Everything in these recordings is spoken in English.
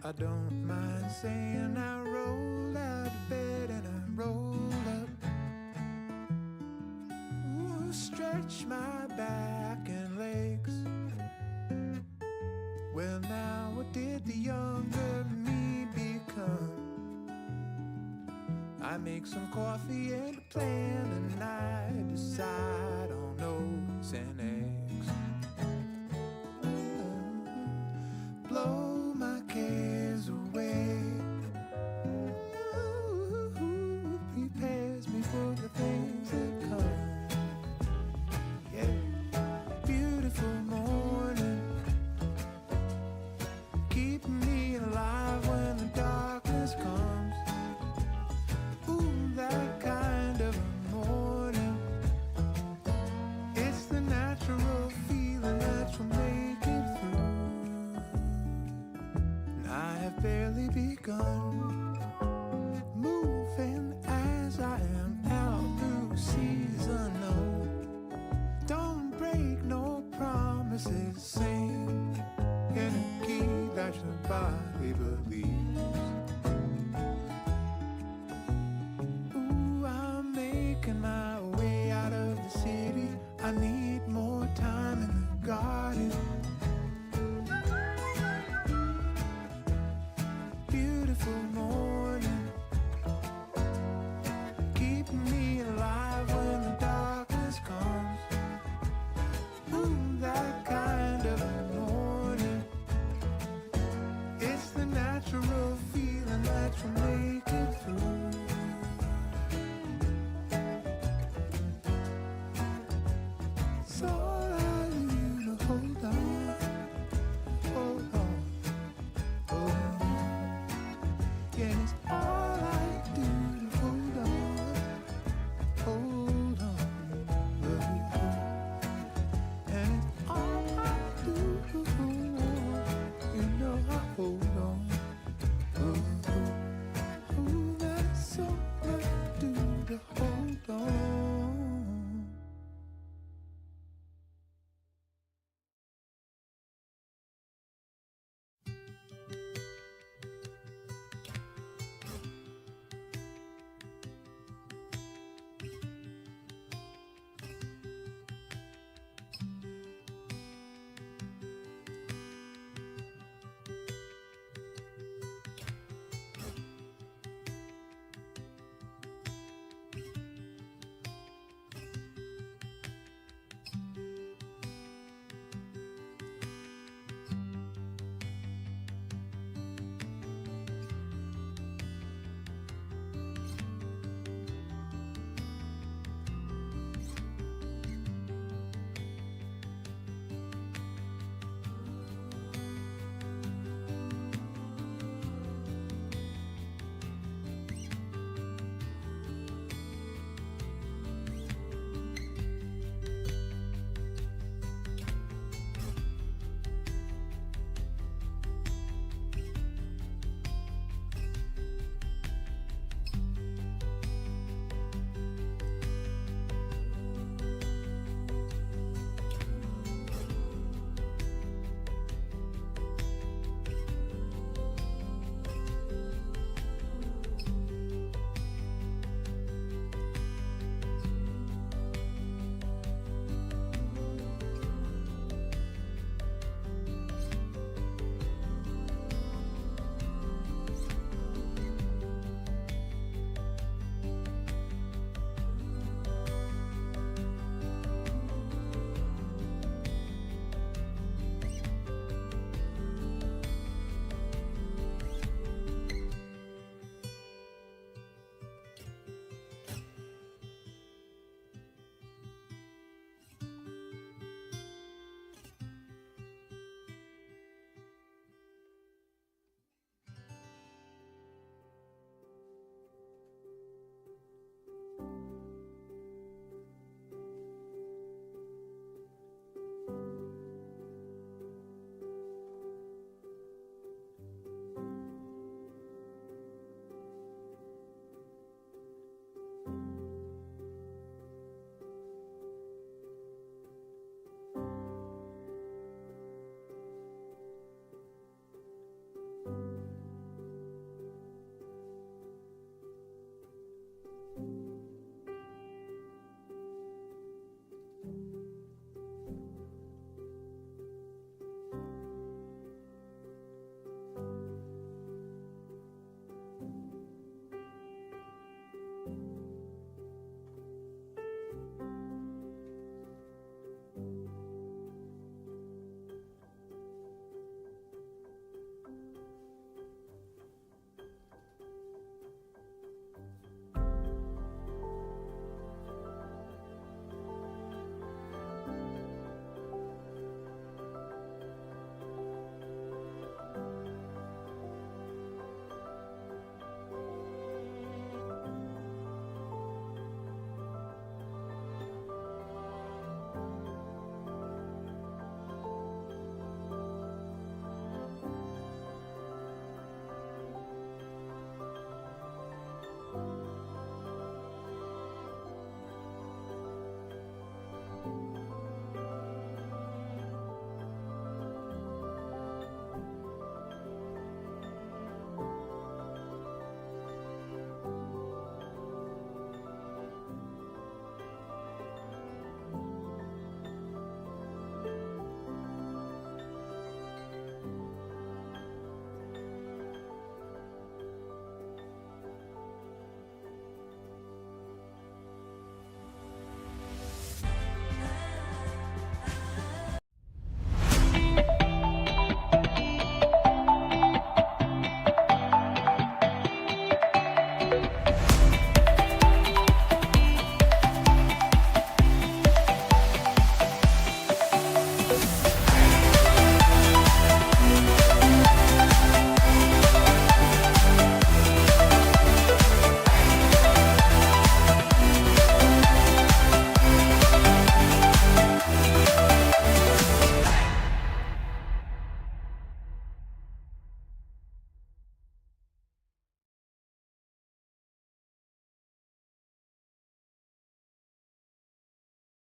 I don't mind saying I roll out of bed and I roll up. Ooh, stretch my back and legs. Well, now what did the younger me become? I make some coffee and a plan, and I decide on oats and eggs. Blow my cares away. Ooh, prepares me for the things that come. Yeah, beautiful morning, keeping me alive when the darkness comes. Ooh, that kind of a morning. It's the natural feeling that will make it through. And I have barely begun moving as I am out through season. No, don't break no promises. Sing in a key that your body believes. Ooh, I'm making my way out of the city. I need more time in the garden. Beautiful morning, keeping me alive when the darkness comes. Ooh, that kind of a morning. It's the natural feeling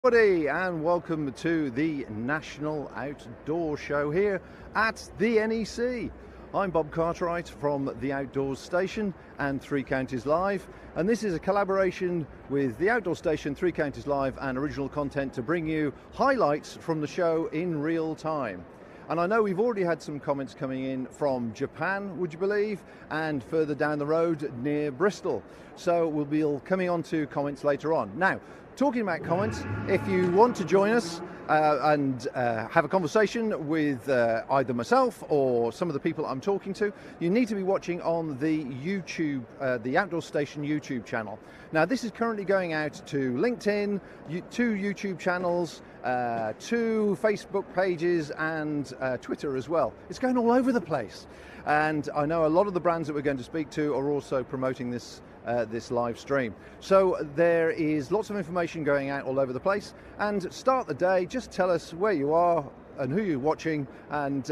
Everybody, and welcome to the National Outdoor Show here at the NEC. I'm Bob Cartwright from the Outdoors Station and Three Counties Live, and this is a collaboration with the Outdoor Station, Three Counties Live and Original Content to bring you highlights from the show in real time. And I know we've already had some comments coming in from Japan, would you believe, and further down the road near Bristol. So we'll be coming on to comments later on. Now, talking about comments, if you want to join us and have a conversation with either myself or some of the people I'm talking to, you need to be watching on the YouTube, the Outdoor Station YouTube channel. Now, this is currently going out to LinkedIn, 2 YouTube channels, 2 Facebook pages, and Twitter as well. It's going all over the place. And I know a lot of the brands that we're going to speak to are also promoting this live stream. So there is lots of information going out all over the place. And start the day, just tell us where you are and who you're watching, and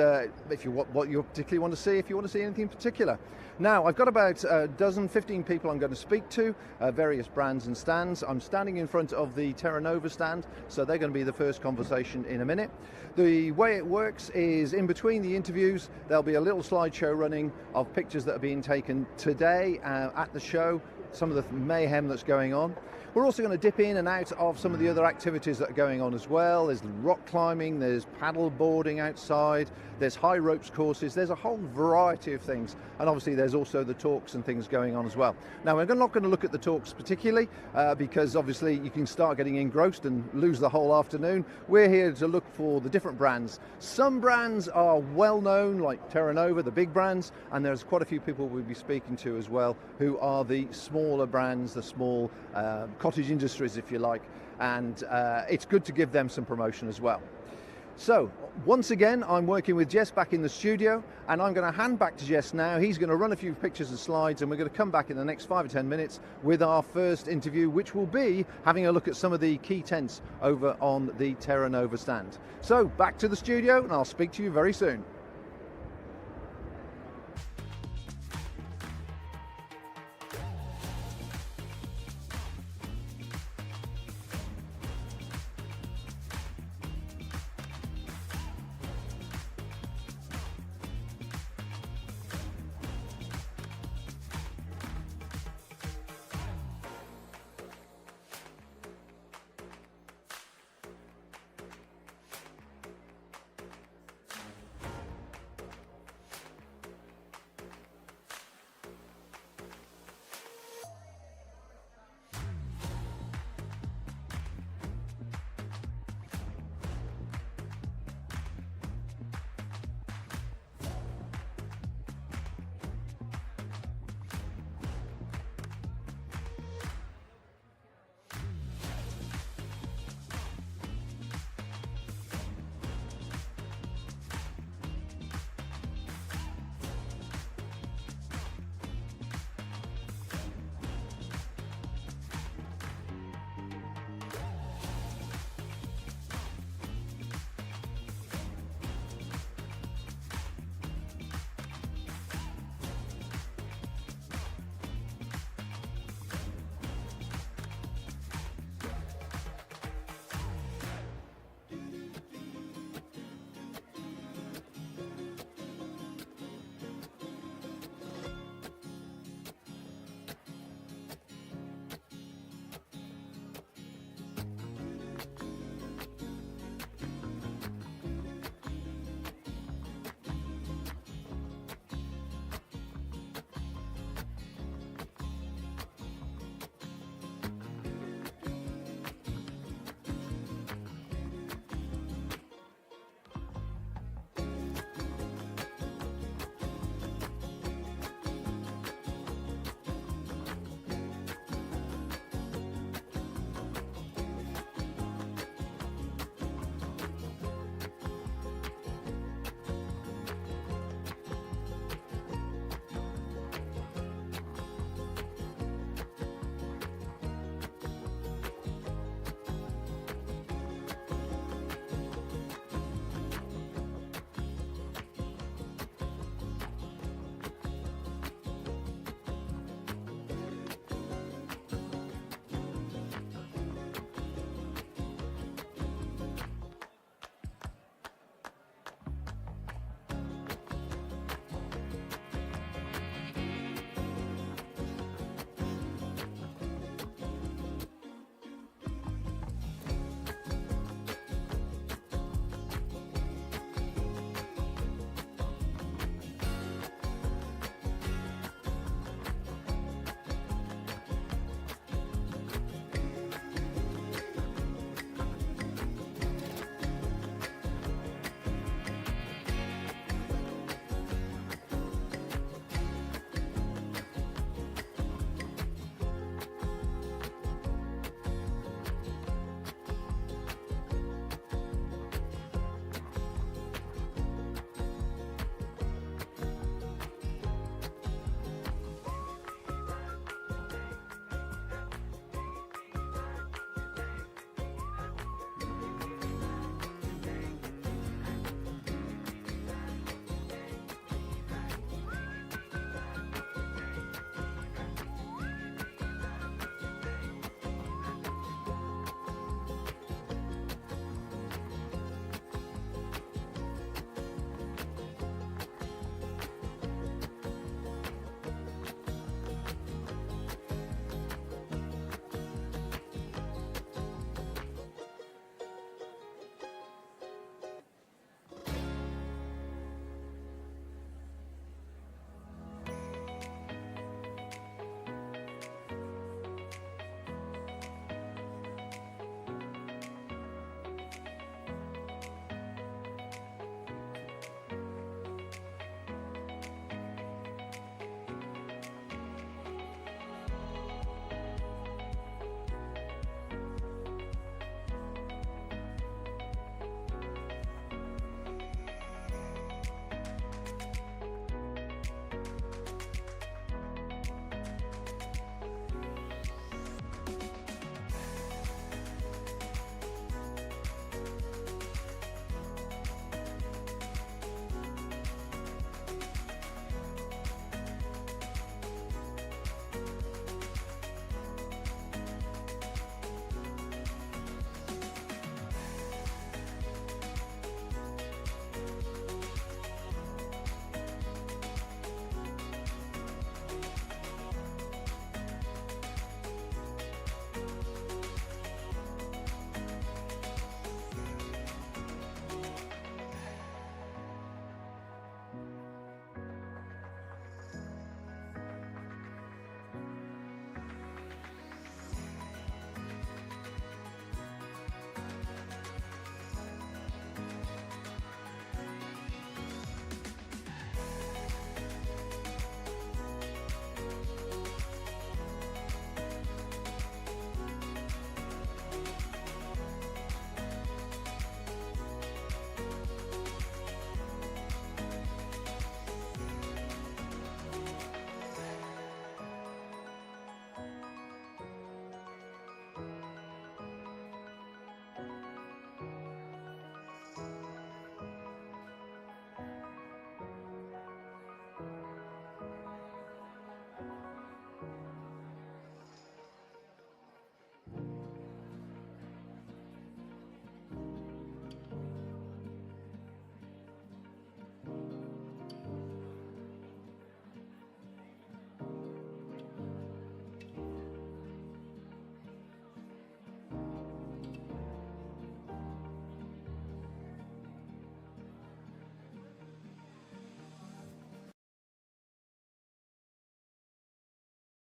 if you what you particularly want to see, if you want to see anything in particular. Now, I've got about a dozen, 15 people I'm going to speak to, various brands and stands. I'm standing in front of the Terra stand, so they're going to be the first conversation in a minute. The way it works is in between the interviews, there'll be a little slideshow running of pictures that are being taken today at the show, some of the mayhem that's going on. We're also going to dip in and out of some of the other activities that are going on as well. There's rock climbing, there's paddle boarding outside, there's high ropes courses, there's a whole variety of things. And obviously there's also the talks and things going on as well. Now, we're not going to look at the talks particularly because obviously you can start getting engrossed and lose the whole afternoon. We're here to look for the different brands. Some brands are well known, like Terra, the big brands, and there's quite a few people we'll be speaking to as well who are the smaller brands, the small cottage industries, if you like, and it's good to give them some promotion as well. So once again, I'm working with Jess back in the studio, and I'm going to hand back to Jess now. He's going to run a few pictures and slides, and we're going to come back in the next 5 or 10 minutes with our first interview, which will be having a look at some of the key tents over on the Terra stand. So back to the studio, and I'll speak to you very soon.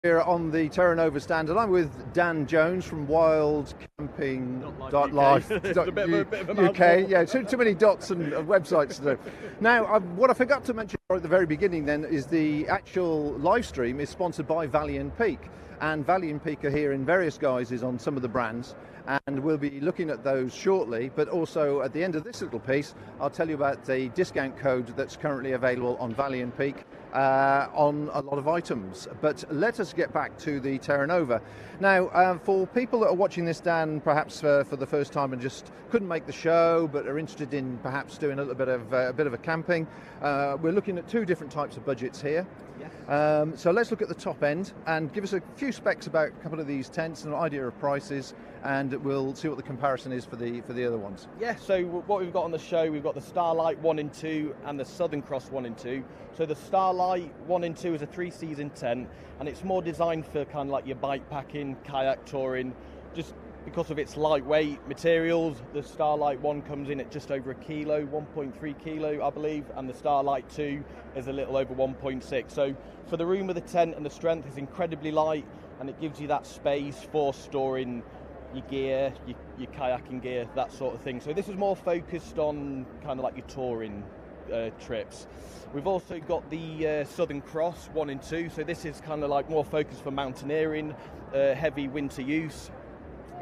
Here on the Terra Nova stand, and I'm with DanJones from wildcamping.lifeuk. Yeah, too many dots and websites to do. Now, what I forgot to mention at the very beginning then is the actual live stream is sponsored by Valley and Peak. And Valley and Peak are here in various guises on some of the brands, and we'll be looking at those shortly. But also at the end of this little piece, I'll tell you about the discount code that's currently available on Valley and Peak on a lot of items. But let us get back to the Terra Nova. Now, for people that are watching this, Dan, perhaps for the first time and just couldn't make the show, but are interested in perhaps doing a little bit of a camping, we're looking at two different types of budgets here. Yes. So let's look at the top end and give us a few specs about a couple of these tents and an idea of prices, and we'll see what the comparison is for the other ones. Yeah, so what we've got on the show, we've got the Starlight 1 and 2 and the Southern Cross 1 and 2. So the Starlight 1 and 2 is a 3-season tent, and it's more designed for kind of like your bike packing, kayak touring, just because of its lightweight materials. The Starlight 1 comes in at just over a kilo, 1.3 kilo, I believe, and the Starlight 2 is a little over 1.6. So for the room of the tent and the strength is incredibly light, and it gives you that space for storing your gear, your kayaking gear, that sort of thing. So this is more focused on kind of like your touring trips. We've also got the Southern Cross 1 and 2. So this is kind of like more focused for mountaineering, heavy winter use.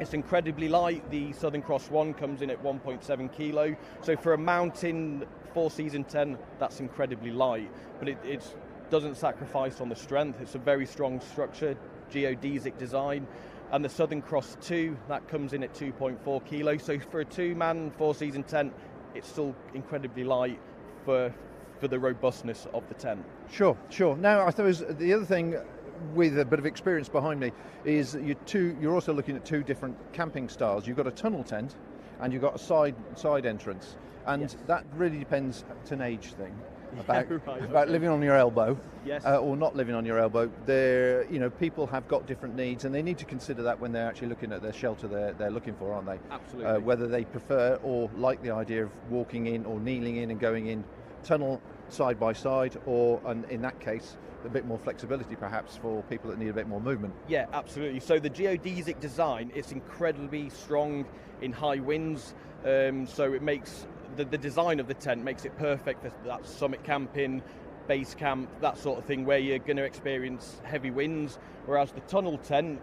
It's incredibly light. The Southern Cross 1 comes in at 1.7 kilo. So for a mountain 4-season tent, that's incredibly light. But it doesn't sacrifice on the strength. It's a very strong structure, geodesic design. And the Southern Cross 2, that comes in at 2.4 kilos. So for a 2-man 4-season tent, it's still incredibly light for the robustness of the tent. Sure. Now, I suppose the other thing, with a bit of experience behind me, is you're also looking at two different camping styles. You've got a tunnel tent and you've got a side entrance, and yes, that really depends. It's an age thing about living on your elbow, yes, or not living on your elbow. People have got different needs, and they need to consider that when they're actually looking at their shelter they're looking for, aren't they? Absolutely. Whether they prefer or like the idea of walking in or kneeling in and going in tunnel side by side, or, and in that case, a bit more flexibility perhaps for people that need a bit more movement. Yeah, absolutely. So the geodesic design, it's incredibly strong in high winds, so it makes the design of the tent makes it perfect for that summit camping, base camp, that sort of thing, where you're going to experience heavy winds. Whereas the tunnel tent,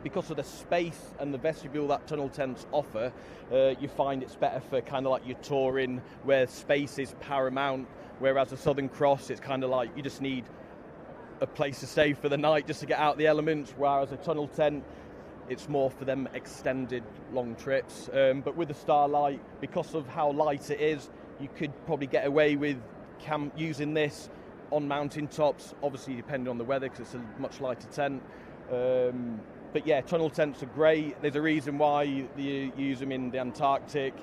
because of the space and the vestibule that tunnel tents offer, you find it's better for kind of like your touring, where space is paramount. Whereas the Southern Cross, it's kind of like you just need a place to stay for the night just to get out the elements, whereas a tunnel tent, it's more for them extended long trips. But with the Starlight, because of how light it is, you could probably get away with using this on mountain tops, obviously depending on the weather, because it's a much lighter tent. But yeah, tunnel tents are great. There's a reason why you use them in the Antarctic,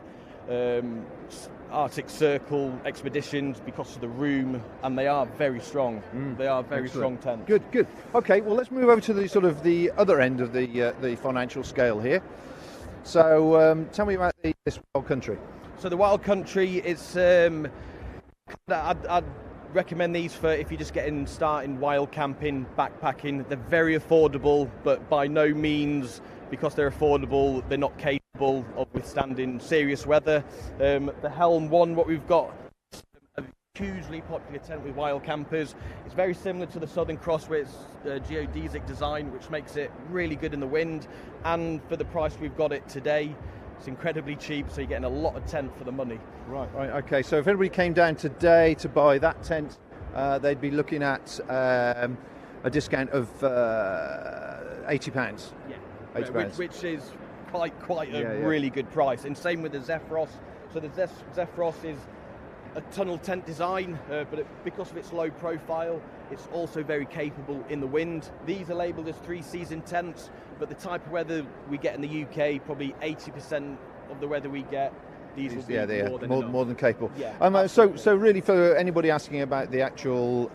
Arctic Circle expeditions, because of the room, and they are very strong. They are very Excellent. Strong tents. Good. Okay, well, let's move over to the other end of the financial scale here. So tell me about this wild country. So the wild country is I'd recommend these for if you're just getting started wild camping, backpacking. They're very affordable, but by no means, because they're affordable, they're not capable of withstanding serious weather. The Helm 1, what we've got, a hugely popular tent with wild campers. It's very similar to the Southern Cross, where it's geodesic design, which makes it really good in the wind. And for the price we've got it today, it's incredibly cheap, so you're getting a lot of tent for the money. Right. Okay, so if everybody came down today to buy that tent, they'd be looking at a discount of £80. Yeah. Which is quite a really good price. And same with the Zephyros. So the Zephyros is a tunnel tent design, but because of its low profile, it's also very capable in the wind. These are labelled as 3-season tents, but the type of weather we get in the UK, probably 80% of the weather we get, these will be more than capable. Yeah, so really, for anybody asking about the actual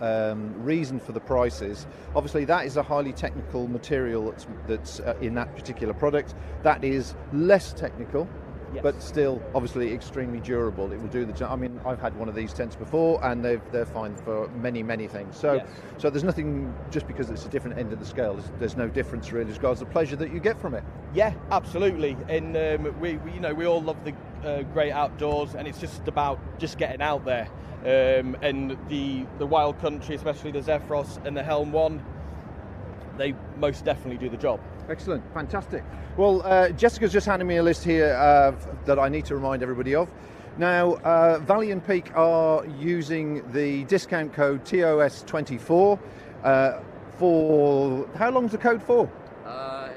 reason for the prices, obviously that is a highly technical material that's in that particular product. That is less technical Yes. but still obviously extremely durable. It will do the job. I mean, I've had one of these tents before, and they're fine for many things. So, Yes. so there's nothing, just because it's a different end of the scale, there's no difference really as regards the pleasure that you get from it. Yeah, absolutely. And we all love the great outdoors, and it's just about just getting out there. And the wild country, especially the Zephyros and the Helm 1, they most definitely do the job. Excellent, fantastic. Well, Jessica's just handed me a list here that I need to remind everybody of. Now, Valley and Peak are using the discount code TOS24 for, how long's the code for?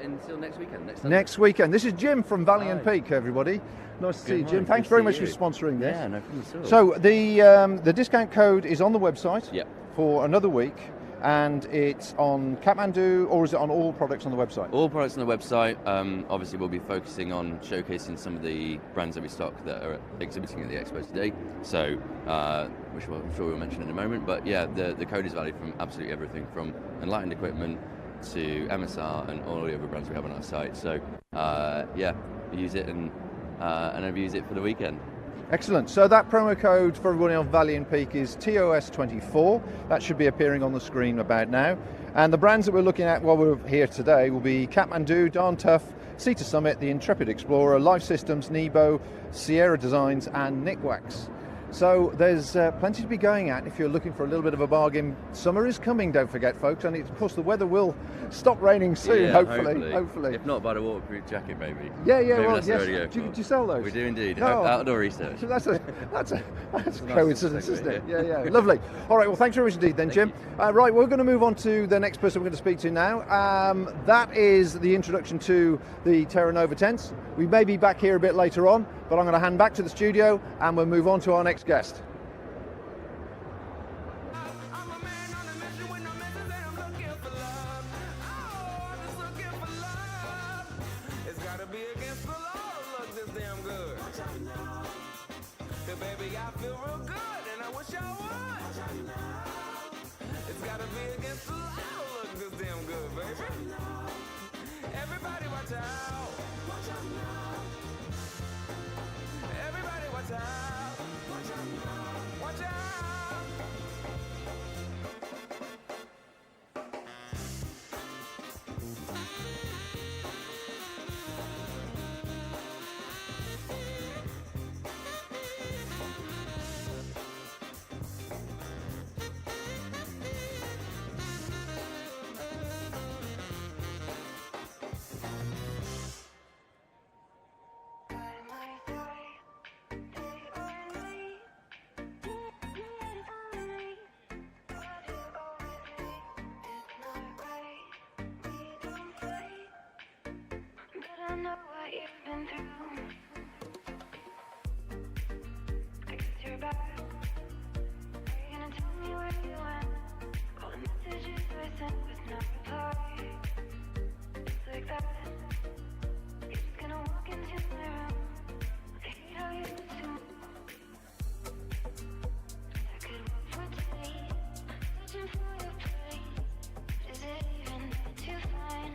Until next weekend. Next weekend. This is Jim from Valley and Peak, everybody. Nice to see you, Jim. Thanks very much for sponsoring this. Yeah, no problem at all. So the discount code is on the website for another week, and it's on Kathmandu, or is it on all products on the website? All products on the website. Obviously, we'll be focusing on showcasing some of the brands that we stock that are exhibiting at the expo today. So, which I'm sure we'll mention in a moment. But yeah, the code is valid from absolutely everything, from enlightened equipment to MSR and all the other brands we have on our site. So, use it and use it for the weekend. Excellent. So that promo code for everybody on Valley and Peak is TOS24. That should be appearing on the screen about now. And the brands that we're looking at while we're here today will be Kathmandu, Darn Tough, Cedar Summit, the Intrepid Explorer, Life Systems, Nebo, Sierra Designs, and Nickwax. So there's plenty to be going at if you're looking for a little bit of a bargain. Summer is coming, don't forget, folks, and of course the weather will stop raining soon, Yeah, hopefully. If not, buy the waterproof jacket, maybe. Yeah, Maybe well, that's yes. the radio Do call. you sell those? We do indeed. No. Outdoor research. So that's a nice coincidence, segue, isn't it? Yeah. Lovely. All right, well, thanks very much indeed then, Jim. Right, we're going to move on to the next person we're going to speak to now. That is the introduction to the Terra Nova tents. We may be back here a bit later on, but I'm going to hand back to the studio and we'll move on to our next guest. I'm a man on a mission with no methods and I'm looking for love. Oh, I'm just looking for love. It's gotta be against the law to look this damn good. Hey, baby, I feel real good and I wish I would. It's gotta be against the law to look this damn good, baby. Everybody watch out. Everybody watch out. Watch out. I know what you've been through. I guess you're back. Are you gonna tell me where you went? All the messages I sent with no reply. It's like that. You're just gonna walk into my room. I hate how you used to. I could walk for days, searching for your place. But is it even to find?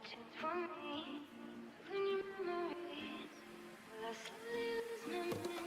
chance for me. Clean your memories. Will I slowly lose my mind?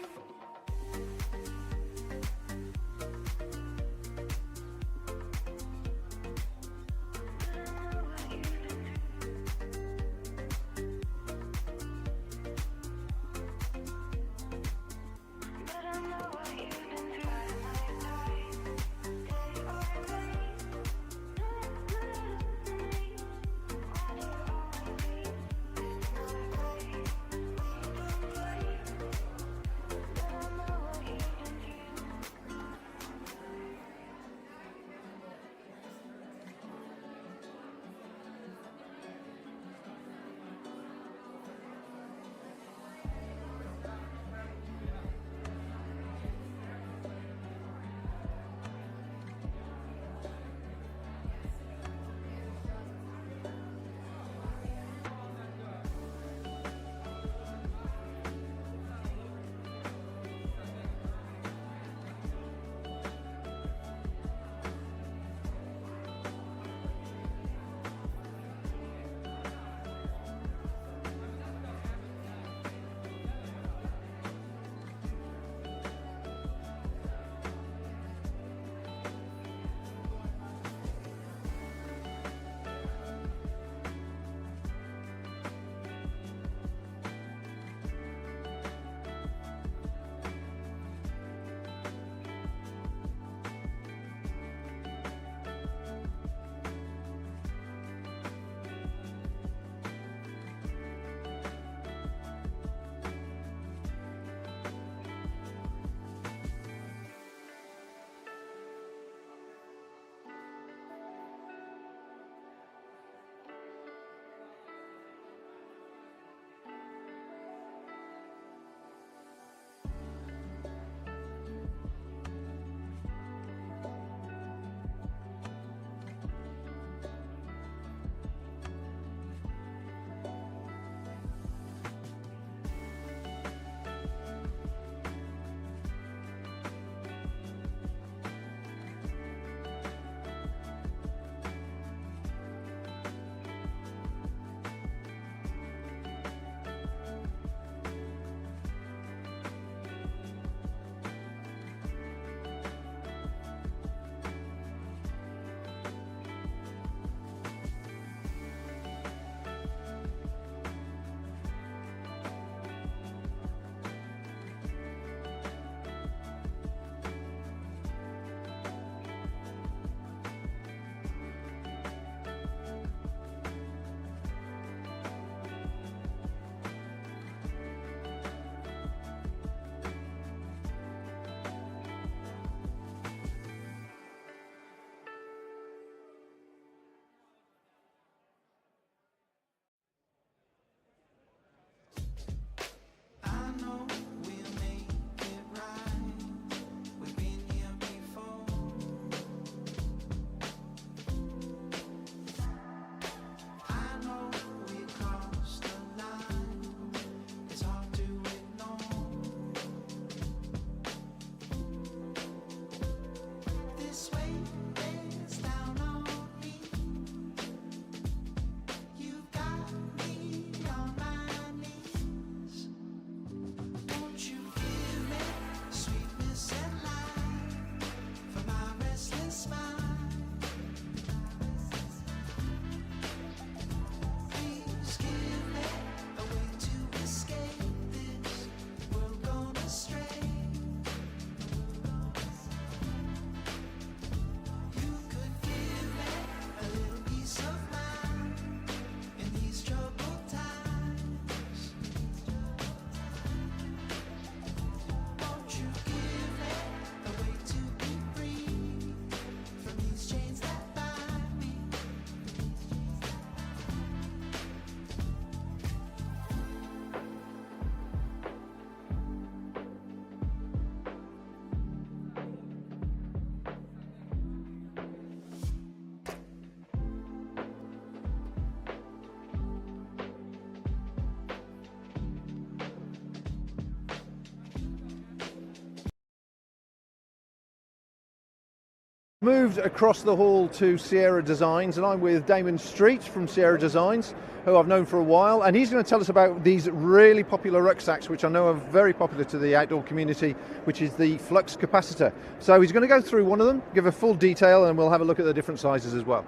Moved across the hall to Sierra Designs, and I'm with Damon Street from Sierra Designs, who I've known for a while, and he's going to tell us about these really popular rucksacks, which I know are very popular to the outdoor community, which is the flux capacitor. So he's going to go through one of them, give a full detail, and we'll have a look at the different sizes as well.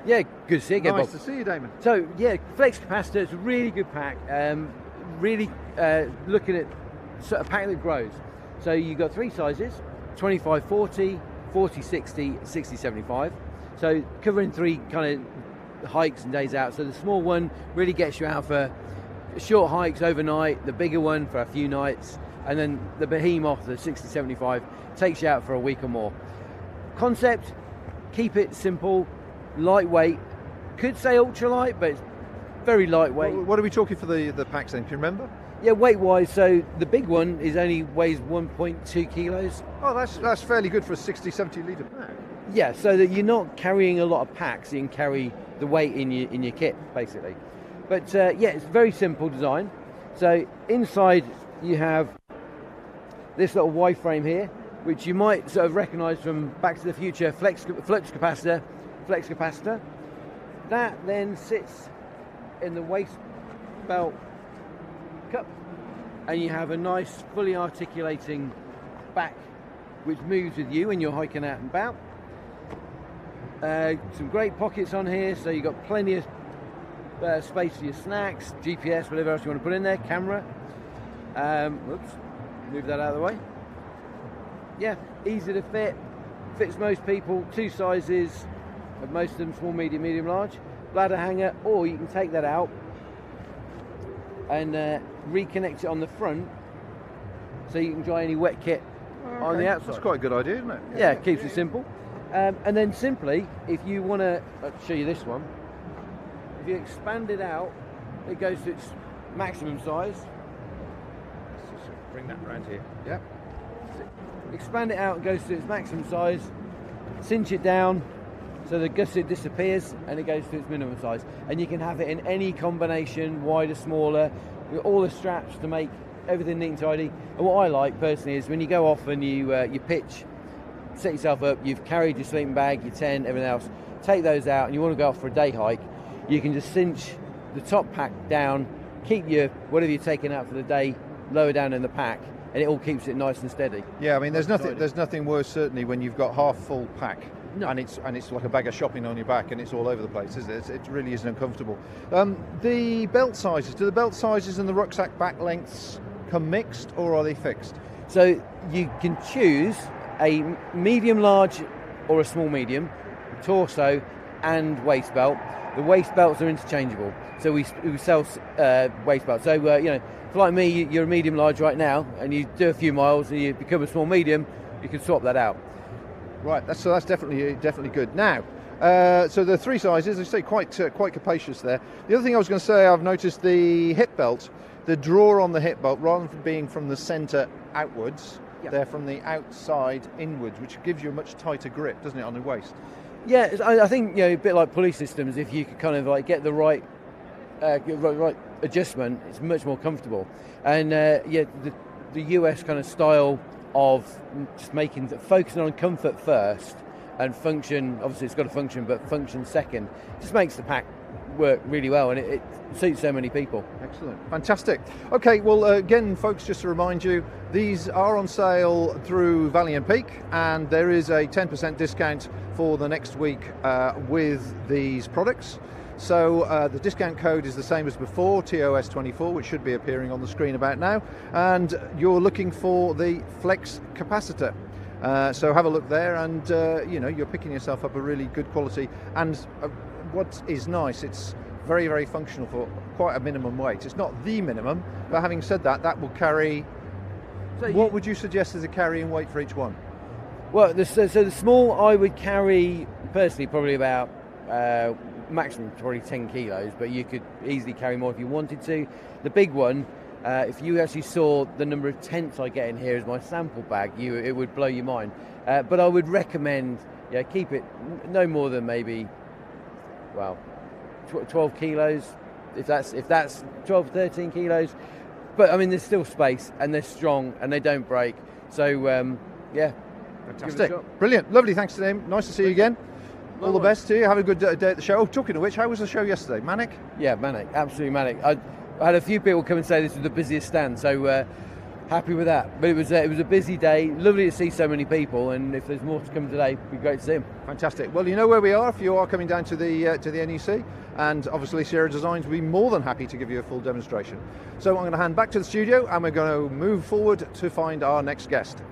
Yeah, good to see you again, Nice Bob. to see you, Damon. So, yeah, flex capacitor, it's a really good pack. Really looking at sort of pack that grows. So you've got three sizes, 25-40, 40-60, 60-75. So covering three kind of hikes and days out. So the small one really gets you out for short hikes overnight, the bigger one for a few nights, and then the behemoth, the 60-75, takes you out for a week or more. Concept, keep it simple, lightweight. Could say ultralight, but it's very lightweight. What are we talking for the packs then? Can you remember? Yeah, weight-wise, so the big one only weighs 1.2 kilos. Oh, that's fairly good for a 60-70 litre pack. Yeah, so that you're not carrying a lot of packs, you can carry the weight in your kit, basically. But yeah, it's very simple design. So inside you have this little Y-frame here, which you might sort of recognise from Back to the Future flux capacitor. That then sits in the waist belt cup, and you have a nice fully articulating back which moves with you when you're hiking out and about. Some great pockets on here, so you've got plenty of space for your snacks, GPS, whatever else you want to put in there, camera. Whoops, move that out of the way. Yeah, easy to fit, fits most people, two sizes, of most of them small, medium, medium, large. Bladder hanger, or you can take that out and reconnect it on the front, so you can dry any wet kit on the outside. That's quite a good idea, isn't it? Yeah, it keeps it simple. And then simply, if you want to, I'll show you this one. If you expand it out, it goes to its maximum size. Let's just bring that around here. Yeah. Expand it out, it goes to its maximum size. Cinch it down so the gusset disappears and it goes to its minimum size. And you can have it in any combination, wider, smaller, with all the straps to make everything neat and tidy. And what I like personally is when you go off and you pitch, set yourself up, you've carried your sleeping bag, your tent, everything else, take those out and you want to go off for a day hike, you can just cinch the top pack down, keep your whatever you're taking out for the day lower down in the pack, and it all keeps it nice and steady. Yeah, I mean, there's nothing worse certainly when you've got half full pack. No. And it's like a bag of shopping on your back and it's all over the place, is it? It really isn't uncomfortable. The belt sizes, do the belt sizes and the rucksack back lengths come mixed, or are they fixed? So you can choose a medium large or a small medium, torso and waist belt. The waist belts are interchangeable, so we sell waist belts. So if like me, you're a medium large right now and you do a few miles and you become a small medium, you can swap that out. Right, that's definitely good. Now, so the three sizes, I say quite capacious there. The other thing I was going to say, I've noticed the hip belt, the drawer on the hip belt, rather than being from the centre outwards, they're from the outside inwards, which gives you a much tighter grip, doesn't it, on the waist? Yeah, I think a bit like pulley systems. If you could kind of like get the right adjustment, it's much more comfortable. And the US kind of style of just focusing on comfort first and function. Obviously, it's got to function, but function second. Just makes the pack work really well, and it suits so many people. Excellent, fantastic. Okay, well, again, folks, just to remind you, these are on sale through Valley and Peak, and there is a 10% discount for the next week with these products. So the discount code is the same as before, TOS24, which should be appearing on the screen about now, and you're looking for the flex capacitor. So have a look there, and you're picking yourself up a really good quality. And what is nice, it's very, very functional for quite a minimum weight. It's not the minimum, but having said that, that will carry. So what would you suggest as a carrying weight for each one? Well, the small I would carry personally probably about maximum probably 10 kilos, but you could easily carry more if you wanted to. The big one, if you actually saw the number of tents I get in here as my sample bag, it would blow your mind. But I would recommend, keep it no more than maybe, 12 kilos, if that's 12, 13 kilos. But I mean, there's still space, and they're strong, and they don't break. So, Fantastic. shot. Brilliant. Lovely. Thanks to them. Nice to see you again. All the Likewise. best to you. Have a good day at the show. Talking of which, how was the show yesterday? Manic? Yeah, manic, absolutely manic. I had a few people come and say this was the busiest stand, so happy with that. But it was a busy day. Lovely to see so many people, and if there's more to come today, it'd be great to see them. Fantastic. Well, you know where we are if you are coming down to the NEC, and obviously Sierra Designs will be more than happy to give you a full demonstration. So I'm going to hand back to the studio, and we're going to move forward to find our next guest.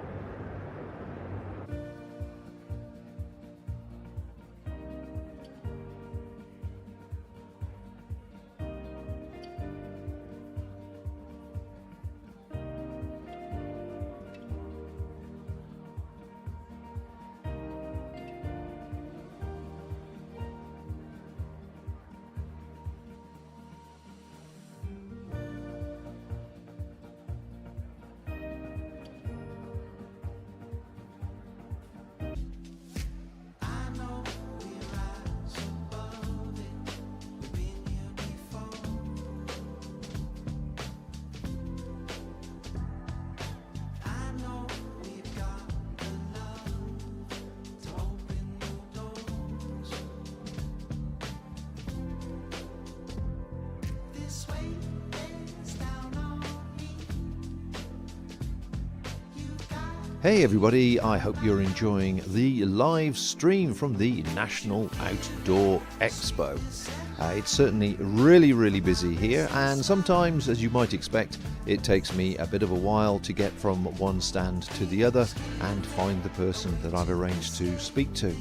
Hey everybody, I hope you're enjoying the live stream from the National Outdoor Expo. It's certainly really busy here, and sometimes, as you might expect, it takes me a bit of a while to get from one stand to the other and find the person that I've arranged to speak to.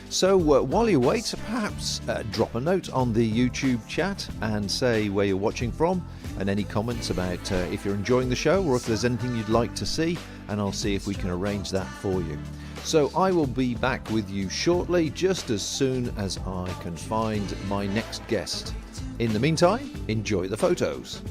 So while you wait, perhaps drop a note on the YouTube chat and say where you're watching from, and any comments about if you're enjoying the show or if there's anything you'd like to see, and I'll see if we can arrange that for you. So I will be back with you shortly, just as soon as I can find my next guest. In the meantime, enjoy the photos.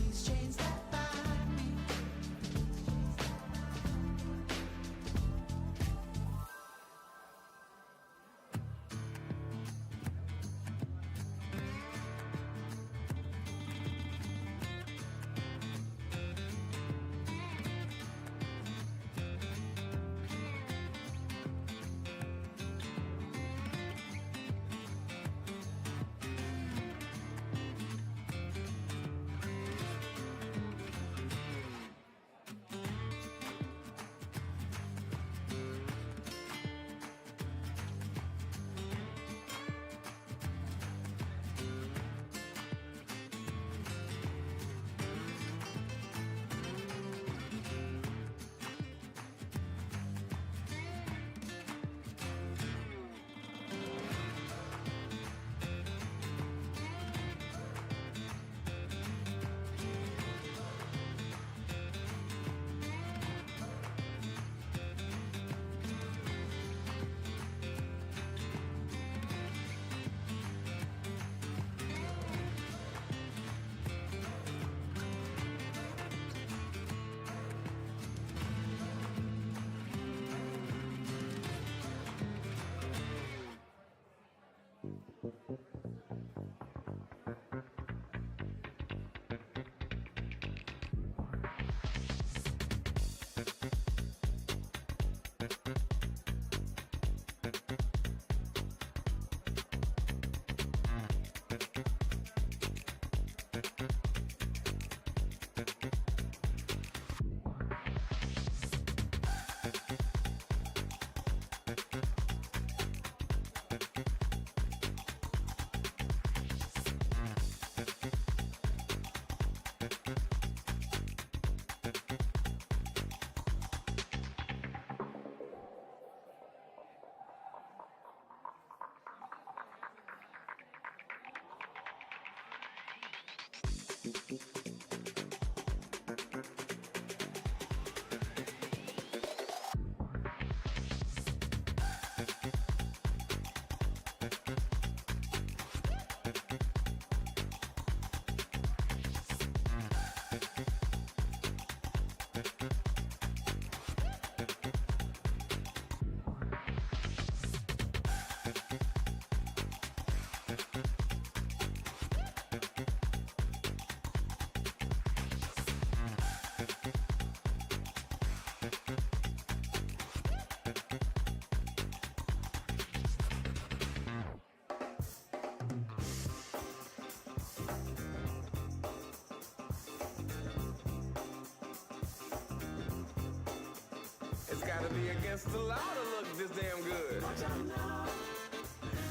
against the law to look this damn good.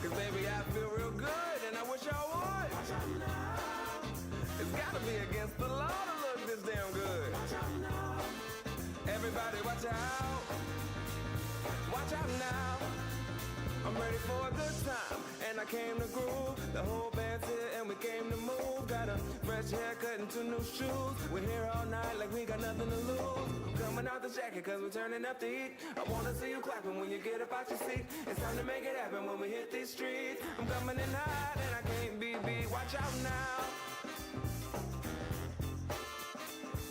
Cause baby, I feel real good and I wish I would. It's gotta be against the law to look this damn good. Everybody watch out. Watch out now. I'm ready for a good time, and I came to groove. The whole band's here, and we came to move. Got a fresh haircut and 2 new shoes. We're here all night like we got nothing to lose. Coming out the jacket, cause we're turning up the heat. I wanna see you clapping when you get up out your seat. It's time to make it happen when we hit these streets. I'm coming in hot, and I can't be beat. Watch out now.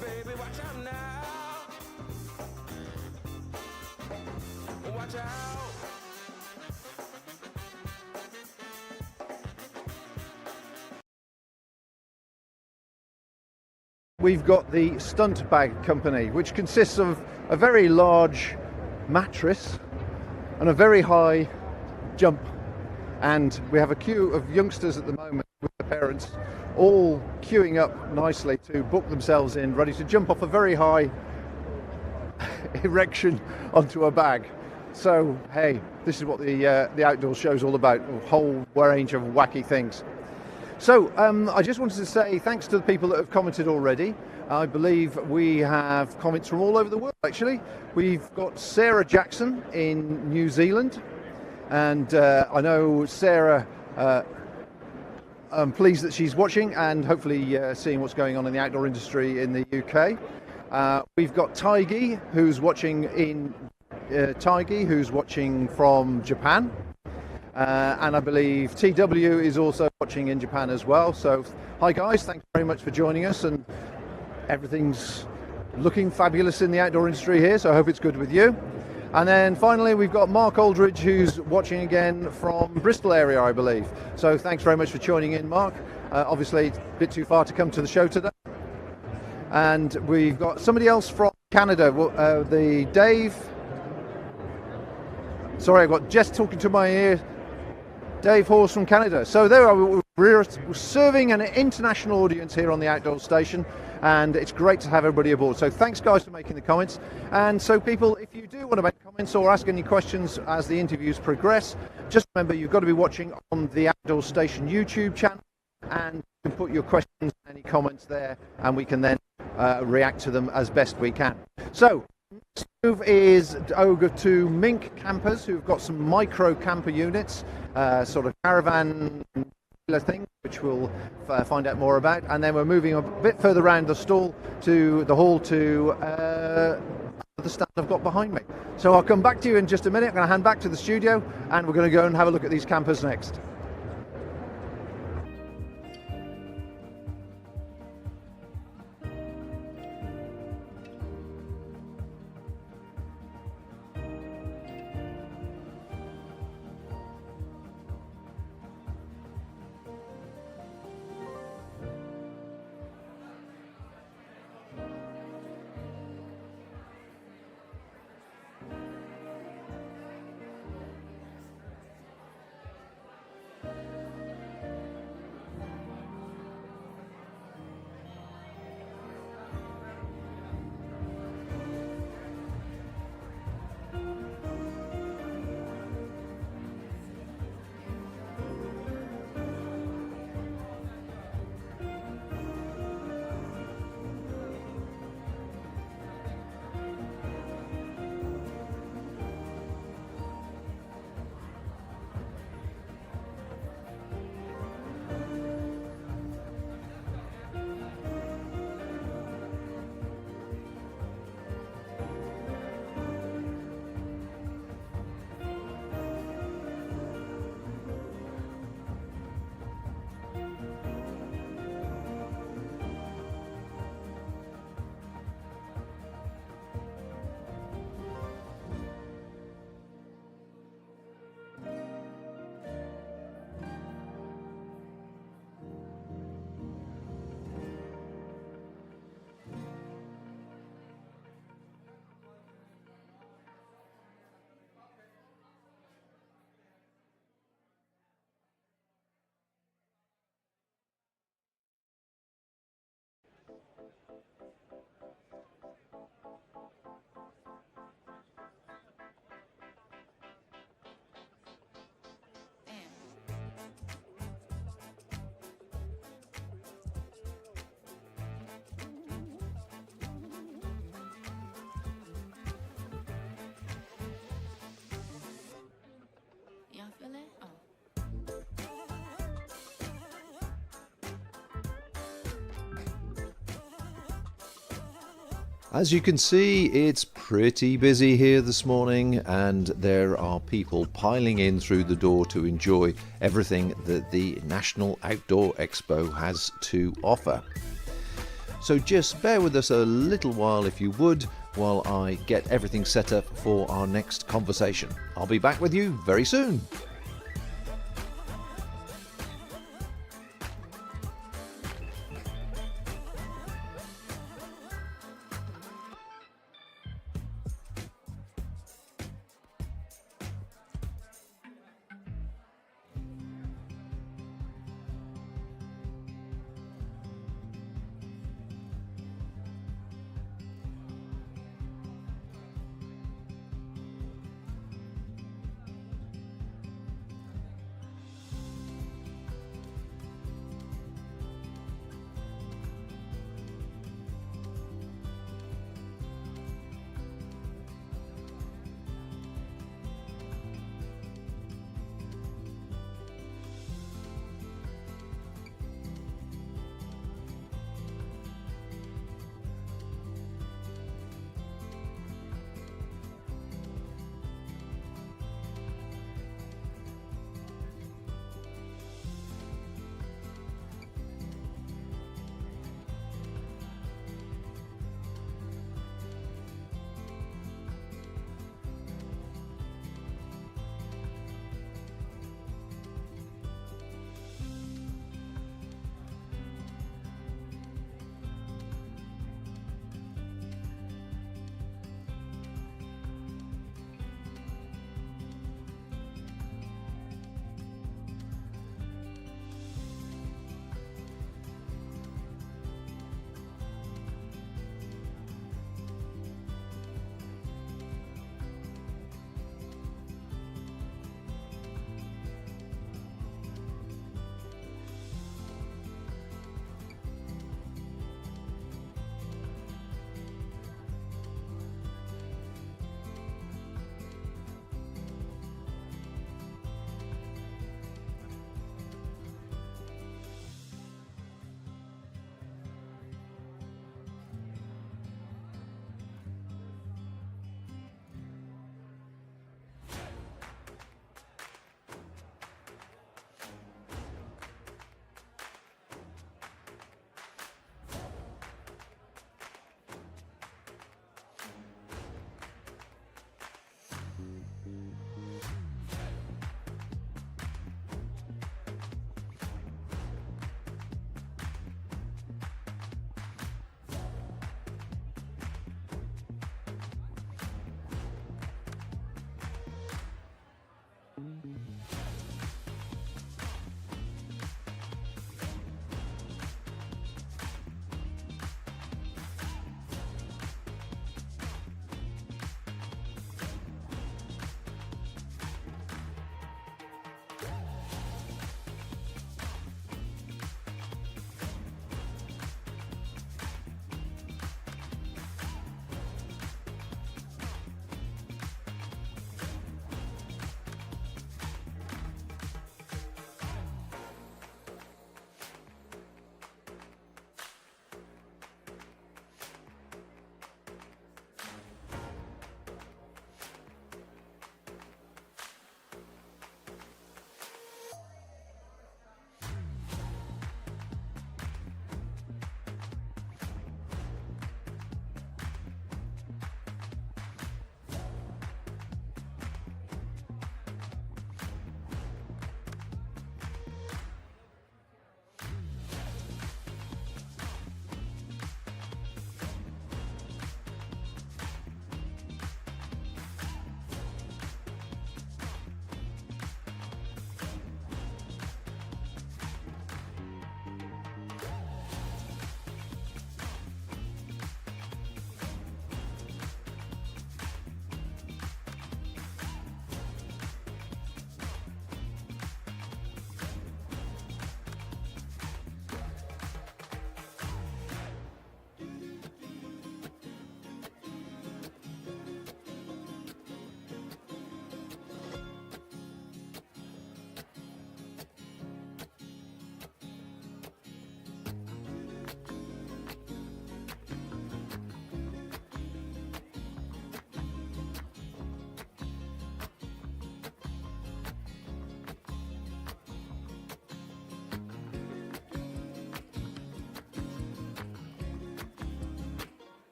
Baby, watch out now. Watch out. We've got the Stunt Bag Company, which consists of a very large mattress and a very high jump. And we have a queue of youngsters at the moment with their parents, all queuing up nicely to book themselves in, ready to jump off a very high erection onto a bag. So, hey, this is what the outdoor show's all about, a whole range of wacky things. So, I just wanted to say thanks to the people that have commented already. I believe we have comments from all over the world, actually. We've got Sarah Jackson in New Zealand, and I know Sarah, I'm pleased that she's watching and hopefully seeing what's going on in the outdoor industry in the UK. We've got Taigi, who's watching from Japan. And I believe TW is also watching in Japan as well. So, hi guys, thanks very much for joining us, and everything's looking fabulous in the outdoor industry here, so I hope it's good with you. And then finally, we've got Mark Aldridge, who's watching again from Bristol area, I believe. So thanks very much for joining in, Mark. Obviously, it's a bit too far to come to the show today. And we've got somebody else from Canada, the Dave. Sorry, I've got Jess talking to my ear. Dave Horse from Canada. So there we're serving an international audience here on the Outdoor Station, and it's great to have everybody aboard. So thanks guys for making the comments. And so people, if you do want to make comments or ask any questions as the interviews progress, just remember you've got to be watching on the Outdoor Station YouTube channel, and you can put your questions and any comments there, and we can then react to them as best we can. So next move is over to Mink Campers, who've got some micro camper units, sort of caravan thing, which we'll find out more about. And then we're moving a bit further around the stall to the hall to the stand I've got behind me. So I'll come back to you in just a minute. I'm going to hand back to the studio, and we're going to go and have a look at these campers next. As you can see, it's pretty busy here this morning, and there are people piling in through the door to enjoy everything that the National Outdoor Expo has to offer. So just bear with us a little while if you would, while I get everything set up for our next conversation. I'll be back with you very soon.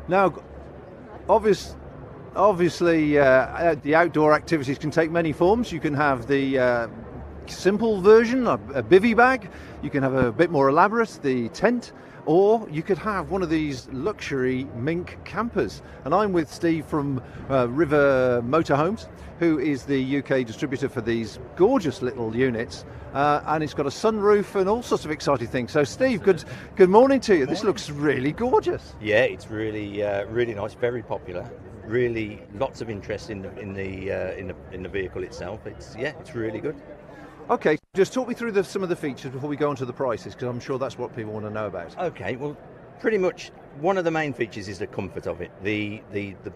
Now, obviously, the outdoor activities can take many forms. You can have the simple version, a bivvy bag. You can have a bit more elaborate, the tent. Or you could have one of these luxury mink campers. And I'm with Steve from River Motorhomes, who is the UK distributor for these gorgeous little units. And it's got a sunroof and all sorts of exciting things. So Steve, good morning to you. This looks really gorgeous. Yeah, it's really really nice, very popular. Really lots of interest in the vehicle itself. It's really good. Okay, just talk me through some of the features before we go on to the prices, because I'm sure that's what people want to know about. Okay, well, pretty much one of the main features is the comfort of it. The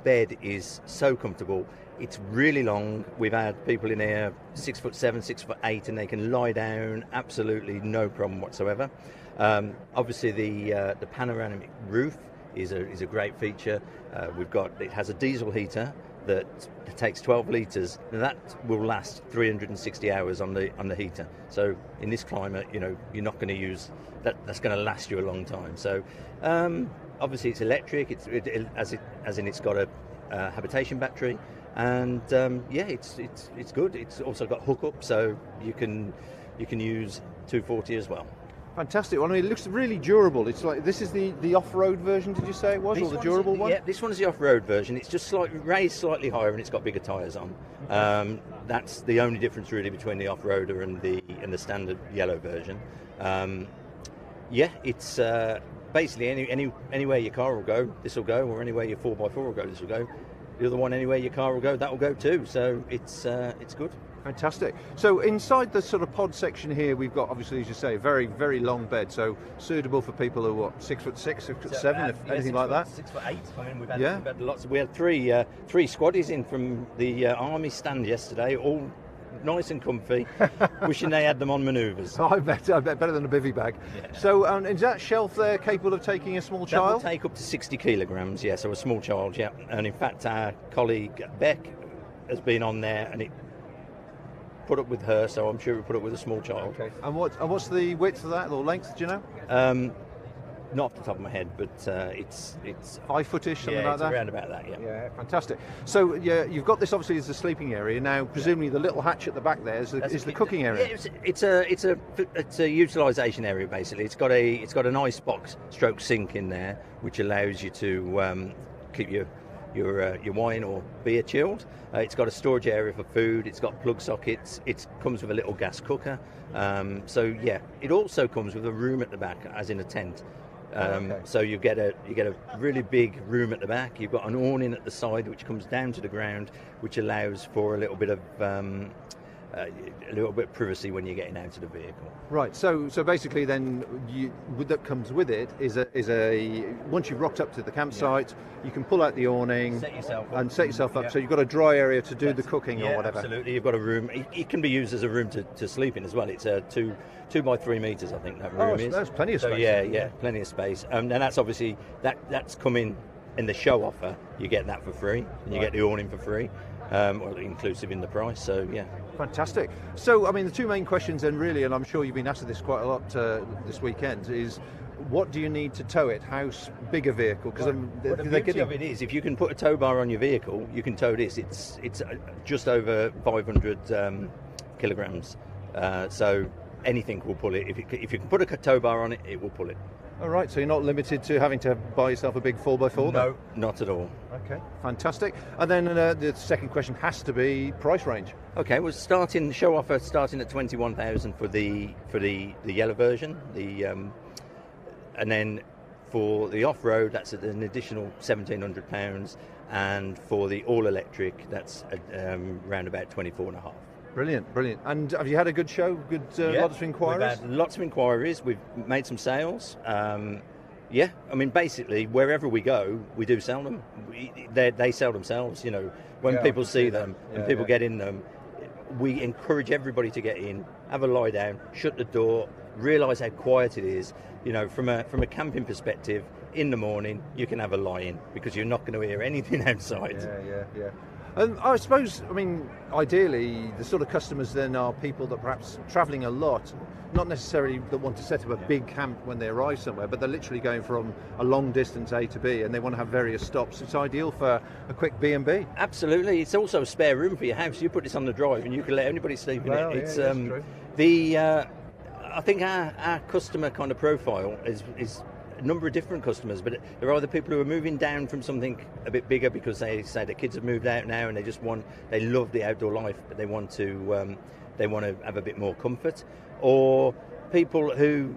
bed is so comfortable. It's really long. We've had people in here 6'7", 6'8", and they can lie down absolutely no problem whatsoever. Obviously, the panoramic roof is a great feature. It has a diesel heater that takes 12 litres. That will last 360 hours on the heater. So in this climate, you're not going to use that. That's going to last you a long time. So obviously it's electric. It's got a habitation battery, and it's good. It's also got hookup, so you can use 240 as well. Fantastic. Well, I mean, it looks really durable. It's like, this is the off-road version, did you say it was, or the durable one? Yeah, this one's the off-road version. It's just raised slightly higher, and it's got bigger tyres on. That's the only difference really between the off-roader and the standard yellow version. It's basically anywhere your car will go, this will go, or anywhere your 4x4 will go, this will go. The other one, anywhere your car will go, that will go too. So it's good. Fantastic. So inside the sort of pod section here, we've got, obviously, as you say, very, very long bed. So suitable for people who are 6'6", 6'7", anything like that. 6'8". I mean, we've had lots. We had three squaddies in from the army stand yesterday, all nice and comfy, wishing they had them on manoeuvres. I bet better than a bivvy bag. Yeah. So is that shelf there capable of taking a small child? That will take up to 60 kilograms. Yeah, so a small child. Yeah, and in fact, our colleague Beck has been on there, and it put up with her, so I'm sure we put up with a small child. Okay. And what's the width of that, or length? Do you know? Not off the top of my head, but it's 5 footish, something like that. Yeah, around about that. Yeah. Yeah, fantastic. So you've got this obviously as the sleeping area. Now, presumably the little hatch at the back there is the cooking area. Yeah, it's a utilisation area basically. It's got an ice box stroke sink in there, which allows you to keep your wine or beer chilled. It's got a storage area for food. It's got plug sockets. It comes with a little gas cooker. It also comes with a room at the back, as in a tent. So you get a really big room at the back. You've got an awning at the side which comes down to the ground, which allows for a little bit of privacy when you're getting out of the vehicle. Right. So basically, then that comes with it is a once you've rocked up to the campsite, you can pull out the awning, set yourself up. Yeah. So you've got a dry area to do the cooking or whatever. Absolutely. You've got a room. It can be used as a room to sleep in as well. It's a 2 by 3 meters, I think that room is. That's plenty of space. So plenty of space. And that's obviously that's coming in the show offer. You get that for free, and you get the awning for free, or inclusive in the price. So yeah. Fantastic. So, I mean, the two main questions then really, and I'm sure you've been asked this quite a lot this weekend, is what do you need to tow it? How big a vehicle? Because the beauty of it is, if you can put a tow bar on your vehicle, you can tow this. It's just over 500 kilograms. So anything will pull it. If you can put a tow bar on it, it will pull it. All right, so you're not limited to having to buy yourself a big 4x4? No, not at all. Okay, fantastic. And then the second question has to be price range. Okay, we're starting the show offer starting at 21,000 for the yellow version, and then for the off-road that's at an additional £1,700, and for the all-electric that's around about 24.5. Brilliant. And have you had a good show? Lots of inquiries? We've had lots of inquiries. We've made some sales. I mean, basically, wherever we go, we do sell them. They sell themselves, when people see them and people get in them. We encourage everybody to get in, have a lie down, shut the door, realise how quiet it is. From a camping perspective, in the morning, you can have a lie in because you're not going to hear anything outside. Yeah. And I suppose, I mean, ideally, the sort of customers then are people that perhaps travelling a lot, not necessarily that want to set up a big camp when they arrive somewhere, but they're literally going from a long distance A to B, and they want to have various stops. It's ideal for a quick B&B. Absolutely. It's also a spare room for your house. You put this on the drive and you can let anybody sleep in Well, it. yeah, It's that's true. I think our customer kind of profile is a number of different customers, but there are the people who are moving down from something a bit bigger because they say their kids have moved out now and they love the outdoor life, but they want to have a bit more comfort, or people who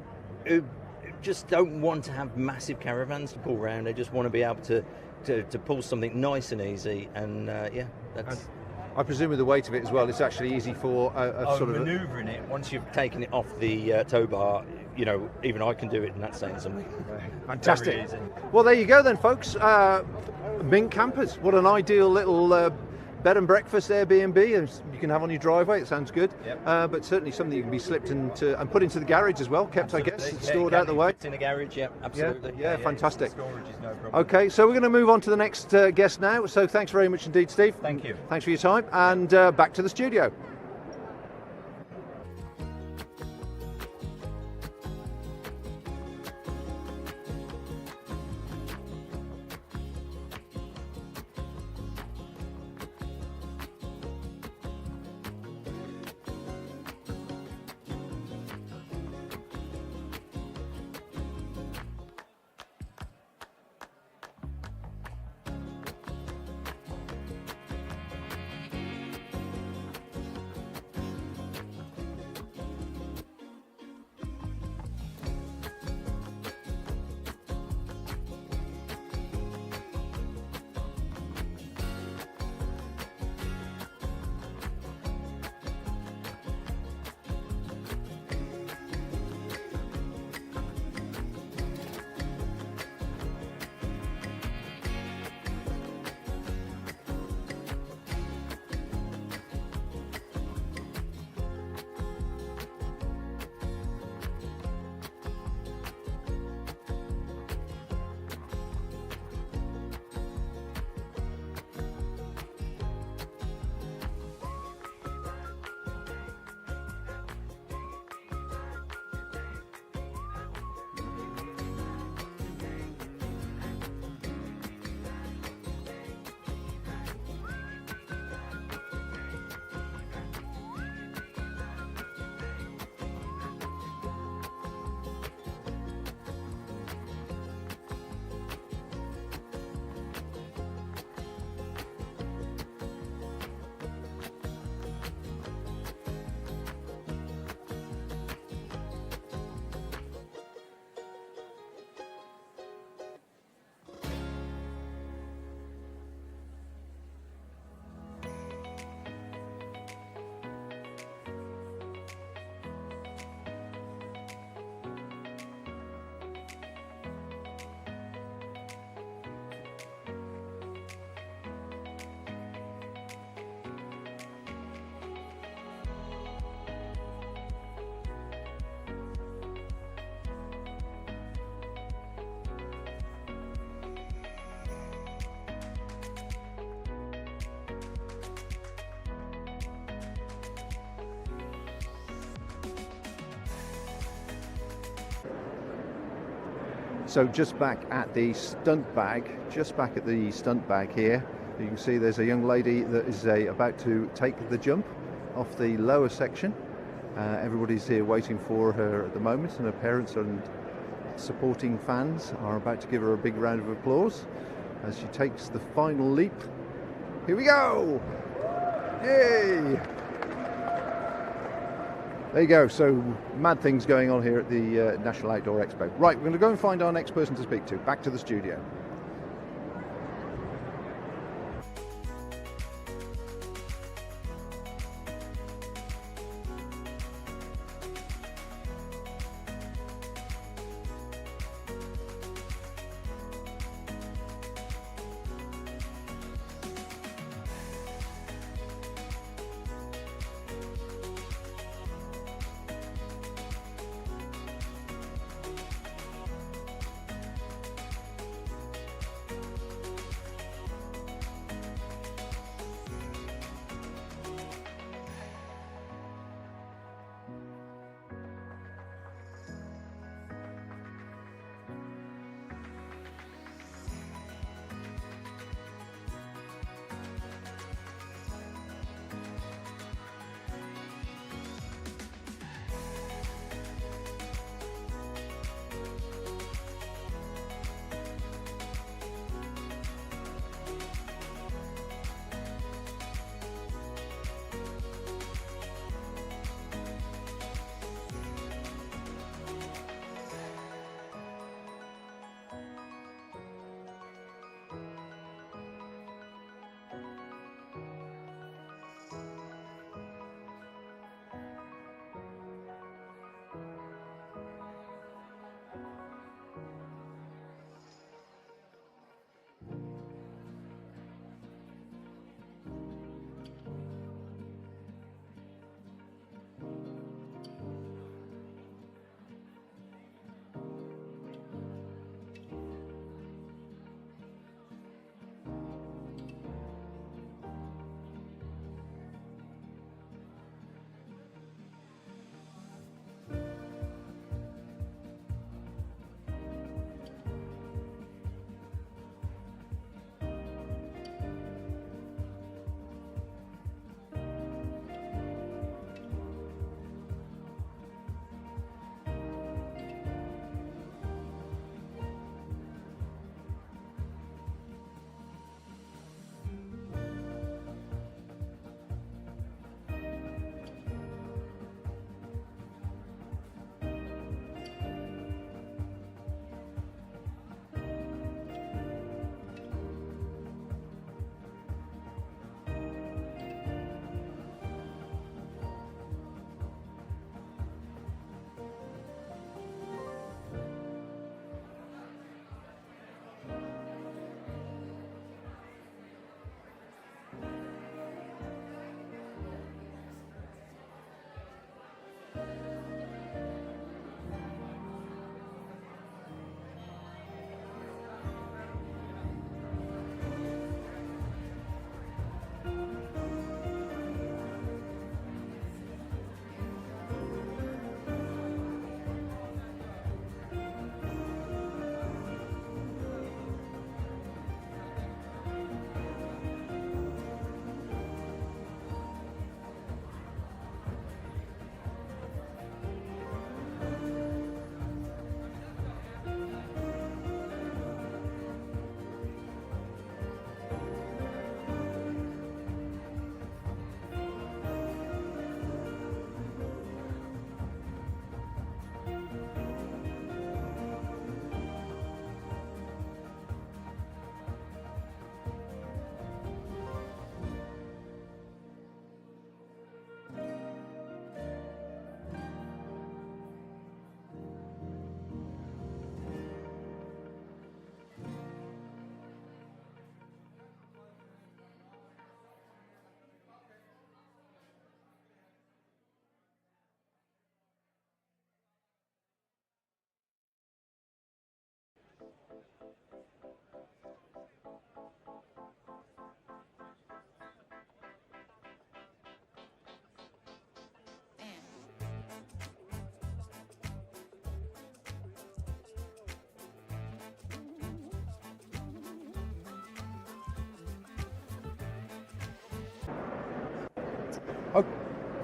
just don't want to have massive caravans to pull around. They just want to be able to pull something nice and easy, and that's. I presume with the weight of it as well, it's actually easy for a sort of manoeuvring it. Once you've taken it off the tow bar, even I can do it, and that's saying something. Fantastic. Very easy. Well, there you go then, folks. Mink campers. What an ideal little bed and breakfast Airbnb you can have on your driveway. It sounds good. Yep. But certainly something you can be slipped into and put into the garage as well, kept, Absolutely. I guess, Yeah, stored it out the way. It's in a garage, yeah, absolutely. Yeah, fantastic. Storage is no problem. Okay, so we're going to move on to the next guest now. So thanks very much indeed, Steve. Thank you. Thanks for your time, and back to the studio. So just back at the stunt bag here, you can see there's a young lady that is about to take the jump off the lower section. Everybody's here waiting for her at the moment, and her parents and supporting fans are about to give her a big round of applause as she takes the final leap. Here we go! Yay! There you go, so mad things going on here at the National Outdoor Expo. Right, we're going to go and find our next person to speak to. Back to the studio.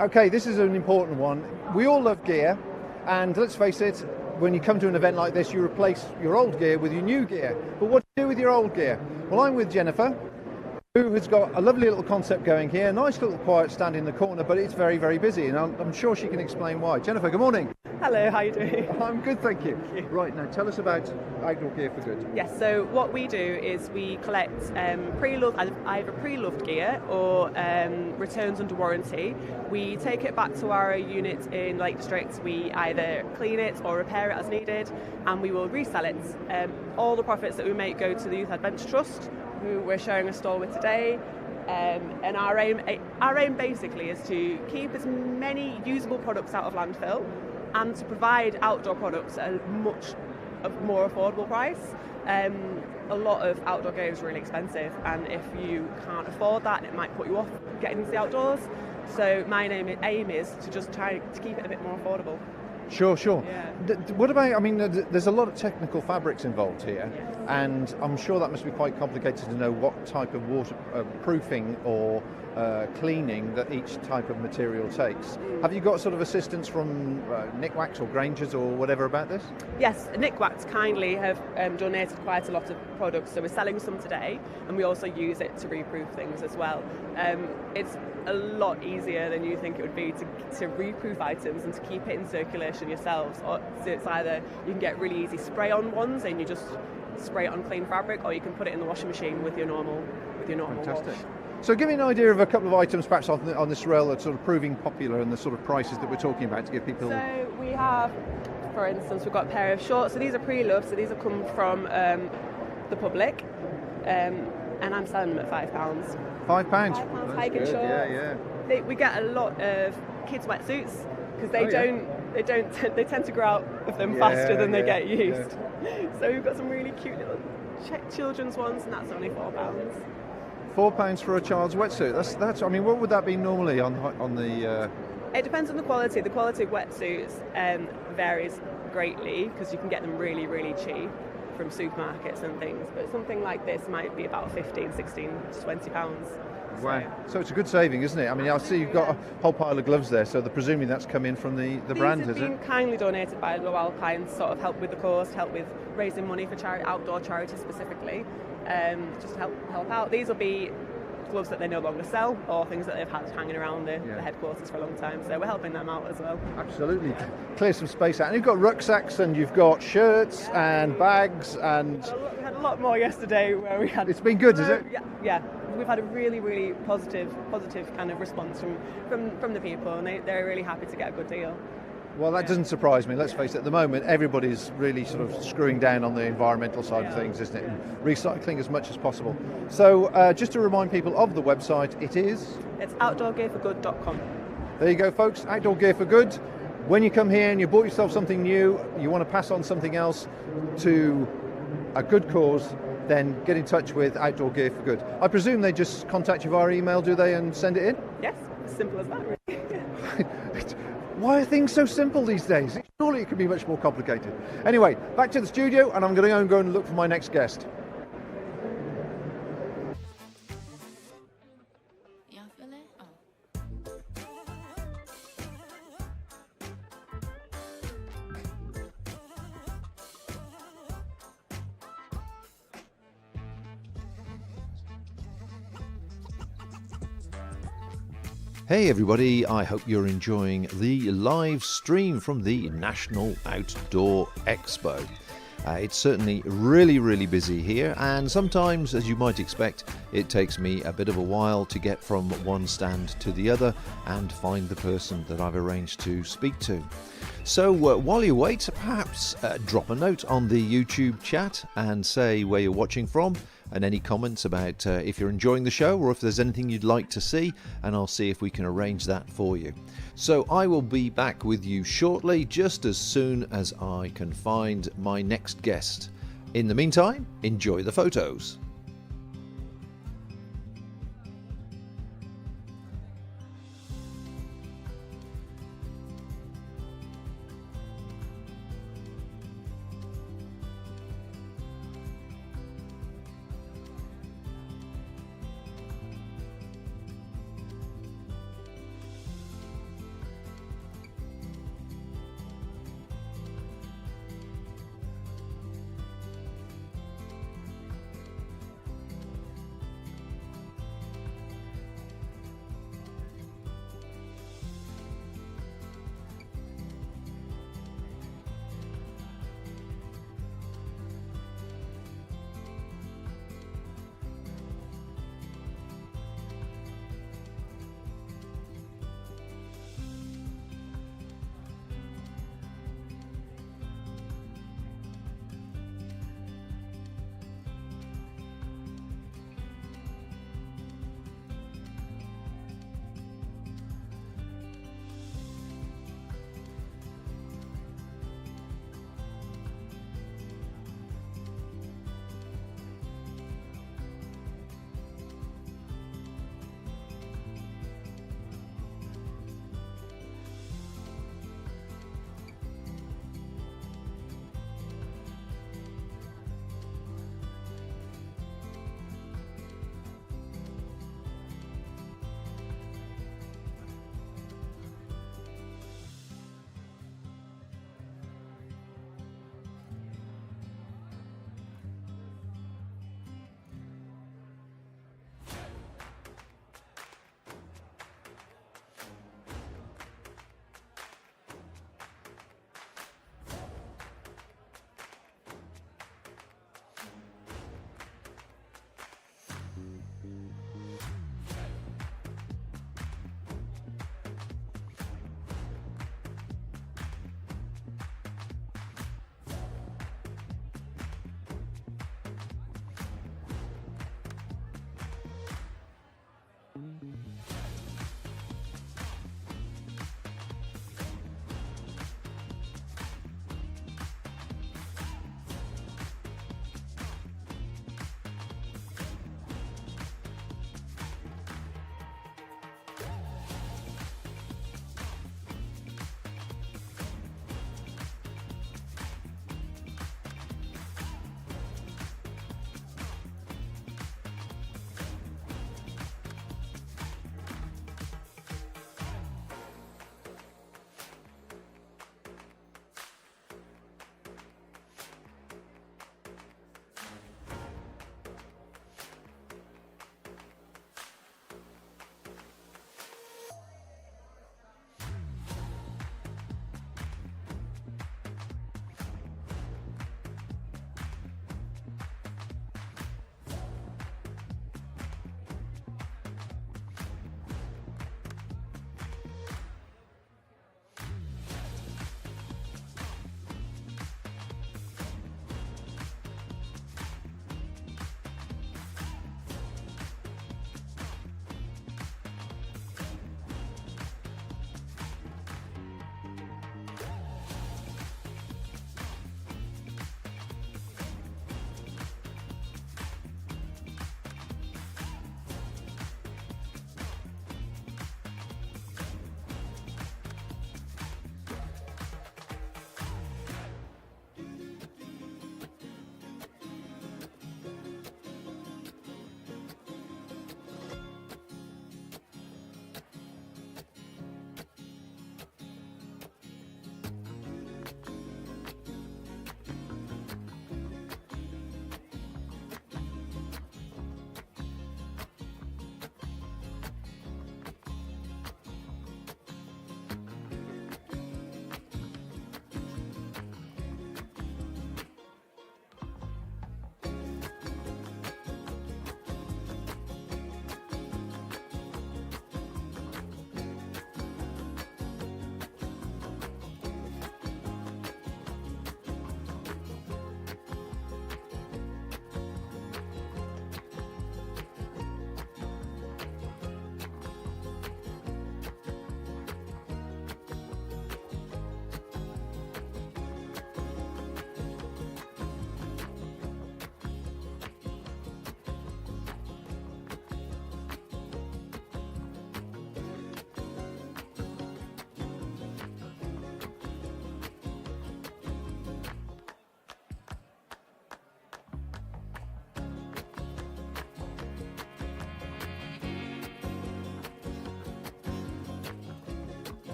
Okay, this is an important one. We all love gear, and let's face it, when you come to an event like this, you replace your old gear with your new gear. But what do you do with your old gear? Well, I'm with Jennifer, who has got a lovely little concept going here, nice little quiet stand in the corner, but it's very, very busy, and I'm sure she can explain why. Jennifer, good morning. Hello, how are you doing? I'm good, thank you. Right, now tell us about Outdoor Gear for Good. Yes, so what we do is we collect either pre-loved gear or returns under warranty. We take it back to our unit in Lake District. We either clean it or repair it as needed, and we will resell it. All the profits that we make go to the Youth Adventure Trust, who we're sharing a stall with today. And our aim basically is to keep as many usable products out of landfill and to provide outdoor products at a much more affordable price. A lot of outdoor gear is really expensive, and if you can't afford that, it might put you off getting into the outdoors. So my aim is to just try to keep it a bit more affordable. Sure. Yeah. What about, I mean, there's a lot of technical fabrics involved here, Yes. and I'm sure that must be quite complicated to know what type of water proofing or cleaning that each type of material takes. Have you got sort of assistance from Nick-Wax or Grangers or whatever about this? Yes, Nick-Wax kindly have donated quite a lot of products, so we're selling some today, and we also use it to reproof things as well. It's a lot easier than you think it would be to reproof items and to keep it in circulation yourselves. Or so it's either you can get really easy spray-on ones and you just spray it on clean fabric, or you can put it in the washing machine with your normal Fantastic. wash. So give me an idea of a couple of items perhaps on this rail that's sort of proving popular and the sort of prices that we're talking about to give people... So we have, for instance, we've got a pair of shorts. So these are pre-loved, so these have come from the public, and I'm selling them at £5. £5? £5 hiking shorts. Yeah. We get a lot of kids' wetsuits because they tend to grow out of them faster than they get used. So we've got some really cute little children's ones, and that's only £4. £4 for a child's wetsuit. That's. I mean, what would that be normally on the? It depends on the quality. The quality of wetsuits varies greatly because you can get them really, really cheap from supermarkets and things. But something like this might be about 15, 16 to £20. Wow. So it's a good saving, isn't it? I mean, I see you've got a whole pile of gloves there, so presumably that's come in from the brand, is it? These have been kindly donated by the Wildcamping to sort of help with the cause, to help with raising money for outdoor charities specifically, just to help out. These will be gloves that they no longer sell, or things that they've had hanging around the headquarters for a long time, so we're helping them out as well. Absolutely. Clear some space out. And you've got rucksacks, and you've got shirts and bags, and... We had a lot more yesterday where we had... It's been good, is it? Yeah. We've had a really, really positive kind of response from the people, and they're really happy to get a good deal. Well, that doesn't surprise me. Let's face it, at the moment, everybody's really sort of screwing down on the environmental side of things, isn't it? And recycling as much as possible. So, just to remind people of the website, it's outdoorgearforgood.com. There you go, folks. Outdoor Gear for Good. When you come here and you bought yourself something new, you want to pass on something else to a good cause, then get in touch with Outdoor Gear for Good. I presume they just contact you via email, do they, and send it in? Yes, as simple as that, really. Why are things so simple these days? Surely it could be much more complicated. Anyway, back to the studio, and I'm going to go and look for my next guest. Y'all feel it? Oh. Hey everybody, I hope you're enjoying the live stream from the National Outdoor Expo. It's certainly really busy here, and sometimes, as you might expect, it takes me a bit of a while to get from one stand to the other and find the person that I've arranged to speak to. So while you wait, perhaps drop a note on the YouTube chat and say where you're watching from, and any comments about if you're enjoying the show or if there's anything you'd like to see, and I'll see if we can arrange that for you. So I will be back with you shortly, just as soon as I can find my next guest. In the meantime, enjoy the photos.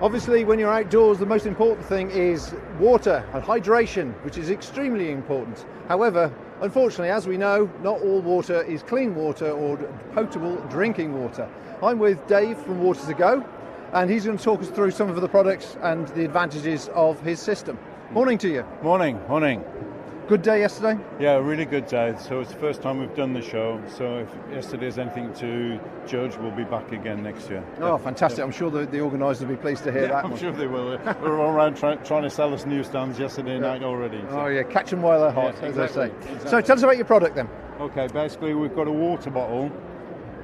Obviously, when you're outdoors, the most important thing is water and hydration, which is extremely important. However, unfortunately, as we know, not all water is clean water or potable drinking water. I'm with Dave from Watertogo, and he's going to talk us through some of the products and the advantages of his system. Morning to you. Morning. Good day yesterday? Yeah, really good day. So it's the first time we've done the show. So if yesterday's anything to judge, we'll be back again next year. Oh, fantastic. I'm sure the organisers will be pleased to hear that. I'm sure they will. We're all around trying to sell us newsstands yesterday night already. So. Oh, yeah, catch them while they're hot, Yeah, as they say. exactly. So tell us about your product then. Okay, basically we've got a water bottle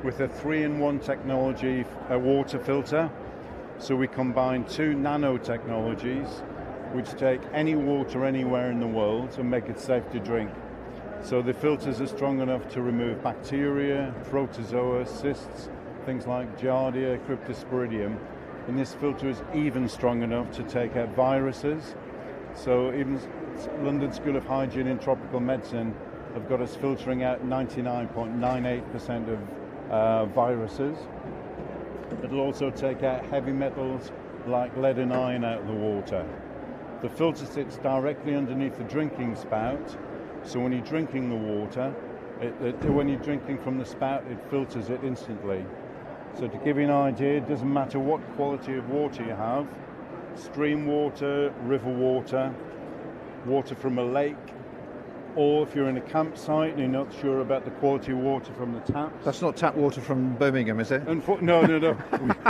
with a 3-in-1 technology water filter. So we combine 2 nanotechnologies which take any water anywhere in the world and make it safe to drink. So the filters are strong enough to remove bacteria, protozoa, cysts, things like Giardia, Cryptosporidium. And this filter is even strong enough to take out viruses. So even London School of Hygiene and Tropical Medicine have got us filtering out 99.98% of viruses. It'll also take out heavy metals like lead and iron out of the water. The filter sits directly underneath the drinking spout, so when you're drinking the water, when you're drinking from the spout, it filters it instantly. So to give you an idea, it doesn't matter what quality of water you have, stream water, river water, water from a lake, or if you're in a campsite and you're not sure about the quality of water from the taps. That's not tap water from Birmingham, is it? No.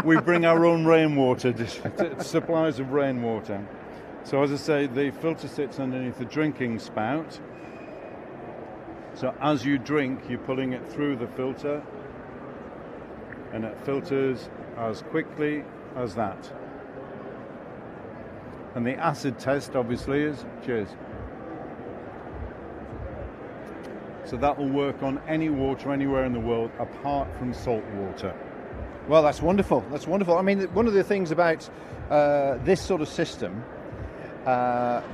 we bring our own rainwater, supplies of rainwater. So as I say, the filter sits underneath the drinking spout. So as you drink, you're pulling it through the filter, and it filters as quickly as that. And the acid test obviously is, cheers. So that will work on any water anywhere in the world apart from salt water. Well, that's wonderful. That's wonderful. I mean, one of the things about this sort of system,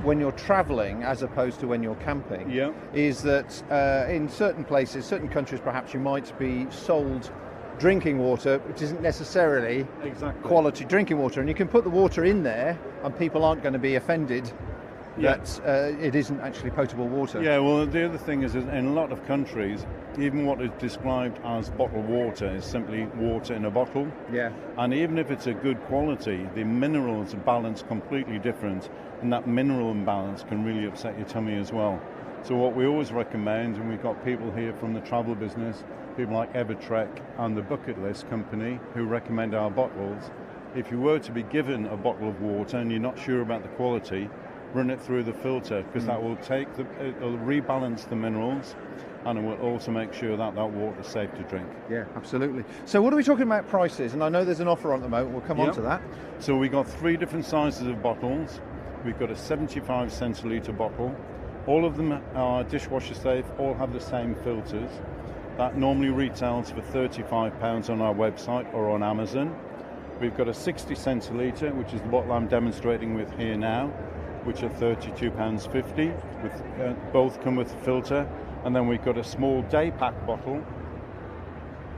when you're travelling as opposed to when you're camping, is that in certain places, certain countries perhaps, you might be sold drinking water which isn't necessarily quality drinking water, and you can put the water in there and people aren't going to be offended that it isn't actually potable water. Yeah, well, the other thing is in a lot of countries, even what is described as bottled water is simply water in a bottle. Yeah. And even if it's a good quality, the minerals are balanced completely different, and that mineral imbalance can really upset your tummy as well. So what we always recommend, and we've got people here from the travel business, people like Evertrek and the Bucket List company who recommend our bottles, if you were to be given a bottle of water and you're not sure about the quality, run it through the filter, because that will it'll rebalance the minerals, and it will also make sure that water is safe to drink. Yeah, absolutely. So what are we talking about prices? And I know there's an offer on at the moment, we'll come on to that. So we got 3 different sizes of bottles. We've got a 75 centilitre bottle. All of them are dishwasher safe, all have the same filters. That normally retails for £35 on our website or on Amazon. We've got a 60 centilitre, which is the bottle I'm demonstrating with here now, which are £32.50. Both come with a filter. And then we've got a small day pack bottle,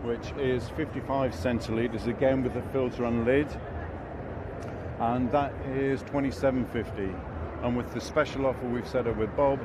which is 55 centilitres, again with a filter and lid. And that is £27.50. And with the special offer we've set up with Bob,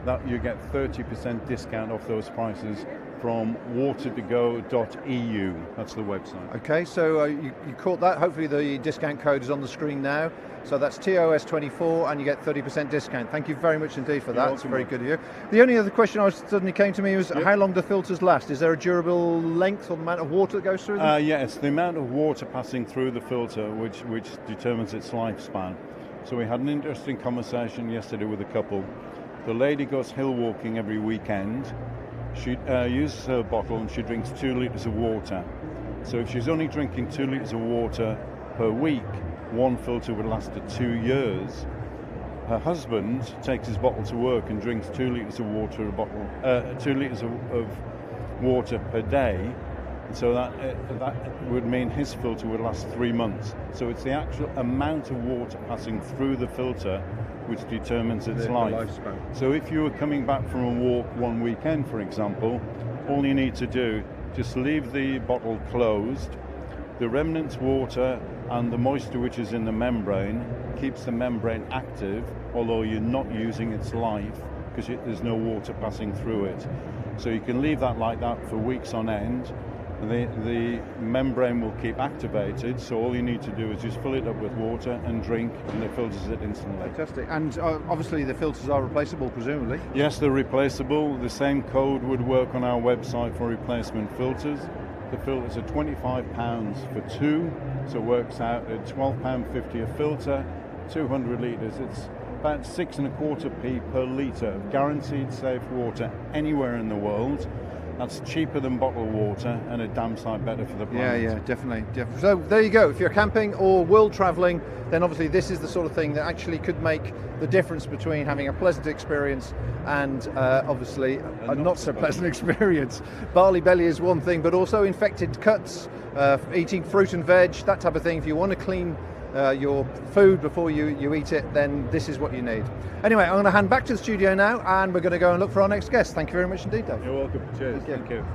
that you get 30% discount off those prices from Watertogo.eu. That's the website. Okay, so you caught that. Hopefully the discount code is on the screen now. So that's TOS24 and you get 30% discount. Thank you very much indeed for that. It's very good of you. The only other question suddenly came to me was how long do filters last? Is there a durable length or the amount of water that goes through them? Yes, the amount of water passing through the filter which determines its lifespan. So we had an interesting conversation yesterday with a couple. The lady goes hill walking every weekend. She uses her bottle and she drinks 2 litres of water. So if she's only drinking 2 litres of water per week, one filter would last her 2 years. Her husband takes his bottle to work and drinks 2 litres of water 2 litres of water per day. And so that would mean his filter would last 3 months. So it's the actual amount of water passing through the filter which determines its lifespan. So if you were coming back from a walk one weekend, for example, all you need to do, just leave the bottle closed, The remnants water and the moisture which is in the membrane keeps the membrane active, although you're not using its life because there's no water passing through it. So you can leave that like that for weeks on end. The membrane will keep activated, so all you need to do is just fill it up with water and drink, and it filters it instantly. Fantastic. And obviously the filters are replaceable, presumably? Yes, they're replaceable. The same code would work on our website for replacement filters. The filters are £25 for two, so it works out at £12.50 a filter, 200 litres. It's about 6.25p per litre of guaranteed safe water anywhere in the world. That's cheaper than bottled water and a damn sight better for the planet. Yeah, definitely. So there you go. If you're camping or world travelling, then obviously this is the sort of thing that actually could make the difference between having a pleasant experience and obviously a not so pleasant experience. Barley belly is one thing, but also infected cuts, eating fruit and veg, that type of thing. If you want to clean your food before you eat it, then this is what you need. Anyway, I'm going to hand back to the studio now, and we're going to go and look for our next guest. Thank you very much indeed, Dave. You're welcome. Cheers. Thank you.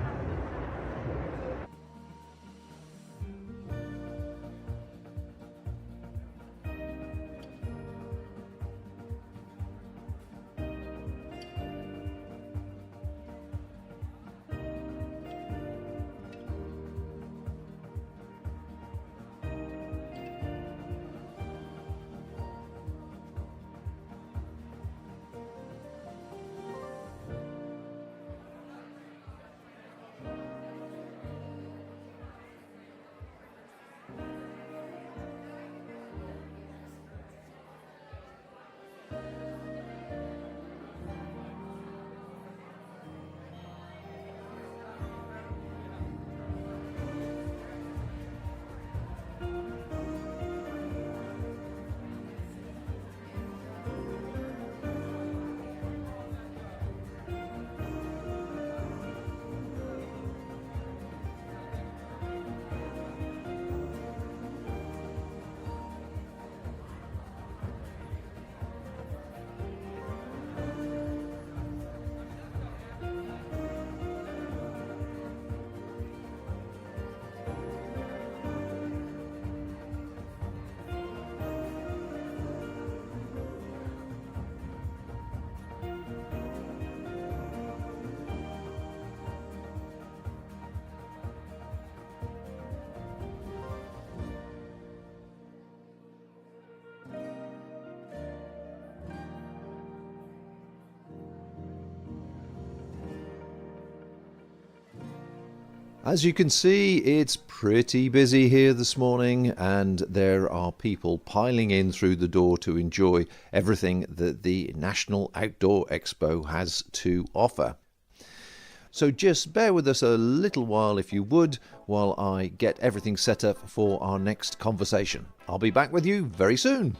As you can see, it's pretty busy here this morning, and there are people piling in through the door to enjoy everything that the National Outdoor Expo has to offer. So just bear with us a little while if you would, while I get everything set up for our next conversation. I'll be back with you very soon.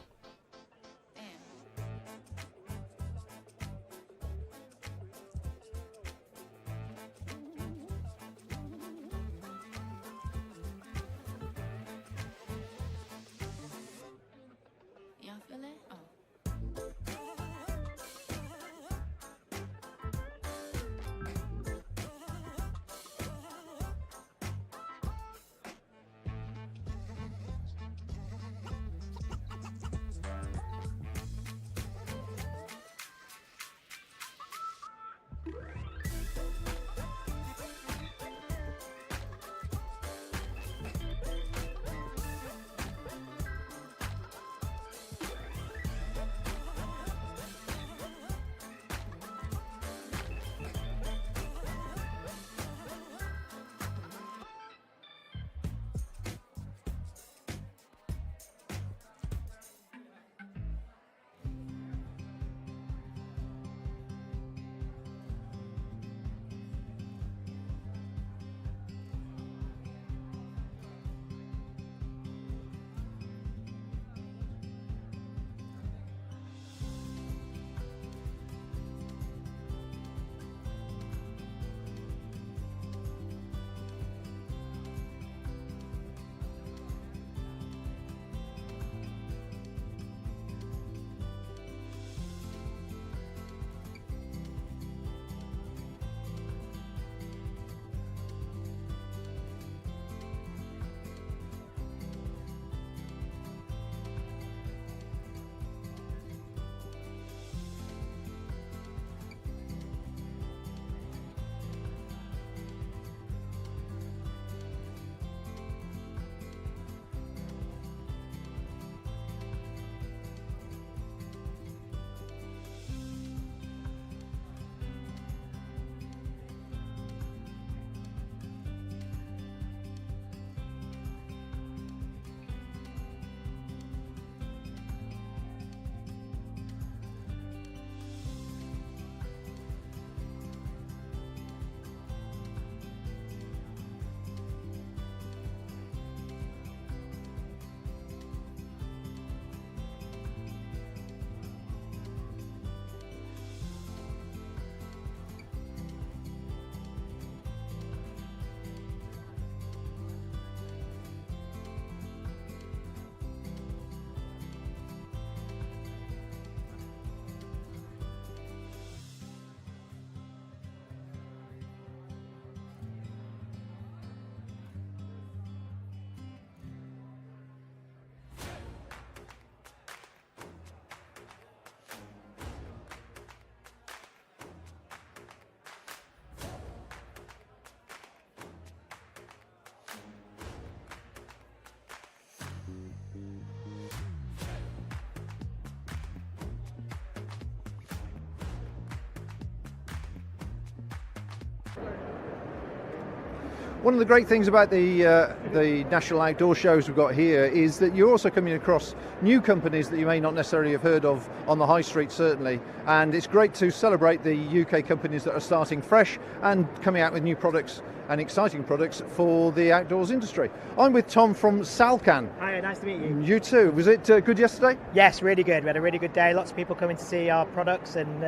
One of the great things about the National Outdoor shows we've got here is that you're also coming across new companies that you may not necessarily have heard of on the high street, certainly, and it's great to celebrate the UK companies that are starting fresh and coming out with new products and exciting products for the outdoors industry. I'm with Tom from Salcan. Hi, nice to meet you. You too. Was it good yesterday? Yes, really good. We had a really good day. Lots of people coming to see our products and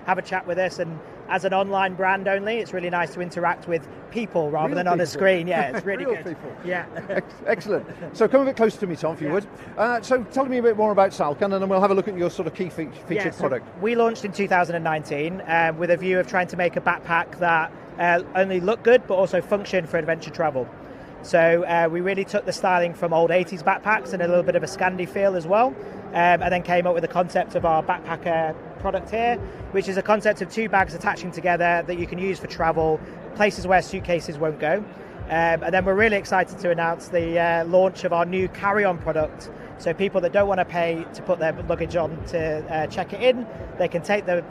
have a chat with us. And as an online brand only, it's really nice to interact with people rather Real than on a people. screen. Yeah, it's really Real good. people. Yeah. Excellent. So come a bit closer to me, Tom, if you would. So tell me a bit more about Salcan, and then we'll have a look at your sort of key featured So product. we launched in 2019 with a view of trying to make a backpack that only looked good but also function for adventure travel. So we really took the styling from old 80s backpacks and a little bit of a Scandi feel as well, and then came up with the concept of our backpacker product here, which is a concept of two bags attaching together that you can use for travel, places where suitcases won't go. And then we're really excited to announce the launch of our new carry-on product. So people that don't want to pay to put their luggage on to check it in, they can take the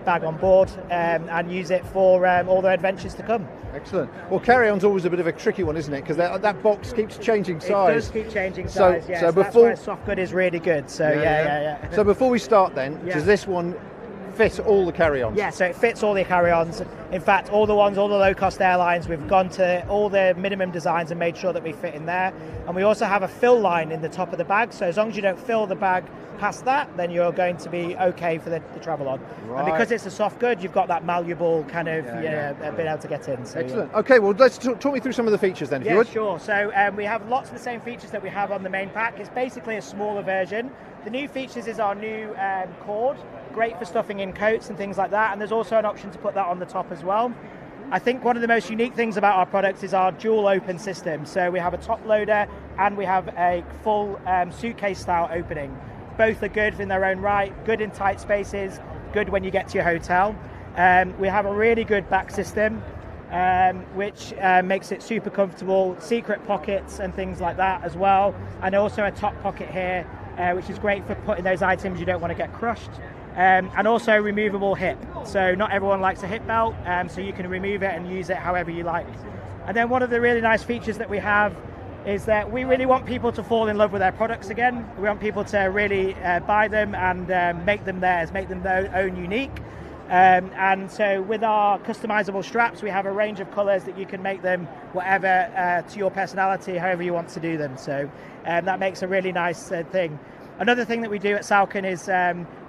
bag on board and use it for all their adventures to come. Excellent. Well, carry-on's always a bit of a tricky one, isn't it? Because that box keeps changing size. It does keep changing size, yes. So That's why soft good is really good. So yeah. So before we start then, does this one fit all the carry-ons? Yeah, so it fits all the carry-ons. In fact, all the low-cost airlines, we've gone to all the minimum designs and made sure that we fit in there. And we also have a fill line in the top of the bag, so as long as you don't fill the bag past that, then you're going to be okay for the travel on. Right. And because it's a soft good, you've got that malleable kind of being able to get in. So, Excellent. Okay, well, let's talk me through some of the features then, if you would. Sure. So we have lots of the same features that we have on the main pack. It's basically a smaller version. The new features is our new cord, great for stuffing in coats and things like that, and there's also an option to put that on the top as well. I think one of the most unique things about our products is our dual open system. So we have a top loader and we have a full suitcase style opening. Both are good in their own right, good in tight spaces, good when you get to your hotel. We have a really good back system, which makes it super comfortable, secret pockets and things like that as well, and also a top pocket here, which is great for putting those items you don't want to get crushed. And also removable hip. So not everyone likes a hip belt, so you can remove it and use it however you like. And then one of the really nice features that we have is that we really want people to fall in love with their products again. We want people to really buy them and make them theirs, make them their own unique. And so with our customizable straps, we have a range of colours that you can make them whatever to your personality, however you want to do them. So that makes a really nice thing. Another thing that we do at Salcan is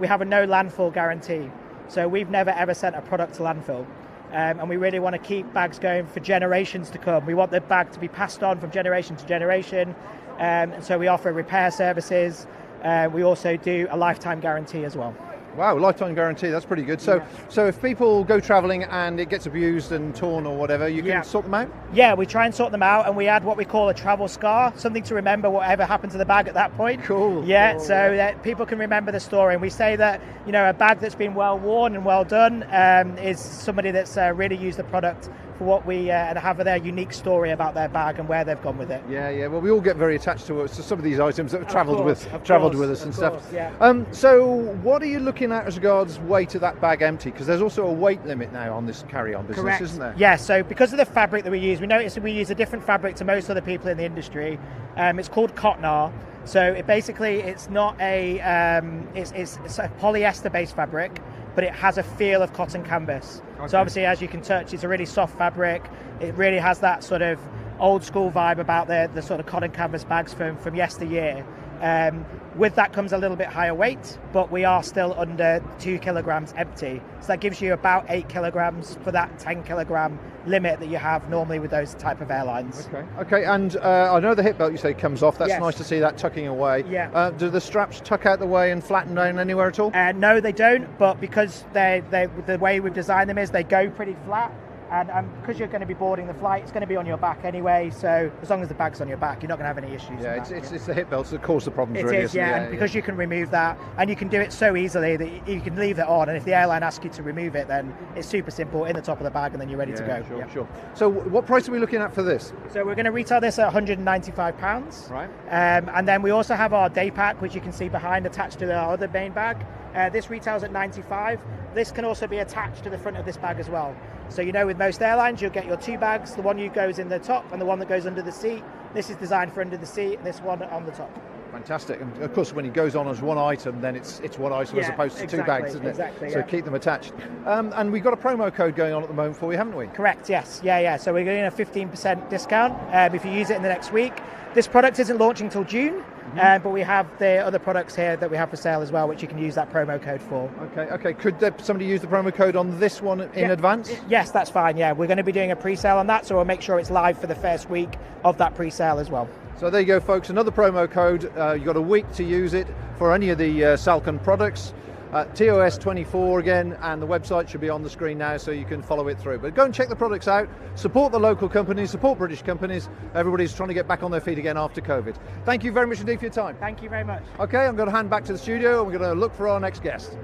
we have a no landfill guarantee. So we've never ever sent a product to landfill. And we really want to keep bags going for generations to come. We want the bag to be passed on from generation to generation. And so we offer repair services. We also do a lifetime guarantee as well. Wow, lifetime guarantee, that's pretty good. So if people go travelling and it gets abused and torn or whatever, you can sort them out? Yeah, we try and sort them out, and we add what we call a travel scar, something to remember whatever happened to the bag at that point. Cool. Yeah, cool, so that people can remember the story. And we say that, a bag that's been well worn and well done is somebody that's really used the product for what we and have their unique story about their bag and where they've gone with it. Yeah. Well, we all get very attached to some of these items that have travelled with us and stuff. Yeah. So, what are you looking at as regards weight of that bag empty? Because there's also a weight limit now on this carry-on business, Correct. Isn't there? Yeah. So, because of the fabric that we use, we notice that we use a different fabric to most other people in the industry. It's called Cottonar. So, it's not a it's a polyester-based fabric, but it has a feel of cotton canvas. Okay. So obviously, as you can touch, it's a really soft fabric. It really has that sort of old school vibe about the sort of cotton canvas bags from yesteryear. With that comes a little bit higher weight, but we are still under 2 kilograms empty. So that gives you about 8 kilograms for that 10 kilogram limit that you have normally with those type of airlines. Okay. And I know the hip belt you say comes off. That's Yes. nice to see that tucking away. Yeah. Do the straps tuck out the way and flatten down anywhere at all? No, they don't. But because the way we've designed them is they go pretty flat. And because you're going to be boarding the flight, it's going to be on your back anyway. So as long as the bag's on your back, you're not going to have any issues. Yeah, it's the hip belts that cause the problems. It really, is, isn't it? and because you can remove that, and you can do it so easily that you can leave it on. And if the airline asks you to remove it, then it's super simple in the top of the bag, and then you're ready to go. Sure. So what price are we looking at for this? So we're going to retail this at £195. Right. And then we also have our day pack, which you can see behind, attached to our other main bag. This retails at £95. This can also be attached to the front of this bag as well. So with most airlines, you'll get your 2 bags, the one you goes in the top and the one that goes under the seat. This is designed for under the seat, and this one on the top. Fantastic. And of course, when it goes on as one item, then it's one item as opposed to 2 bags, isn't it? Exactly. So keep them attached. And we've got a promo code going on at the moment for you, haven't we? Correct, yes. Yeah. So we're getting a 15% discount if you use it in the next week. This product isn't launching till June, but we have the other products here that we have for sale as well, which you can use that promo code for. Okay. Could somebody use the promo code on this one in advance? Yes, that's fine. Yeah, we're going to be doing a pre-sale on that, so we'll make sure it's live for the first week of that pre-sale as well. So there you go, folks. Another promo code. You've got a week to use it for any of the Salcon products. TOS24 again, and the website should be on the screen now so you can follow it through. But go and check the products out, support the local companies, support British companies. Everybody's trying to get back on their feet again after COVID. Thank you very much indeed for your time. Thank you very much. Okay, I'm going to hand back to the studio and we're going to look for our next guest.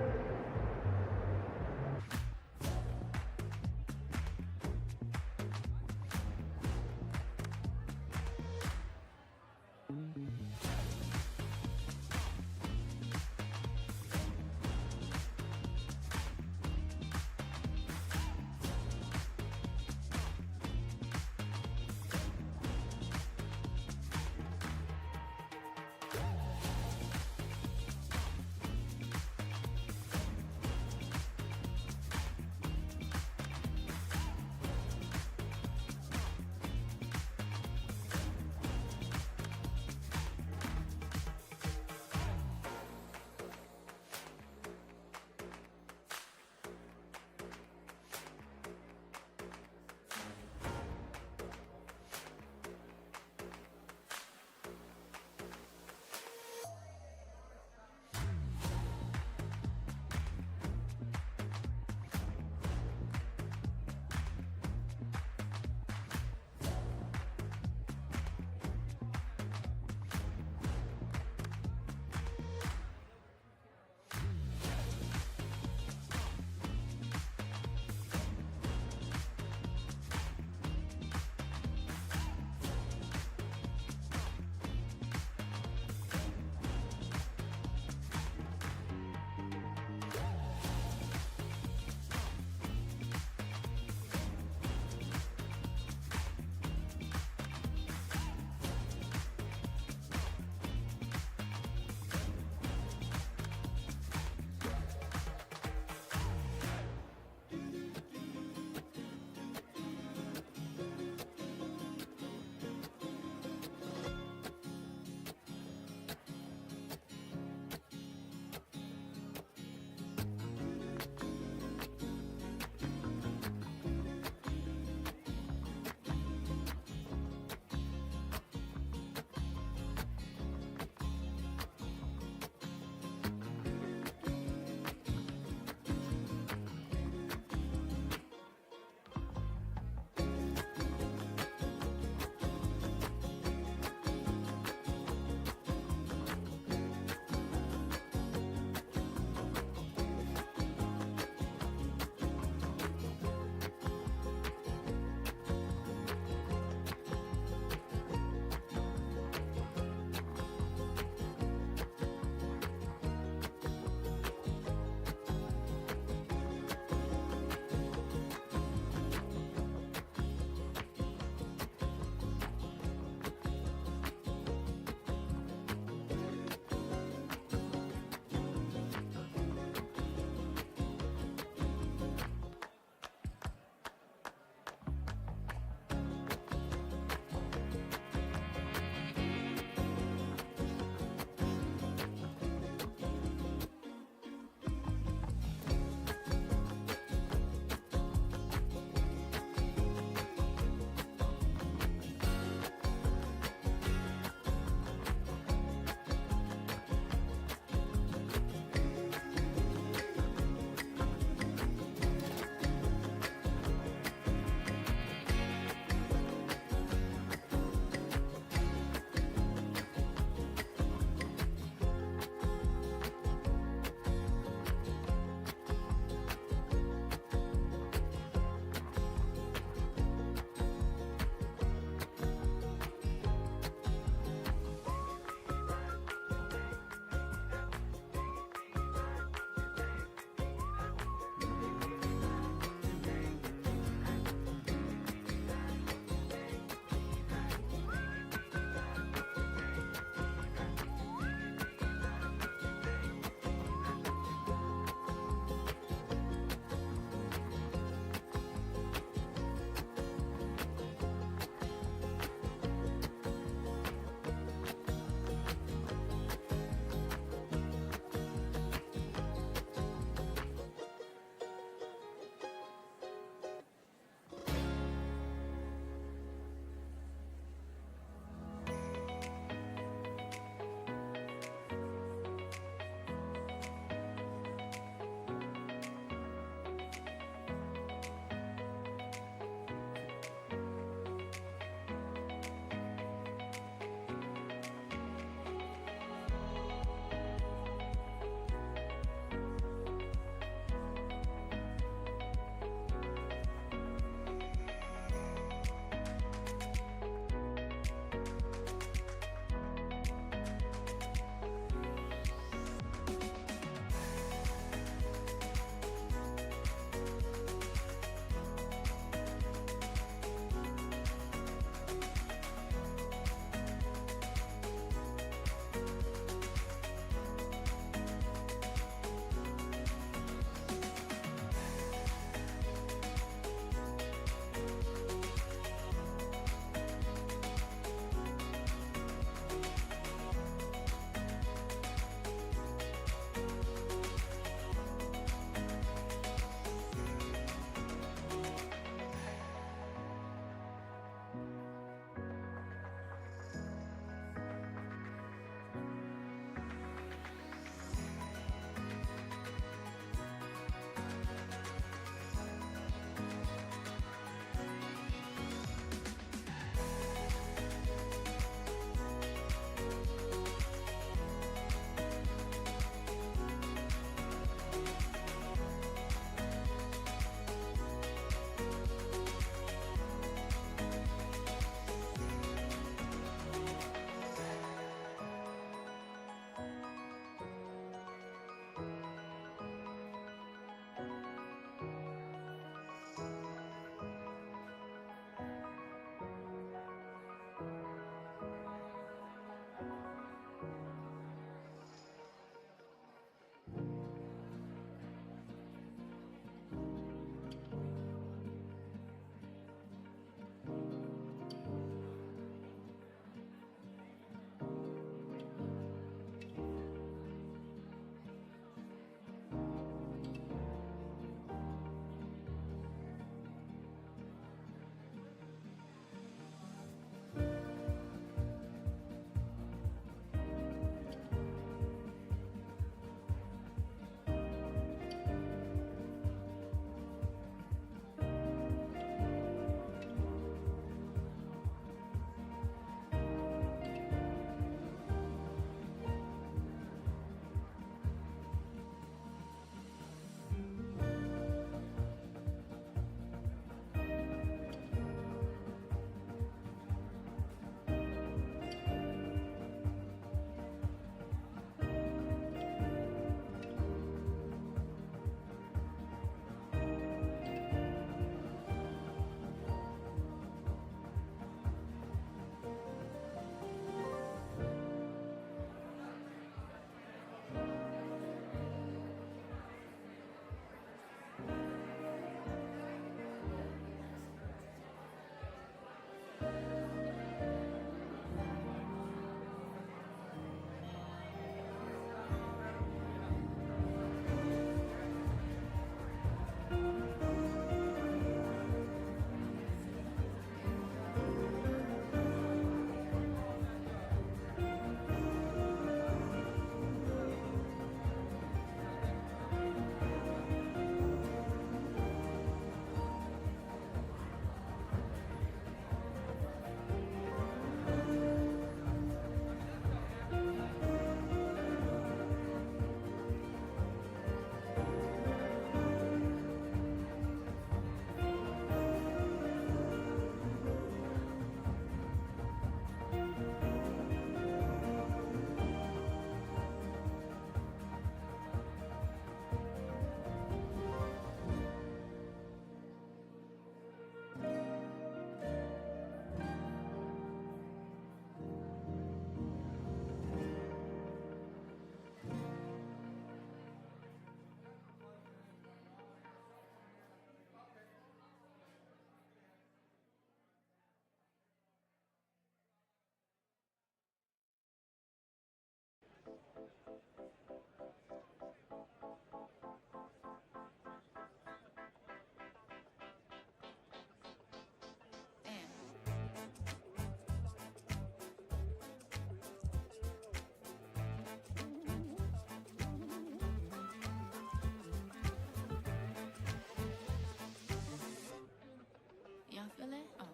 Will it? Oh.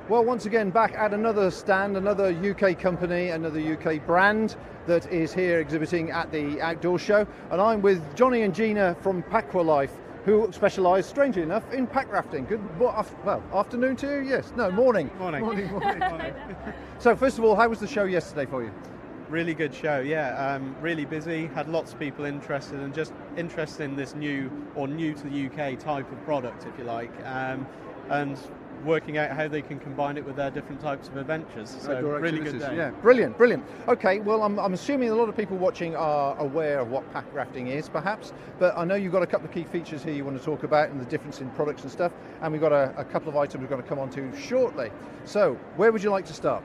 Well, once again, back at another stand, another UK company, another UK brand that is here exhibiting at the outdoor show. And I'm with Jonny and Gina from Packqualife, who specialise, strangely enough, in pack rafting. Good, well, afternoon to you? Yes. No, morning. Morning. So, first of all, how was the show yesterday for you? Really good show, yeah. Really busy, had lots of people interested and just interested in this new to the UK type of product, if you like. And working out how they can combine it with their different types of adventures. So really good day. Yeah, brilliant. Okay, well, I'm assuming a lot of people watching are aware of what pack rafting is, perhaps, but I know you've got a couple of key features here you want to talk about and the difference in products and stuff, and we've got a couple of items we're going to come on to shortly. So, where would you like to start?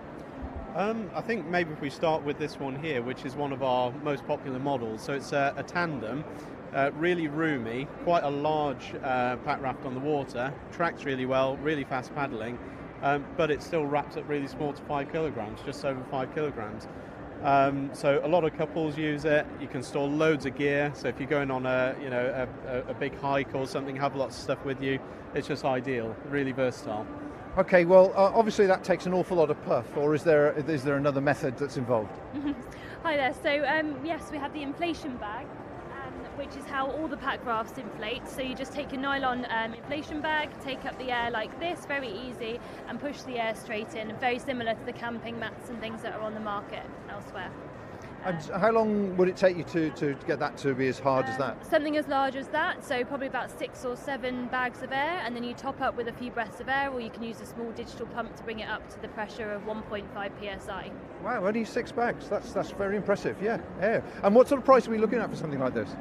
I think maybe if we start with this one here, which is one of our most popular models. So it's a tandem. Really roomy, quite a large pack raft on the water, tracks really well, really fast paddling, but it still wraps up really small to 5 kilograms, just over 5 kilograms. So a lot of couples use it. You can store loads of gear, so if you're going on a big hike or something, have lots of stuff with you, it's just ideal, really versatile. Okay, well, obviously that takes an awful lot of puff, or is there another method that's involved? Hi there, so yes, we have the inflation bag, which is how all the pack rafts inflate. So you just take your nylon inflation bag, take up the air like this, very easy, and push the air straight in, very similar to the camping mats and things that are on the market elsewhere. And how long would it take you to get that to be as hard as that? Something as large as that, so probably about 6 or 7 bags of air, and then you top up with a few breaths of air, or you can use a small digital pump to bring it up to the pressure of 1.5 psi. Wow, only 6 bags. That's very impressive. Yeah. And what sort of price are we looking at for something like this?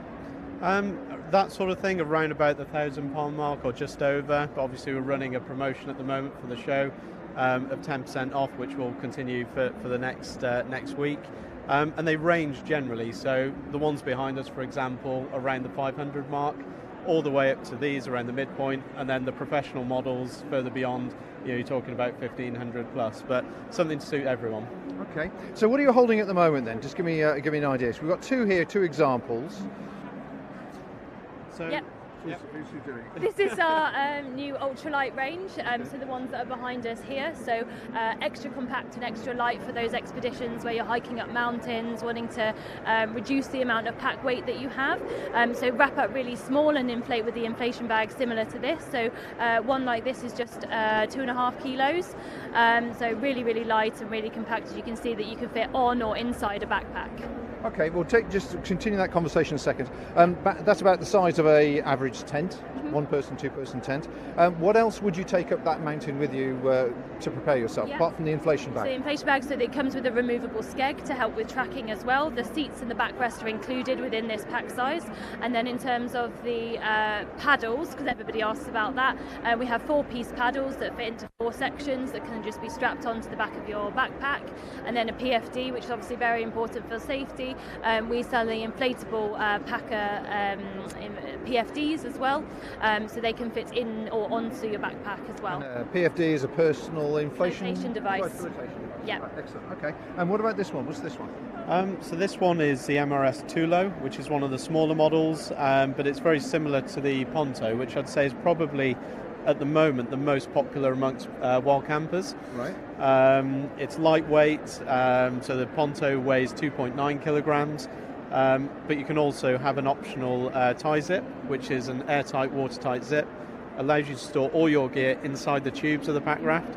That sort of thing, around about the £1,000 mark or just over. But obviously, we're running a promotion at the moment for the show of 10% off, which will continue for the next week. And they range generally. So the ones behind us, for example, around the 500 mark, all the way up to these around the midpoint, and then the professional models further beyond. You're talking about 1,500 plus, but something to suit everyone. Okay. So what are you holding at the moment then? Just give me an idea. So we've got 2 here, 2 examples. So, yep. Who's doing? This is our new ultralight range, so the ones that are behind us here, so extra compact and extra light for those expeditions where you're hiking up mountains, wanting to reduce the amount of pack weight that you have. So wrap up really small and inflate with the inflation bag similar to this. So one like this is just 2.5 kilos, so really, really light and really compact, as you can see that you can fit on or inside a backpack. Okay, we'll just continue that conversation a second. That's about the size of a average tent, 1-person, 2-person tent. What else would you take up that mountain with you to prepare yourself, apart from the inflation bag? So the inflation bag, so it comes with a removable skeg to help with tracking as well. The seats and the backrest are included within this pack size. And then in terms of the paddles, because everybody asks about that, we have 4-piece paddles that fit into 4 sections that can just be strapped onto the back of your backpack. And then a PFD, which is obviously very important for safety. We sell the inflatable packer PFDs as well, so they can fit in or onto your backpack as well. And PFD is a personal inflation device. Yeah. Right, excellent. Okay. And what about this one? What's this one? So this one is the MRS Tulo, which is one of the smaller models, but it's very similar to the Ponto, which I'd say is probably at the moment the most popular amongst wild campers. Right. It's lightweight, so the Ponto weighs 2.9 kilograms, but you can also have an optional tie zip, which is an airtight, watertight zip. Allows you to store all your gear inside the tubes of the pack raft.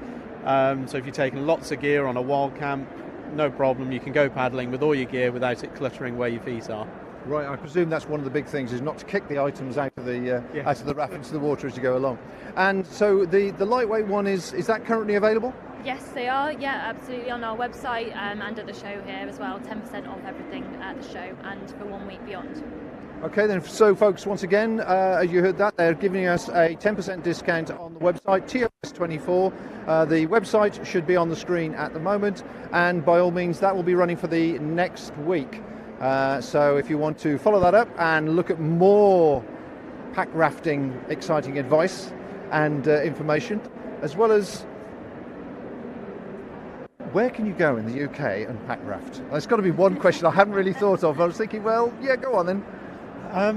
So if you're taking lots of gear on a wild camp, no problem, you can go paddling with all your gear without it cluttering where your feet are. Right, I presume that's one of the big things, is not to kick the items out of the raft into the water as you go along. And so the lightweight one, is that currently available? Yes, they are. Yeah, absolutely. On our website and at the show here as well. 10% off everything at the show and for 1 week beyond. Okay, then, so folks, once again, as you heard that, they're giving us a 10% discount on the website, TOS24. The website should be on the screen at the moment, and by all means, that will be running for the next week. So if you want to follow that up and look at more pack rafting exciting advice and information, as well as where can you go in the UK and pack raft? There's got to be one question I haven't really thought of. I was thinking, well, yeah, go on then.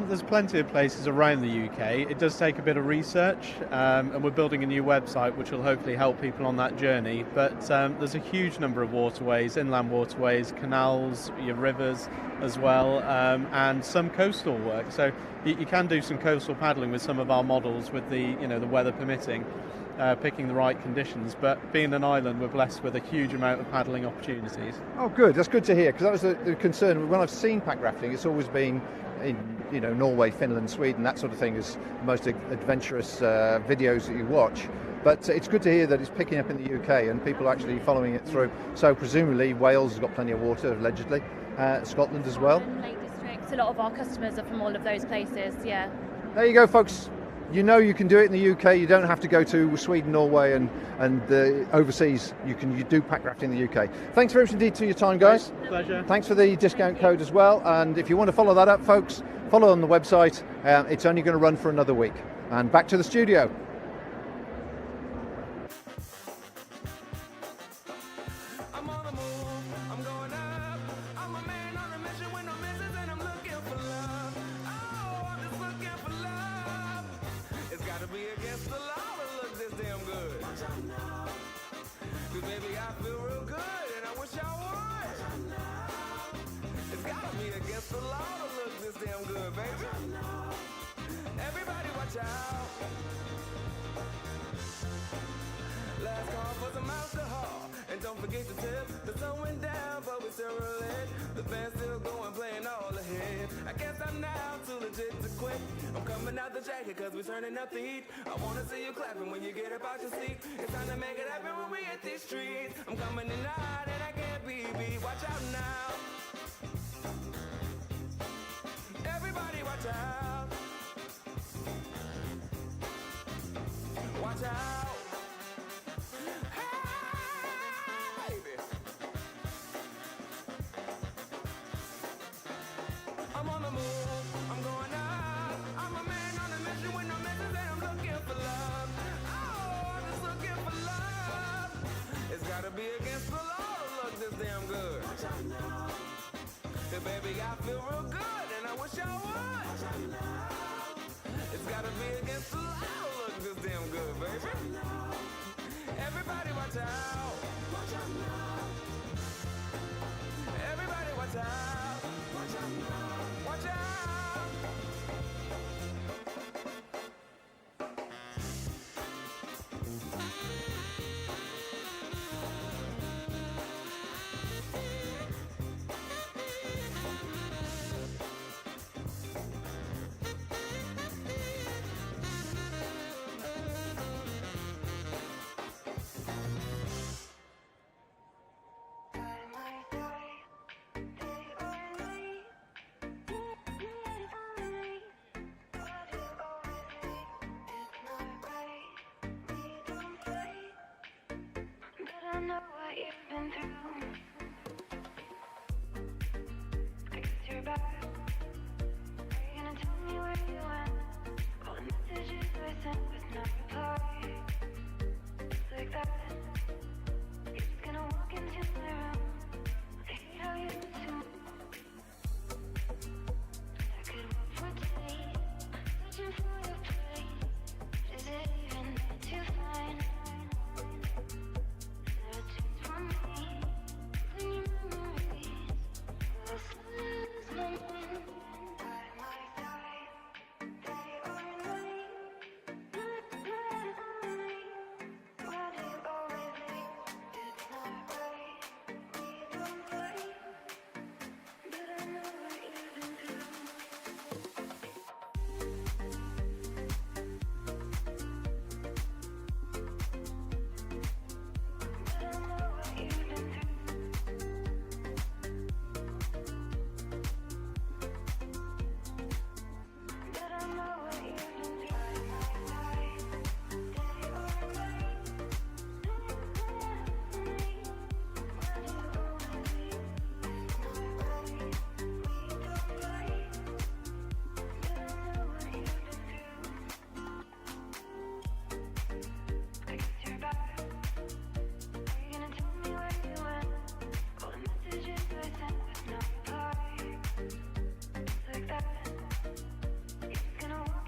There's plenty of places around the UK. It does take a bit of research, and we're building a new website which will hopefully help people on that journey. But there's a huge number of waterways, inland waterways, canals, your rivers as well, and some coastal work. So you can do some coastal paddling with some of our models with the weather permitting. Picking the right conditions, but being an island, we're blessed with a huge amount of paddling opportunities. Oh, good. That's good to hear, because that was the concern. When I've seen pack rafting, it's always been in Norway, Finland, Sweden, that sort of thing is the most adventurous videos that you watch. But it's good to hear that it's picking up in the UK and people are actually following it through. So presumably Wales has got plenty of water, allegedly. Scotland as well. Lake District. A lot of our customers are from all of those places. Yeah. There you go, folks. You know you can do it in the UK. You don't have to go to Sweden, Norway and overseas. You do pack rafting in the UK. Thanks very much indeed for your time, guys. Pleasure. Thanks for the discount code as well. And if you want to follow that up, folks, follow on the website. It's only going to run for another week. And back to the studio. I'm on the move, I'm going up. I'm a man on a mission with no missions, and I'm looking for love. Oh, I'm just looking for love. It's gotta be against the law to look this damn good. Cause baby, I feel real good, and I wish I would. It's gotta be against the law to look this damn good, baby. Everybody watch out. Last call for some alcohol. And don't forget to tip. The sun went down, but we still rolling. The band's still going, playing all ahead. I guess I'm now too legit to quit. I'm coming out the jacket cause we're turning up the heat. I wanna see you clapping when you get up out your seat. It's time to make it happen when we hit these streets. I'm coming tonight and I can't be beat. Watch out now. Everybody watch out. Watch out. I'm on the move, I'm going up. I'm a man on a mission with no missions, and I'm looking for love. Oh, I'm just looking for love. It's gotta be against the law to look this damn good. Hey, baby, I feel real good, and I wish I would. It's gotta be against the law to look this damn good, baby. Everybody watch out. Everybody watch out. Watch out. I know what you've been through. I guess you're back. Are you gonna tell me where you went? All the messages I sent with no reply. Just like that. You're just gonna walk into my room. I hate how you do to me. I could walk for days, searching for your place. Is it even to find? From me, when you memories, the sun is my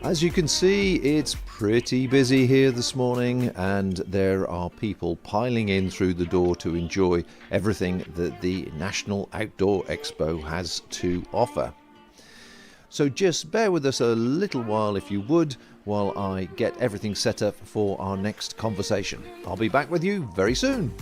As you can see, it's pretty busy here this morning, and there are people piling in through the door to enjoy everything that the National Outdoor Expo has to offer. So just bear with us a little while if you would, while I get everything set up for our next conversation. I'll be back with you very soon.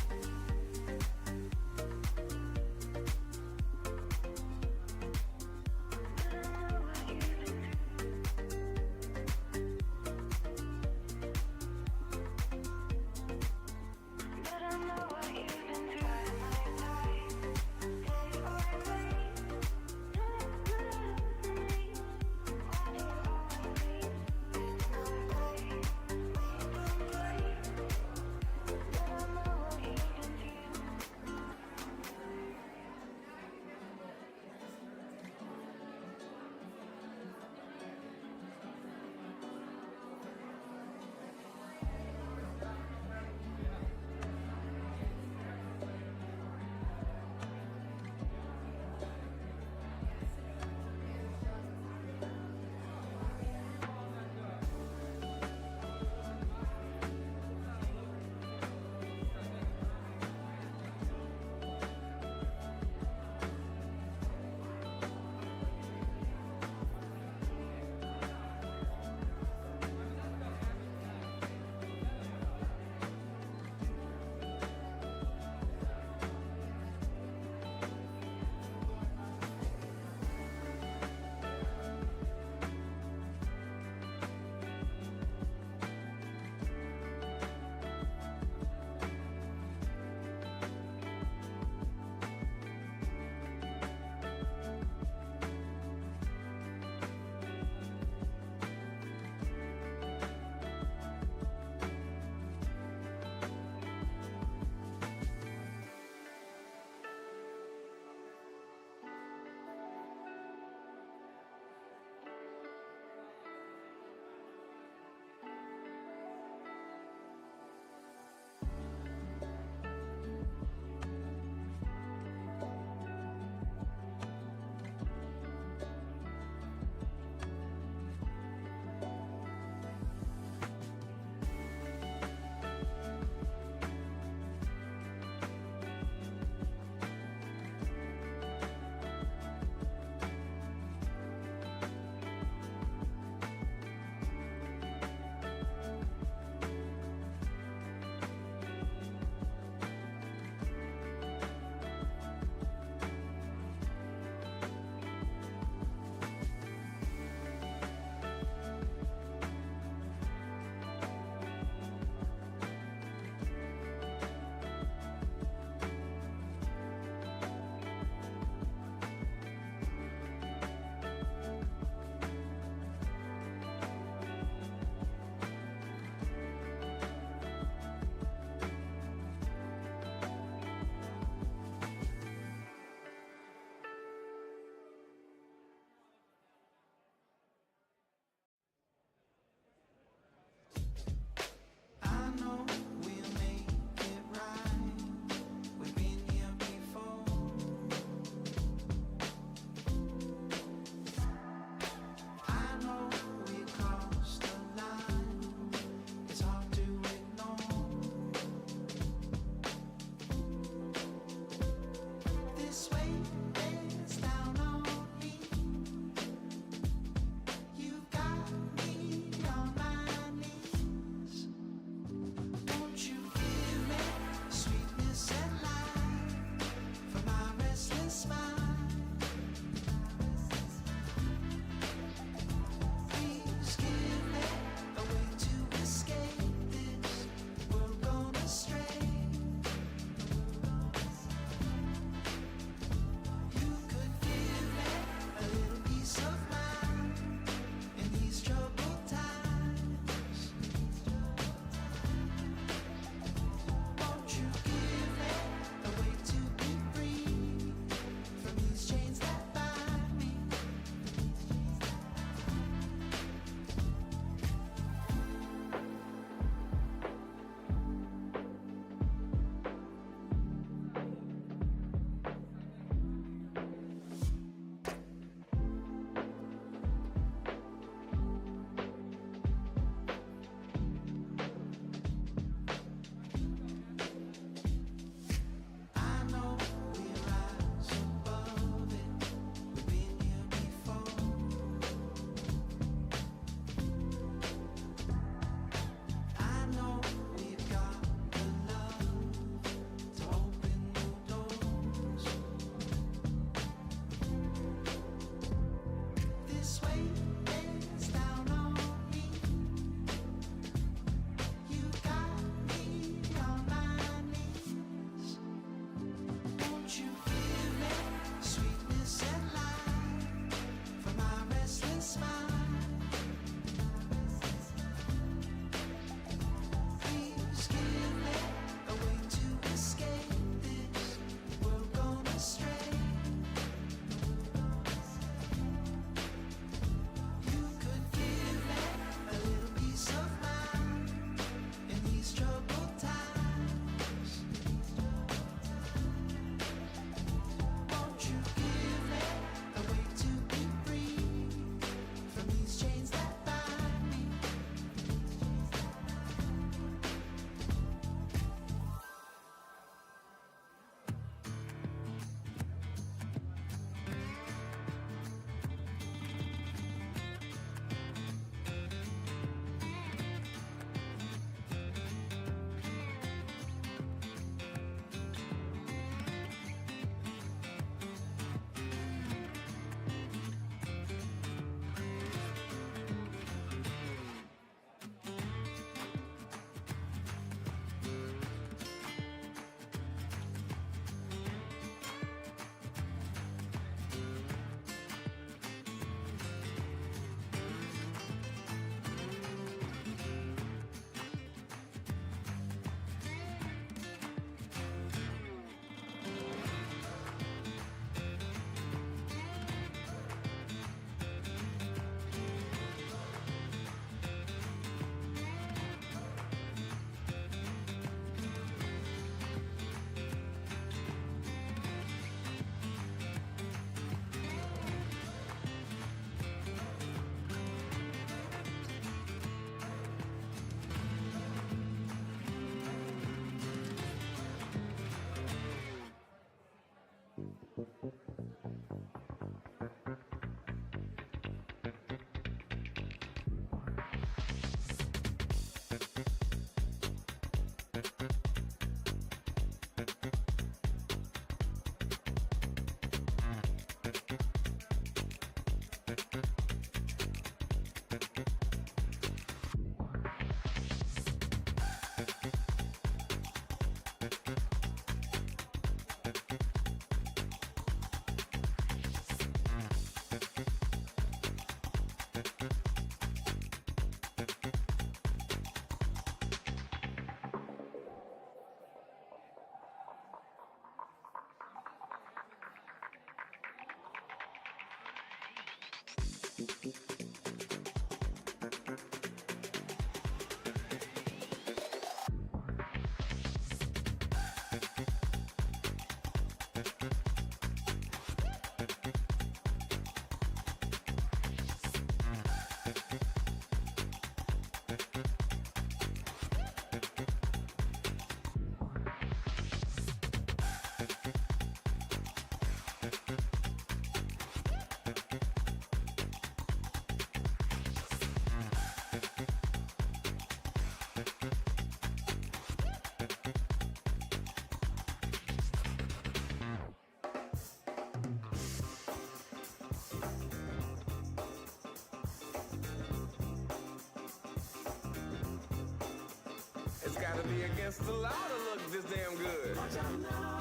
Gotta be against the law to look this damn good. Watch out now.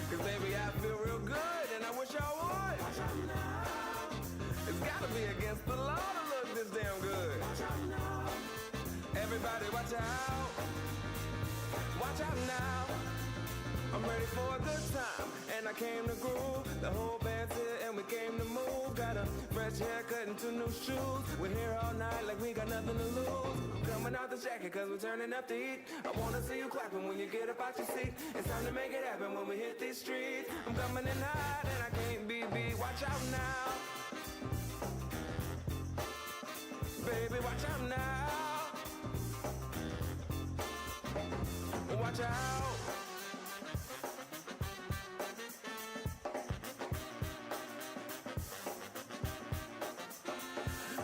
Cause baby, I feel real good and I wish I would. Watch out now. It's gotta be against the law to look this damn good. Watch out now. Everybody watch out. Watch out now. I'm ready for a good time and I came to groove. The whole band's here and we came to move. Got a fresh haircut and 2 new shoes. We're here all night like we got nothing to lose. Coming out the jacket cause we're turning up the heat. I wanna see you clapping when you get up out your seat. It's time to make it happen when we hit these streets. I'm coming in hot and I can't be beat. Watch out now. Baby, watch out now. Watch out.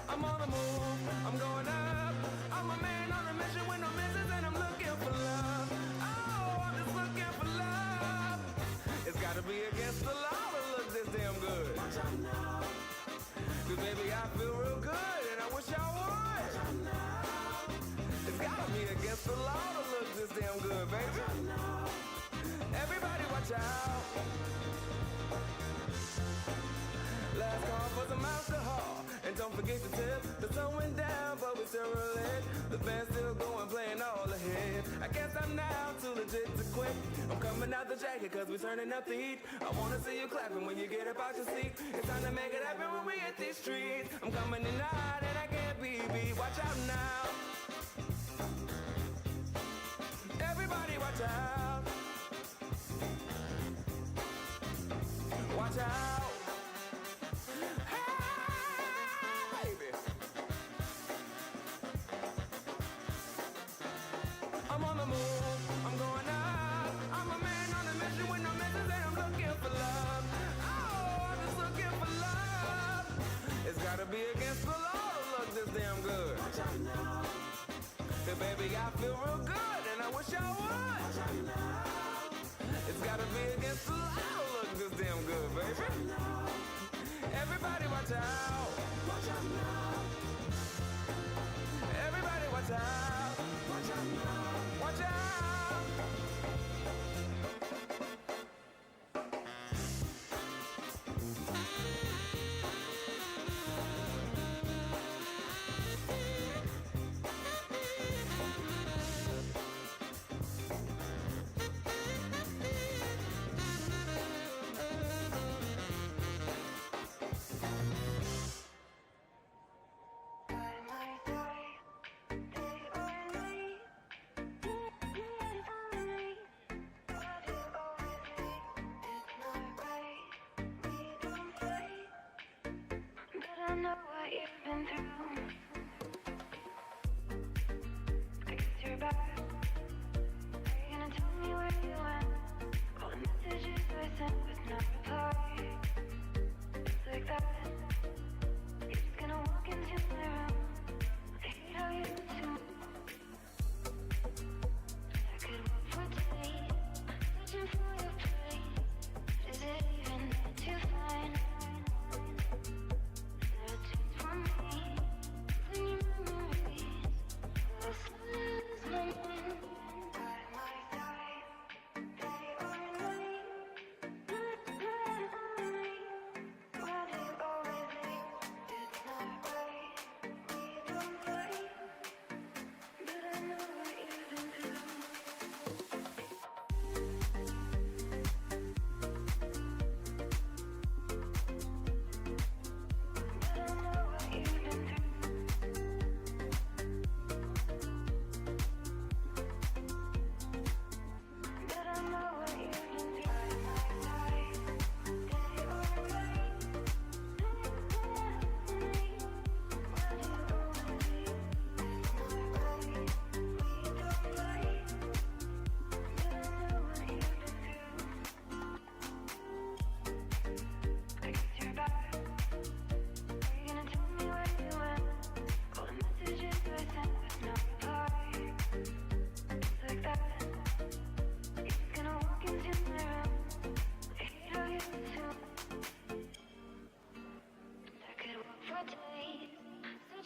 I'm on the move, I'm going up. I'm a man on a mission with no missions and I'm looking for love. Oh, I'm just looking for love. It's gotta be against the law to look this damn good. Watch out now. Cause baby, I feel real good and I wish I would. Watch out now. It's gotta be against the law to look this damn good, baby. Watch out now. Everybody watch out. Last call for some alcohol. And don't forget to tip. The sun went down, but we still lit. The band's still going, playing all the hits. I can't stop now, too legit to quit. I'm coming out the jacket, cause we're turning up the heat. I wanna see you clapping when you get up out your seat. It's time to make it happen when we hit these streets. I'm coming in hot and I can't be beat. Watch out now. Everybody watch out. Watch out. I'm on the move, I'm going up. I'm a man on a mission with no missions and I'm looking for love. Oh, I'm just looking for love. It's gotta be against the law to look this damn good. Watch out now. Hey baby, I feel real good and I wish I would. Watch out now. It's gotta be against the law to look this damn good, baby. Watch out now. Everybody watch out. Watch out now. Everybody watch out. Watch out now. Watch out!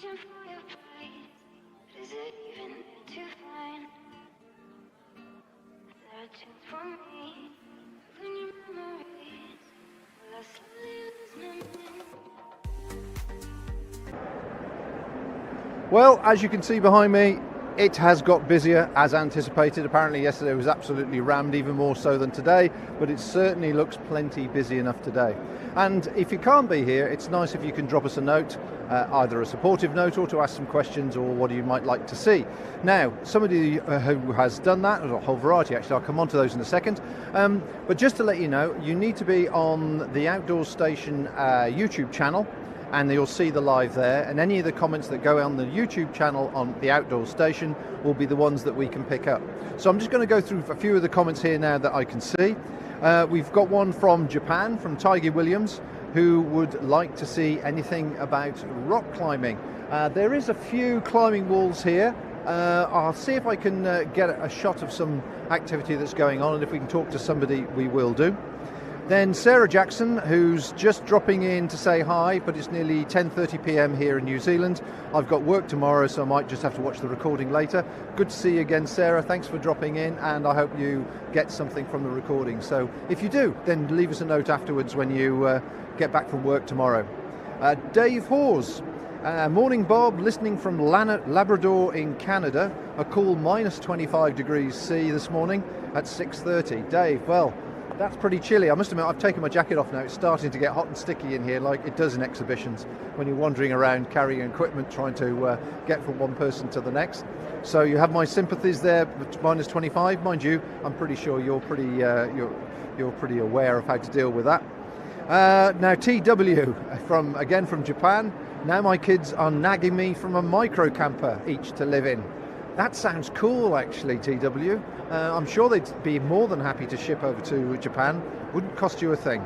Reaching for your praise, but is it even to find? There are tunes from me, when your memories, will I slowly lose my mind? Well, as you can see behind me, it has got busier as anticipated. Apparently yesterday was absolutely rammed, even more so than today, but it certainly looks plenty busy enough today. And if you can't be here, it's nice if you can drop us a note, either a supportive note or to ask some questions or what you might like to see. Now, somebody who has done that, there's a whole variety actually, I'll come on to those in a second, but just to let you know, you need to be on the Outdoor Station YouTube channel, and you'll see the live there, and any of the comments that go on the YouTube channel on the Outdoor Station will be the ones that we can pick up. So I'm just going to go through a few of the comments here now that I can see. We've got one from Japan, from Tiger Williams, who would like to see anything about rock climbing. There is a few climbing walls here. I'll see if I can get a shot of some activity that's going on, and if we can talk to somebody, we will do. Then Sarah Jackson, who's just dropping in to say hi, but it's nearly 10:30 p.m. here in New Zealand. I've got work tomorrow, so I might just have to watch the recording later. Good to see you again, Sarah. Thanks for dropping in, and I hope you get something from the recording. So if you do, then leave us a note afterwards when you get back from work tomorrow. Dave Hawes. Morning, Bob. Listening from Labrador in Canada. A cool minus 25 degrees C this morning at 6:30. Dave, well, that's pretty chilly. I must admit, I've taken my jacket off now. It's starting to get hot and sticky in here like it does in exhibitions when you're wandering around carrying equipment trying to get from one person to the next. So you have my sympathies there, minus 25. Mind you, I'm pretty sure you're pretty aware of how to deal with that. Now TW, from Japan. Now my kids are nagging me from a micro camper each to live in. That sounds cool, actually, TW. I'm sure they'd be more than happy to ship over to Japan. Wouldn't cost you a thing.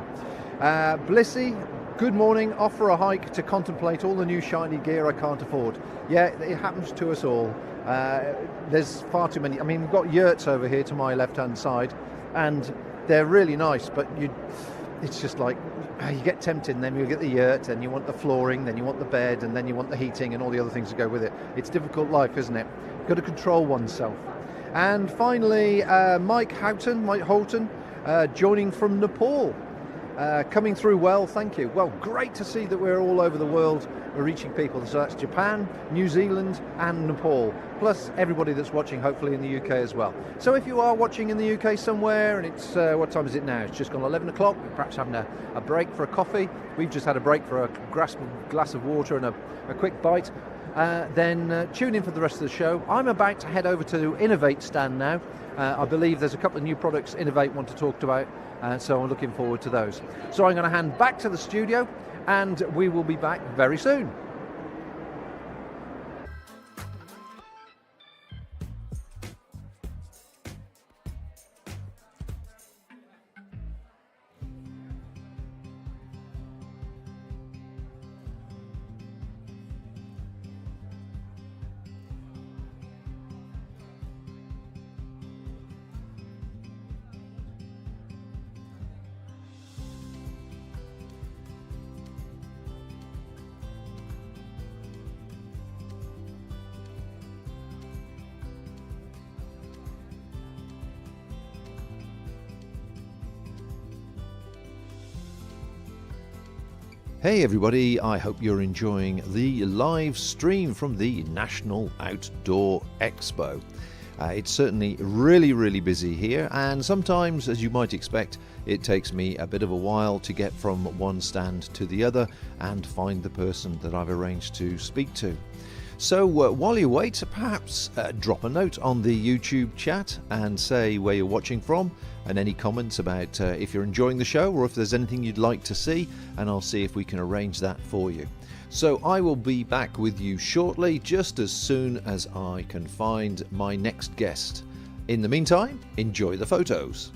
Blissy, good morning. Off for a hike to contemplate all the new shiny gear I can't afford. Yeah, it happens to us all. There's far too many. I mean, we've got yurts over here to my left-hand side, and they're really nice, but it's just like you get tempted, and then you get the yurt, and you want the flooring, then you want the bed, and then you want the heating and all the other things that go with it. It's difficult life, isn't it? You've got to control oneself. And finally, Mike Holton, joining from Nepal. Coming through well, thank you. Well, great to see that we're all over the world. We're reaching people. So that's Japan, New Zealand and Nepal, plus everybody that's watching hopefully in the UK as well. So if you are watching in the UK somewhere, and it's, what time is it now? It's just gone 11 o'clock, perhaps having a break for a coffee. We've just had a break for a glass of water and a quick bite. Then tune in for the rest of the show. I'm about to head over to Innovate stand now. I believe there's a couple of new products Innovate want to talk about, so I'm looking forward to those. So I'm going to hand back to the studio, and we will be back very soon. Hey everybody, I hope you're enjoying the live stream from the National Outdoor Expo. It's certainly really busy here, and sometimes, as you might expect, it takes me a bit of a while to get from one stand to the other and find the person that I've arranged to speak to. So while you wait, perhaps drop a note on the YouTube chat and say where you're watching from, and any comments about if you're enjoying the show or if there's anything you'd like to see, and I'll see if we can arrange that for you. So I will be back with you shortly, just as soon as I can find my next guest. In the meantime, enjoy the photos.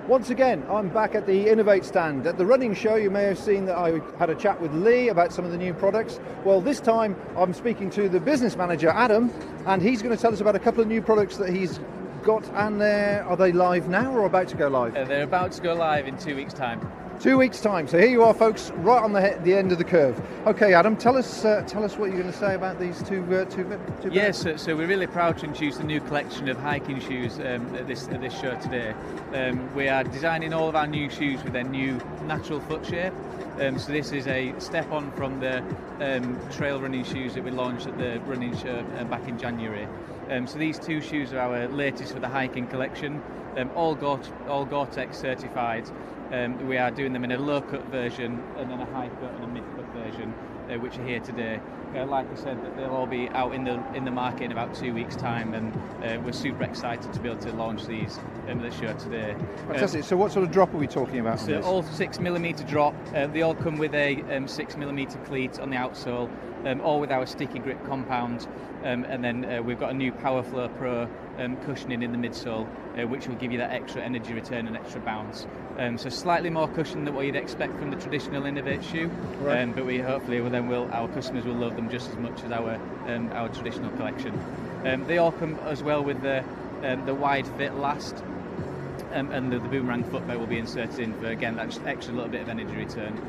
Once again, I'm back at the Innovate stand. At the running show, you may have seen that I had a chat with Lee about some of the new products. Well, this time I'm speaking to the business manager, Adam, and he's going to tell us about a couple of new products that he's got, and are they live now or about to go live? They're about to go live in 2 weeks' time. 2 weeks' time. So here you are, folks, right on the end of the curve. Okay, Adam, tell us what you're going to say about these two Yes, so we're really proud to introduce the new collection of hiking shoes at this show today. We are designing all of our new shoes with their new natural foot shape. So this is a step on from the trail running shoes that we launched at the running show back in January. So these two shoes are our latest for the hiking collection, all Gore-Tex certified. We are doing them in a low-cut version and then a high-cut and a mid-cut version, which are here today. Like I said, they'll all be out in the market in about 2 weeks' time, and we're super excited to be able to launch these at the show today. Fantastic. So what sort of drop are we talking about? So all 6mm drop. They all come with a 6mm cleat on the outsole, all with our sticky grip compound, and then we've got a new PowerFlow Pro cushioning in the midsole, which will give you that extra energy return and extra bounce. So slightly more cushion than what you'd expect from the traditional Innovate shoe, right. But we hopefully our customers will love them just as much as our traditional collection. They all come as well with the wide fit last, and the boomerang footbed will be inserted in for, again, that extra little bit of energy return.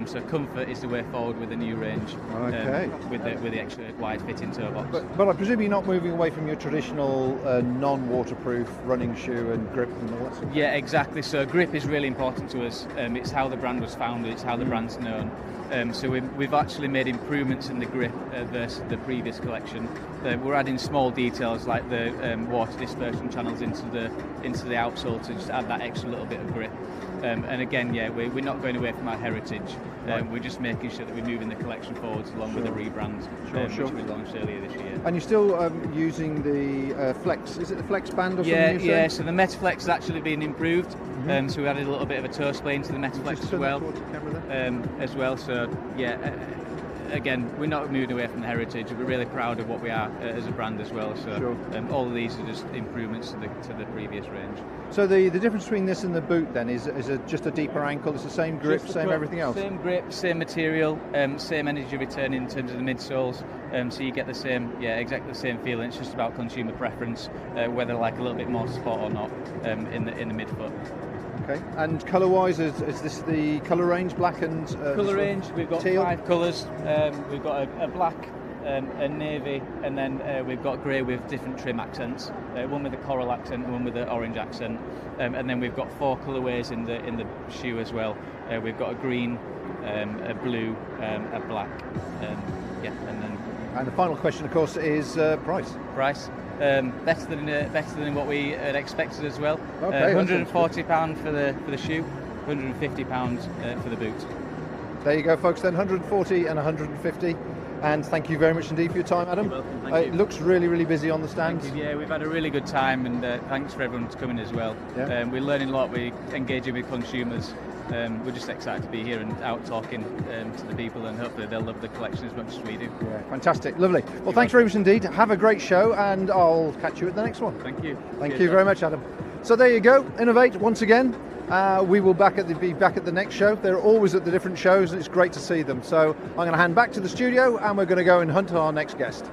So comfort is the way forward with the new range, okay. With the extra wide fitting toe box. But I presume you're not moving away from your traditional non-waterproof running shoe and grip and all that sort of Yeah, exactly. So grip is really important to us. It's how the brand was founded, it's how the brand's known. So we've actually made improvements in the grip versus the previous collection. We're adding small details like the water dispersion channels into the outsole to just add that extra little bit of grip. And again, we're not going away from our heritage. We're just making sure that we're moving the collection forwards along with the rebrand, which we launched earlier this year. And you're still using the Flex, is it the Flex band or something? Yeah, so the MetaFlex has actually been improved. So we added a little bit of a toe splay into the MetaFlex as well. So again, we're not moving away from the heritage. We're really proud of what we are as a brand as well. So all of these are just improvements to the previous range. So the difference between this and the boot then is it just a deeper ankle? It's the same grip, same everything else? Same grip, same material, same energy return in terms of the midsoles. So you get the same, exactly the same feeling. It's just about consumer preference, whether like a little bit more support or not in the midfoot. Okay. And colour-wise, is this the colour range, black and colour range? We've got teal? 5 colours. We've got a black, a navy, and then we've got grey with different trim accents. One with a coral accent, and one with an orange accent, and then we've got 4 colourways in the shoe as well. We've got a green, a blue, a black, and then. And the final question, of course, is price. Price. Better than what we had expected as well. Okay, £140 for the shoe, £150 for the boot. There you go, folks. Then 140 and 150. And thank you very much indeed for your time, Adam. You're welcome. Thank you. It looks really, really busy on the stand. Thank you. Yeah, we've had a really good time, and thanks for everyone for coming as well. Yeah. We're learning a lot. We're engaging with consumers. We're just excited to be here and out talking to the people, and hopefully they'll love the collection as much as we do. Yeah, fantastic, lovely. Well, thanks very much indeed. Have a great show, and I'll catch you at the next one. Thank you. Thank you very much, Adam. So there you go, Innovate once again. We will be back at the next show. They're always at the different shows, and it's great to see them. So I'm going to hand back to the studio, and we're going to go and hunt our next guest.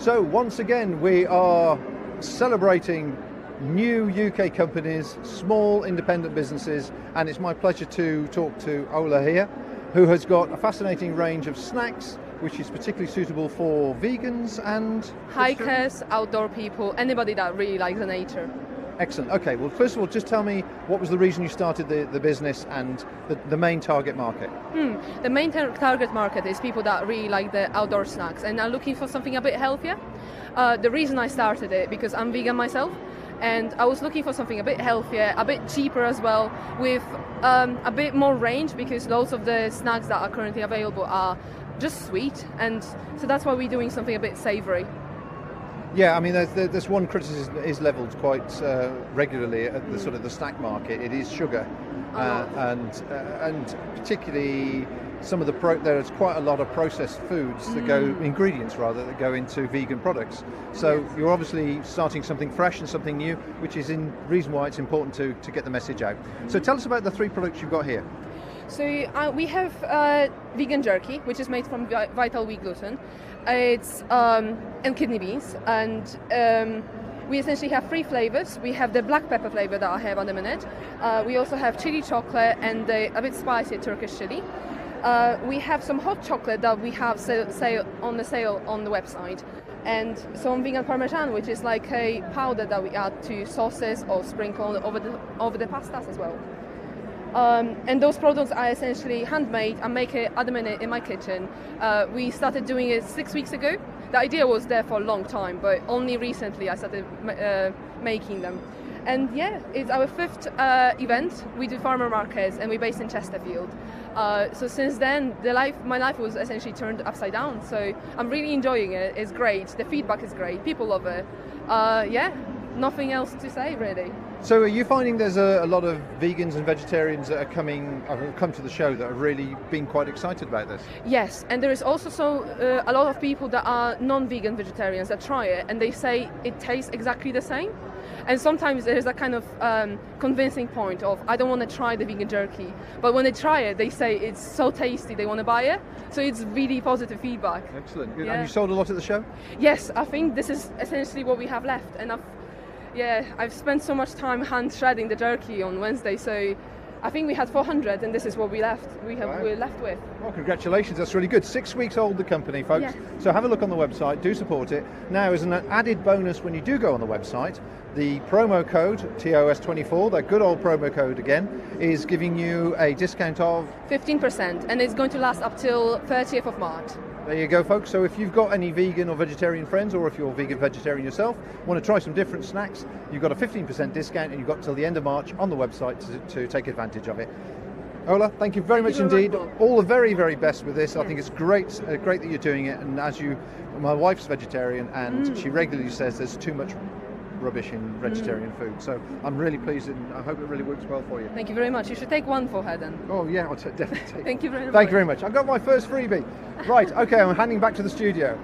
So once again, we are celebrating new UK companies, small independent businesses, and it's my pleasure to talk to Ola here, who has got a fascinating range of snacks, which is particularly suitable for vegans and hikers, outdoor people, anybody that really likes the nature. Excellent. Okay, well, first of all, just tell me what was the reason you started the business and the main target market? The main target market is people that really like the outdoor snacks and are looking for something a bit healthier. The reason I started it, because I'm vegan myself, and I was looking for something a bit healthier, a bit cheaper as well, with a bit more range, because loads of the snacks that are currently available are just sweet, and so that's why we're doing something a bit savoury. Yeah, I mean, there's one criticism that is levelled quite regularly at the sort of the snack market. It is sugar, and particularly some of there's quite a lot of processed foods that ingredients that go into vegan products. So you're obviously starting something fresh and something new, which is the reason why it's important to get the message out. So tell us about the 3 products you've got here. So we have vegan jerky, which is made from vital wheat gluten. It's and kidney beans, and we essentially have 3 flavors. We have the black pepper flavor that I have at the minute. We also have chili chocolate and a bit spicy Turkish chili. We have some hot chocolate that we have on the sale on the website, and some vegan parmesan, which is like a powder that we add to sauces or sprinkle over the pastas as well. And those products are essentially handmade. I make it at the minute in my kitchen. We started doing it 6 weeks ago. The idea was there for a long time, but only recently I started making them. And yeah, it's our 5th event. We do farmer markets, and we're based in Chesterfield. So since then, my life was essentially turned upside down. So I'm really enjoying it. It's great. The feedback is great. People love it. Nothing else to say really. So are you finding there's a lot of vegans and vegetarians that have come to the show that have really been quite excited about this? Yes, and there is also a lot of people that are non-vegan vegetarians that try it, and they say it tastes exactly the same. And sometimes there's a kind of convincing point of, I don't want to try the vegan jerky, but when they try it, they say it's so tasty, they want to buy it. So it's really positive feedback. Excellent. Yeah. And you sold a lot at the show? Yes, I think this is essentially what we have left, and I've spent so much time hand shredding the jerky on Wednesday, so I think we had 400, and this is what we're left with. Well, congratulations, that's really good. 6 weeks old, the company, folks. Yeah. So have a look on the website, do support it. Now, as an added bonus, when you do go on the website, the promo code, TOS24, that good old promo code again, is giving you a discount of 15%, and it's going to last up till 30th of March. There you go, folks. So if you've got any vegan or vegetarian friends, or if you're vegetarian yourself, want to try some different snacks, you've got a 15% discount, and you've got till the end of March on the website to take advantage of it. Ola, thank you very much indeed. All the very, very best with this. I think it's great that you're doing it. And my wife's vegetarian, and she regularly says there's too much rubbish in vegetarian food. So I'm really pleased, and I hope it really works well for you. Thank you very much. You should take one for her then. Oh yeah, I'll definitely take Thank you very much. Thank you very much. I've got my first freebie. Right, okay, I'm handing back to the studio.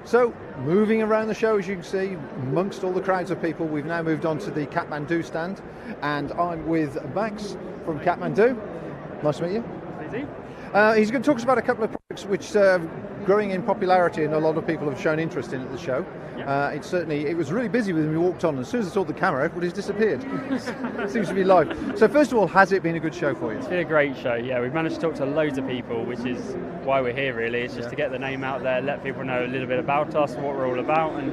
So, moving around the show, as you can see, amongst all the crowds of people, we've now moved on to the Kathmandu stand, and I'm with Max from Kathmandu. Nice to meet you. Easy. He's going to talk us about a couple of products which are growing in popularity and a lot of people have shown interest in at the show. Yeah. It was really busy when we walked on, and as soon as I saw the camera, everybody's disappeared. Seems to be live. So first of all, has it been a good show for you? It's been a great show, yeah. We've managed to talk to loads of people, which is why we're here really. It's just to get the name out there, let people know a little bit about us, what we're all about, and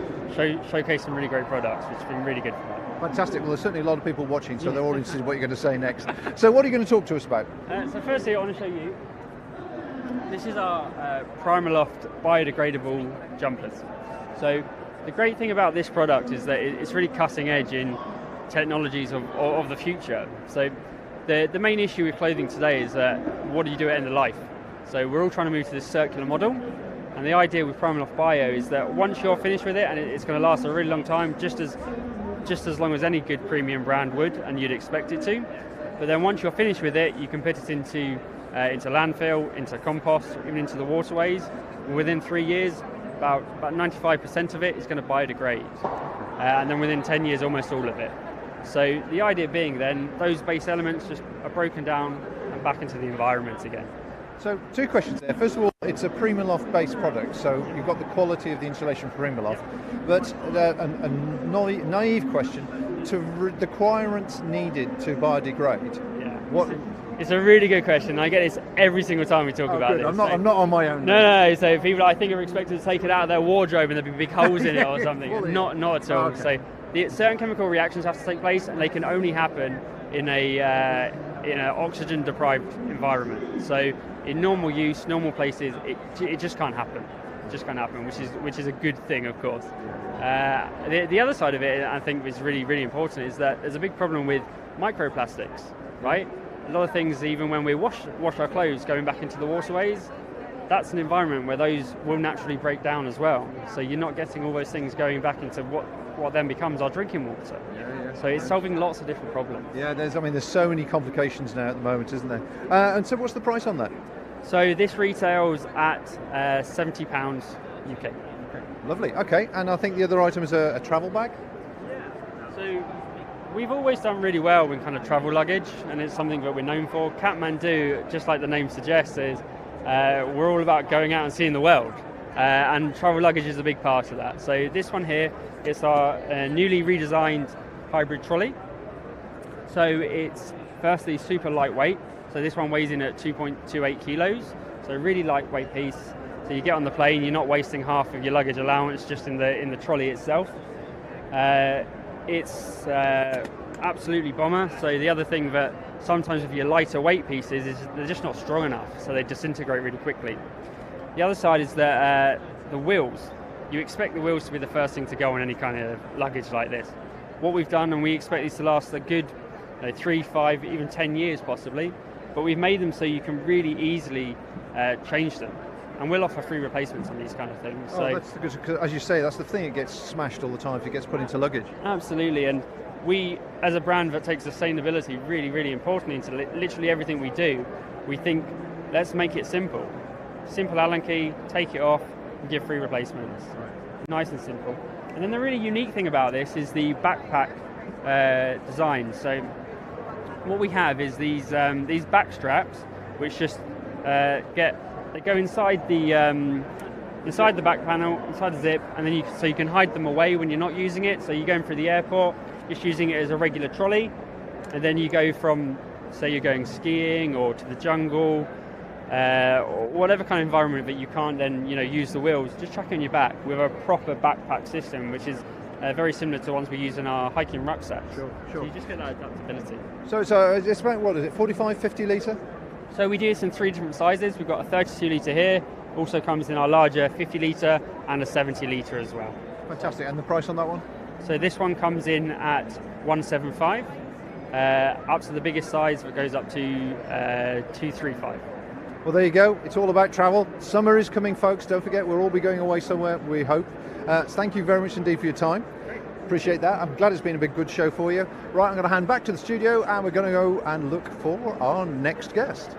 showcase some really great products, which has been really good for them. Fantastic. Well, there's certainly a lot of people watching, so they're all interested in what you're going to say next. So what are you going to talk to us about? So firstly, I want to show you, this is our PrimaLoft biodegradable jumpers. So the great thing about this product is that it's really cutting edge in technologies of the future. So the main issue with clothing today is that what do you do at end of life? So we're all trying to move to this circular model, and the idea with PrimaLoft Bio is that once you're finished with it, and it's going to last a really long time, just as long as any good premium brand would, and you'd expect it to. But then once you're finished with it, you can put it into landfill, into compost, even into the waterways. And within 3 years, about 95% of it is going to biodegrade. And then within 10 years, almost all of it. So the idea being then, those base elements just are broken down and back into the environment again. So two questions there. First of all, it's a PrimaLoft based product, so you've got the quality of the insulation from PrimaLoft. But a naive question, to the requirements needed to biodegrade. Yeah. What? It's a really good question. I get this every single time we talk about good. this. I'm not on my own. No. So people, I think, are expected to take it out of their wardrobe and there'd be big holes in it or something. Not at all. Okay. So certain chemical reactions have to take place, and they can only happen in an oxygen-deprived environment. So in normal use, normal places, it just can't happen. It just can't happen, which is a good thing, of course. The other side of it, I think, is really, really important, is that there's a big problem with microplastics, right? A lot of things, even when we wash our clothes going back into the waterways, that's an environment where those will naturally break down as well. So you're not getting all those things going back into what then becomes our drinking water. Yeah. So it's solving lots of different problems. Yeah, there's so many complications now at the moment, isn't there? And so what's the price on that? So this retails at £70 UK. Okay. Lovely. Okay, and I think the other item is a travel bag? Yeah. So we've always done really well with kind of travel luggage, and it's something that we're known for. Kathmandu, just like the name suggests, is we're all about going out and seeing the world. And travel luggage is a big part of that. So this one here is our newly redesigned hybrid trolley. So it's firstly super lightweight. So this one weighs in at 2.28 kilos. So a really lightweight piece. So you get on the plane, you're not wasting half of your luggage allowance just in the trolley itself. It's absolutely bomber. So the other thing that sometimes with your lighter weight pieces is they're just not strong enough, so they disintegrate really quickly. The other side is that the wheels. You expect the wheels to be the first thing to go on any kind of luggage like this. What we've done, and we expect these to last a good 3, 5, even 10 years possibly, but we've made them so you can really easily change them. And we'll offer free replacements on these kind of things. So that's good, because as you say, that's the thing, it gets smashed all the time if it gets put into luggage. Absolutely, and we, as a brand that takes sustainability really, really importantly into literally everything we do, we think, let's make it simple. Simple Allen key, take it off, and give free replacements. Right. Nice and simple. And then the really unique thing about this is the backpack design. So what we have is these back straps, which just they go inside the back panel, inside the zip, and then you can hide them away when you're not using it. So you're going through the airport, just using it as a regular trolley, and then you go from, say you're going skiing or to the jungle, or whatever kind of environment that you can't then use the wheels, just chuck it on your back with a proper backpack system, which is very similar to the ones we use in our hiking rucksacks. Sure. So you just get that adaptability. So it's about, what is it, 45, 50 litre? So we do this in 3 different sizes. We've got a 32 litre here, also comes in our larger 50 litre and a 70 litre as well. Fantastic. And the price on that one? So this one comes in at 175, up to the biggest size that goes up to 235. Well, there you go. It's all about travel. Summer is coming, folks. Don't forget, we'll all be going away somewhere, we hope. Thank you very much indeed for your time. Appreciate that. I'm glad it's been a big good show for you. Right, I'm going to hand back to the studio and we're going to go and look for our next guest.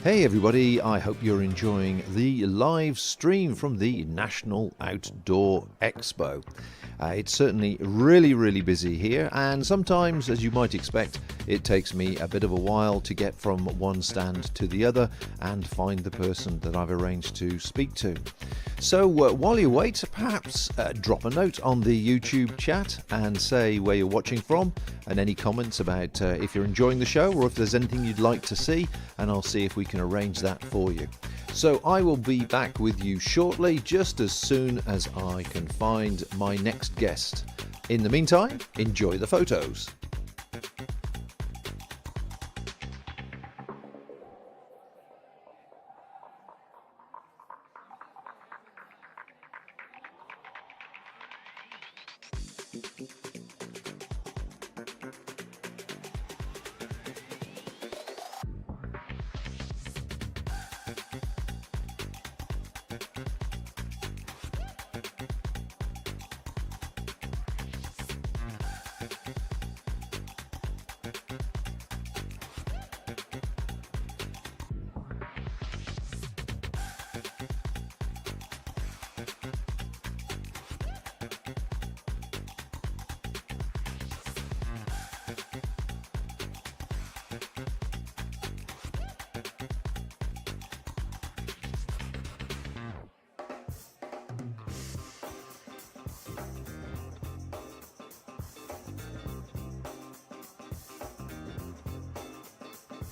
Hey everybody, I hope you're enjoying the live stream from the National Outdoor Expo. It's certainly really busy here, and sometimes, as you might expect, it takes me a bit of a while to get from one stand to the other and find the person that I've arranged to speak to. So while you wait, perhaps drop a note on the YouTube chat and say where you're watching from and any comments about if you're enjoying the show or if there's anything you'd like to see, and I'll see if we can arrange that for you. So I will be back with you shortly, just as soon as I can find my next guest. In the meantime, enjoy the photos.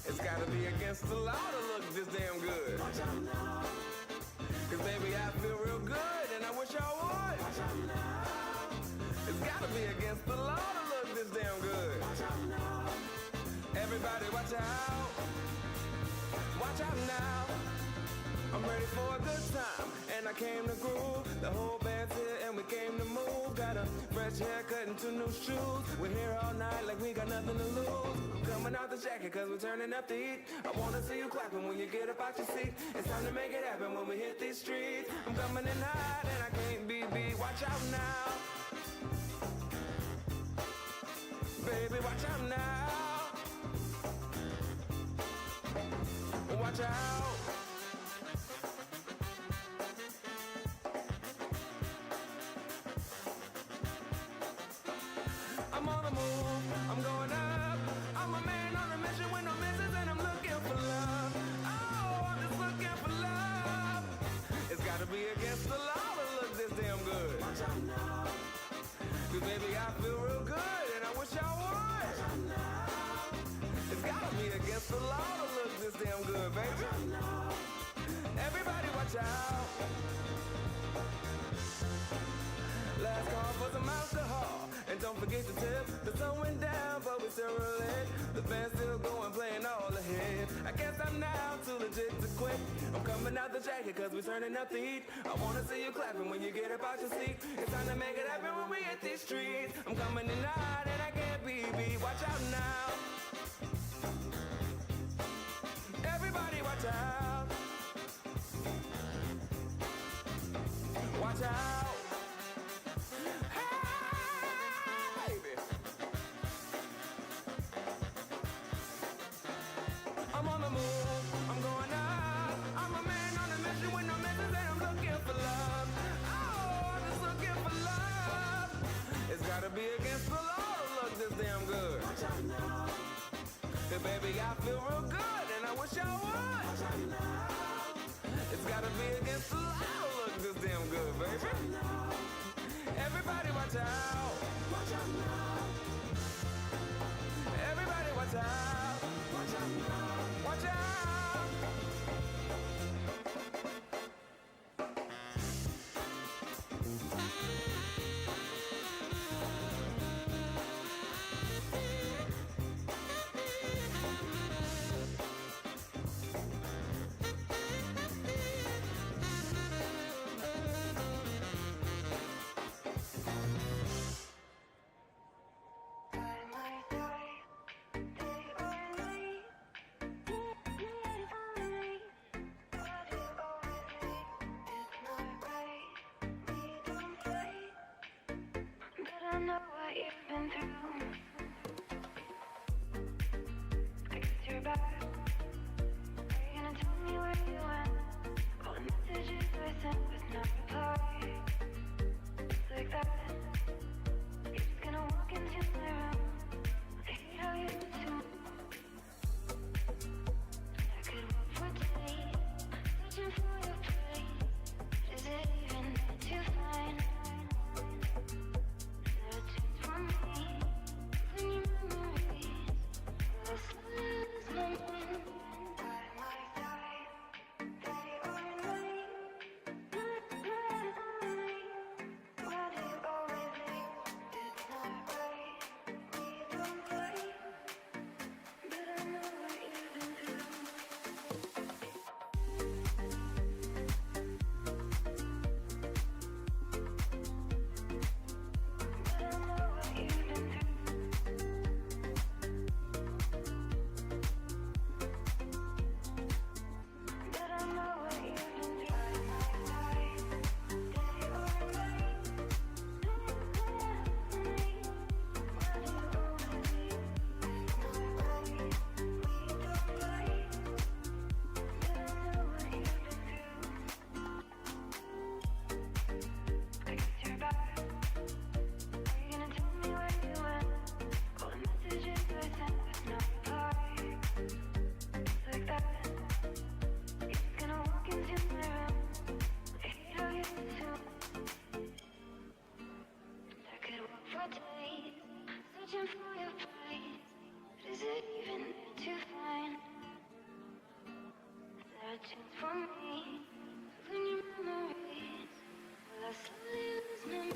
It's gotta be against the law to look this damn good. Watch out now. Cause baby, I feel real good and I wish I would. Watch out now. It's gotta be against the law to look this damn good. Watch out now. Everybody watch out. Watch out now. I'm ready for a good time and I came to groove. The whole band's here and we came to move. Got a fresh haircut and 2 new shoes. We're here all night like we got nothing to lose. Coming out the jacket cause we're turning up the heat. I wanna see you clapping when you get up out your seat. It's time to make it happen when we hit these streets. I'm coming in hot and I can't be beat. Watch out now. Baby, watch out now. Watch out. I'm on the move, I'm going up. I'm a man on a mission with no missions and I'm looking for love. Oh, I'm just looking for love. It's gotta be against the law to look this damn good. Watch out now. Cause baby, I feel real good and I wish I would. Watch out now. It's gotta be against the law to look this damn good, baby. Watch out now. Everybody watch out. Last call for some alcohol. And don't forget to tip. The sun went down, but we still rolling. The band's still going, playing all ahead. I guess I'm now too legit to quit. I'm coming out the jacket cause we're turning up the heat. I wanna see you clapping when you get up out your seat. It's time to make it happen when we hit these streets. I'm coming in hot and I can't be beat. Watch out now. Everybody watch out. Watch out. I'm on the move, I'm going up. I'm a man on a mission with no missions and I'm looking for love. Oh, I'm just looking for love. It's gotta be against the law to look this damn good. Watch out now. Hey baby, I feel real good and I wish I would. Watch out now. It's gotta be against the law to look this damn good, baby. Watch out now. Everybody watch out. Watch out now. Everybody watch out. Watch out now. Watch out! I know what you've been through. I guess you're back. Are you gonna tell me where you went. All the messages I sent with no reply. It's like that. You're just gonna walk into my room. I hate how you do. I could walk for days, searching for your place. Is it even to find? Is there a chance for me? When your memories will lose my mind. I might die, day or night. Why do you always leave? It's not right. We don't fight, but I know what you've been through. Searching for your place, but is it even to find? Is there a chance for me? When your memories will I slowly lose my mind?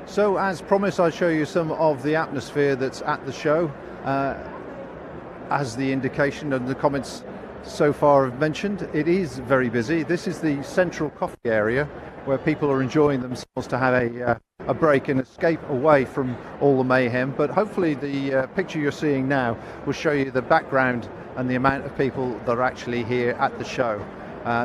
So as promised, I'll show you some of the atmosphere that's at the show. As the indication and the comments so far have mentioned, it is very busy. This is the central coffee area where people are enjoying themselves to have a break and escape away from all the mayhem. But hopefully the picture you're seeing now will show you the background and the amount of people that are actually here at the show.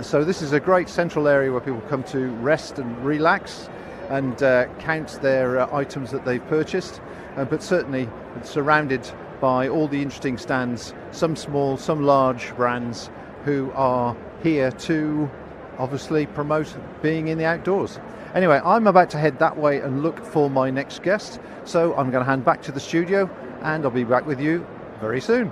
So this is a great central area where people come to rest and relax and count their items that they've purchased, but certainly surrounded by all the interesting stands, some small, some large brands who are here to obviously promote being in the outdoors. Anyway, I'm about to head that way and look for my next guest, so I'm going to hand back to the studio and I'll be back with you very soon.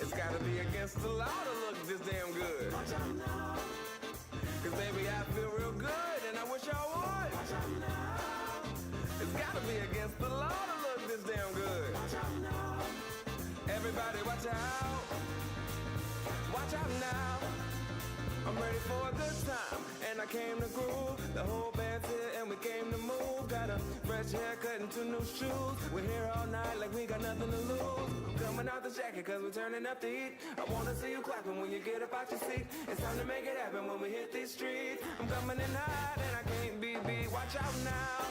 It's gotta be against the law to look this damn good. Cause baby, I feel real good and I wish I would. It's gotta be against the law to look this damn good. Everybody watch out. Watch out now. I'm ready for a good time and I came to groove. The whole band's here and we came to move. Got a fresh haircut and 2 new shoes. We're here all night like we got nothing to lose. Coming out the jacket cause we're turning up the heat. I wanna see you clapping when you get up out your seat. It's time to make it happen when we hit these streets. I'm coming in hot and I can't be beat. Watch out now.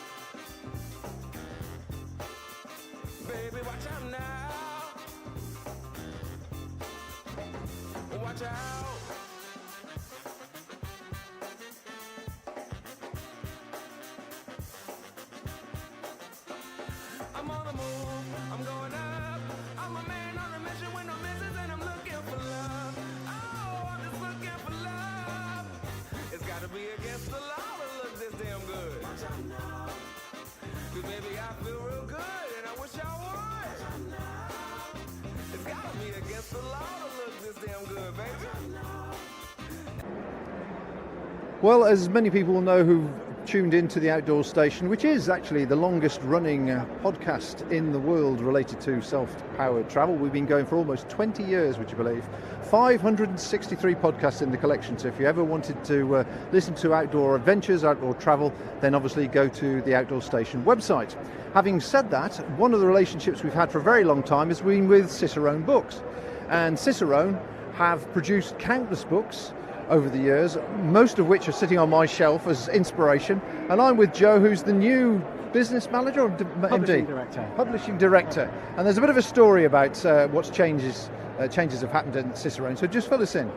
Baby, watch out now. Watch out. I'm on the move, I'm going up. I'm a man on a mission with no missions and I'm looking for love. Oh, I'm just looking for love. It's gotta be against the law to look this damn good. Cause baby, I feel real good and I wish I would. It's gotta be against the law to look this damn good, baby. Well, as many people will know who've tuned into the Outdoor Station, which is actually the longest running podcast in the world related to self-powered travel. We've been going for almost 20 years, would you believe? 563 podcasts in the collection. So if you ever wanted to listen to outdoor adventures, outdoor travel, then obviously go to the Outdoor Station website. Having said that, one of the relationships we've had for a very long time has been with Cicerone Books. And Cicerone have produced countless books over the years, most of which are sitting on my shelf as inspiration. And I'm with Joe, who's the new business manager or Publishing MD? director. Publishing director. And there's a bit of a story about what changes have happened in Cicerone. So just fill us in.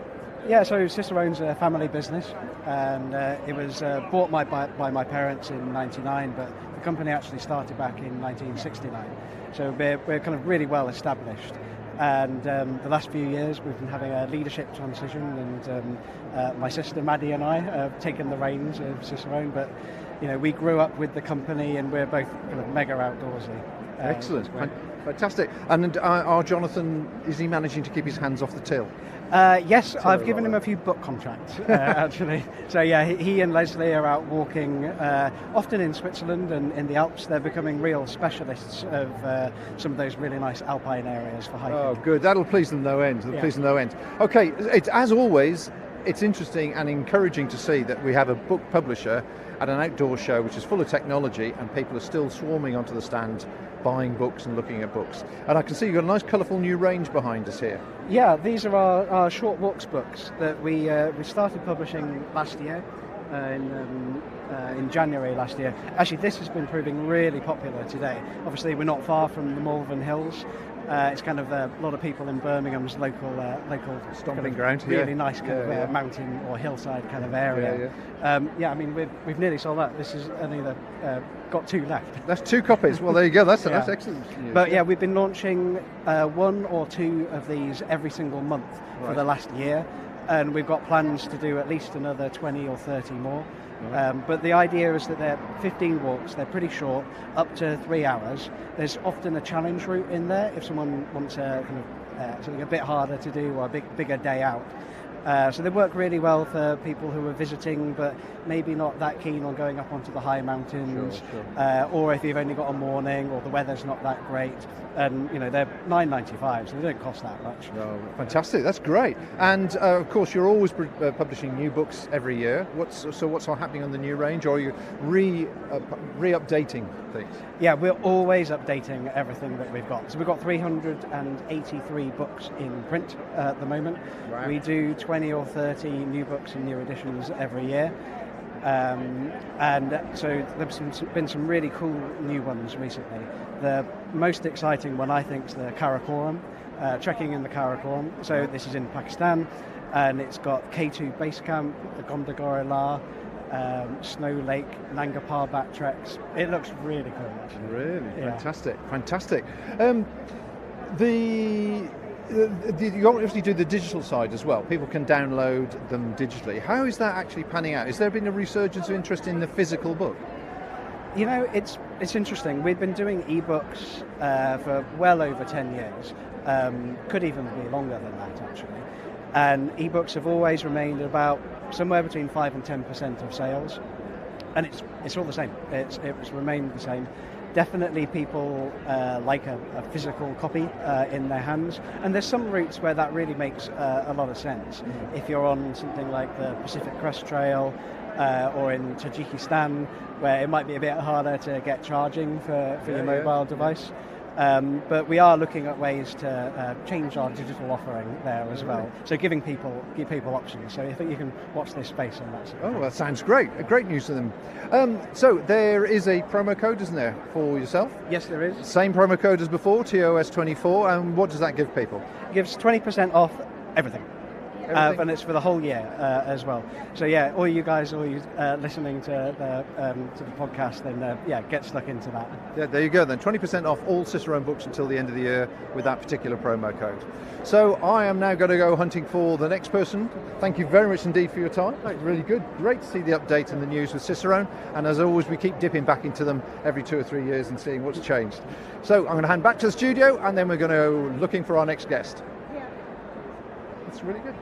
Yeah, so Cicerone's a family business, and it was bought by my parents in '99, but the company actually started back in 1969. So we're kind of really well established. And the last few years we've been having a leadership transition, and my sister Maddie and I have taken the reins of Cicerone, but you know, we grew up with the company and we're both kind of mega outdoorsy. Excellent, fantastic. And our Jonathan, is he managing to keep his hands off the till? Yes, I've given him a few book contracts, actually. So yeah, he and Leslie are out walking, often in Switzerland and in the Alps. They're becoming real specialists of some of those really nice alpine areas for hiking. Oh, good. That'll please them no end. Please them no end. Okay, it's, as always, it's interesting and encouraging to see that we have a book publisher at an outdoor show which is full of technology, and people are still swarming onto the stand buying books and looking at books. And I can see you've got a nice colourful new range behind us here. Yeah, these are our short walks books that we started publishing last year, in January last year. Actually, this has been proving really popular today. Obviously, we're not far from the Malvern Hills, It's kind of a lot of people in Birmingham's local stomping kind of ground. really nice kind of mountain or hillside kind of area. I mean, we've nearly sold out. This is only got 2 left. That's 2 copies. Well, there you go. That's excellent news. But yeah, we've been launching 1 or 2 of these every single month for the last year, and we've got plans to do at least another 20 or 30 more. But the idea is that they're 15 walks, they're pretty short, up to 3 hours. There's often a challenge route in there if someone wants something a bit harder to do or a bigger day out. So they work really well for people who are visiting but maybe not that keen on going up onto the high mountains, or if you've only got a morning or the weather's not that great. And they're $9.95, so they don't cost that much. Oh, fantastic! That's great. And of course, you're always publishing new books every year. What's happening on the new range, or are you re-updating things? Yeah, we're always updating everything that we've got. So we've got 383 books in print at the moment. Wow. We do 20 or 30 new books and new editions every year. And so there's been some really cool new ones recently. The most exciting one, I think, is the Karakoram, trekking in the Karakoram. So this is in Pakistan, and it's got K2 Base Camp, the Gomdagore La, Snow Lake, Nanga Parbat treks. It looks really cool, actually. Really? Yeah. Fantastic. You obviously do the digital side as well. People can download them digitally. How is that actually panning out? Has there been a resurgence of interest in the physical book? It's interesting. We've been doing ebooks for well over 10 years. Could even be longer than that, actually. And ebooks have always remained about somewhere between 5 and 10% of sales. And it's all the same. It's remained the same. Definitely people like a physical copy in their hands, and there's some routes where that really makes a lot of sense. If you're on something like the Pacific Crest Trail or in Tajikistan, where it might be a bit harder to get charging for your mobile device. But we are looking at ways to change our digital offering there as well. So give people options. So I think you can watch this space on that. Oh, that sounds great. Great news to them. So there is a promo code, isn't there, for yourself? Yes, there is. Same promo code as before, TOS24. And what does that give people? It gives 20% off everything. And it's for the whole year as well. So yeah, all you guys, listening to the podcast, then get stuck into that. Yeah, there you go then. 20% off all Cicerone books until the end of the year with that particular promo code. So I am now going to go hunting for the next person. Thank you very much indeed for your time. That was really good. Great to see the update and the news with Cicerone. And as always, we keep dipping back into them every 2 or 3 years and seeing what's changed. So I'm going to hand back to the studio, and then we're going to go looking for our next guest. Yeah. That's really good.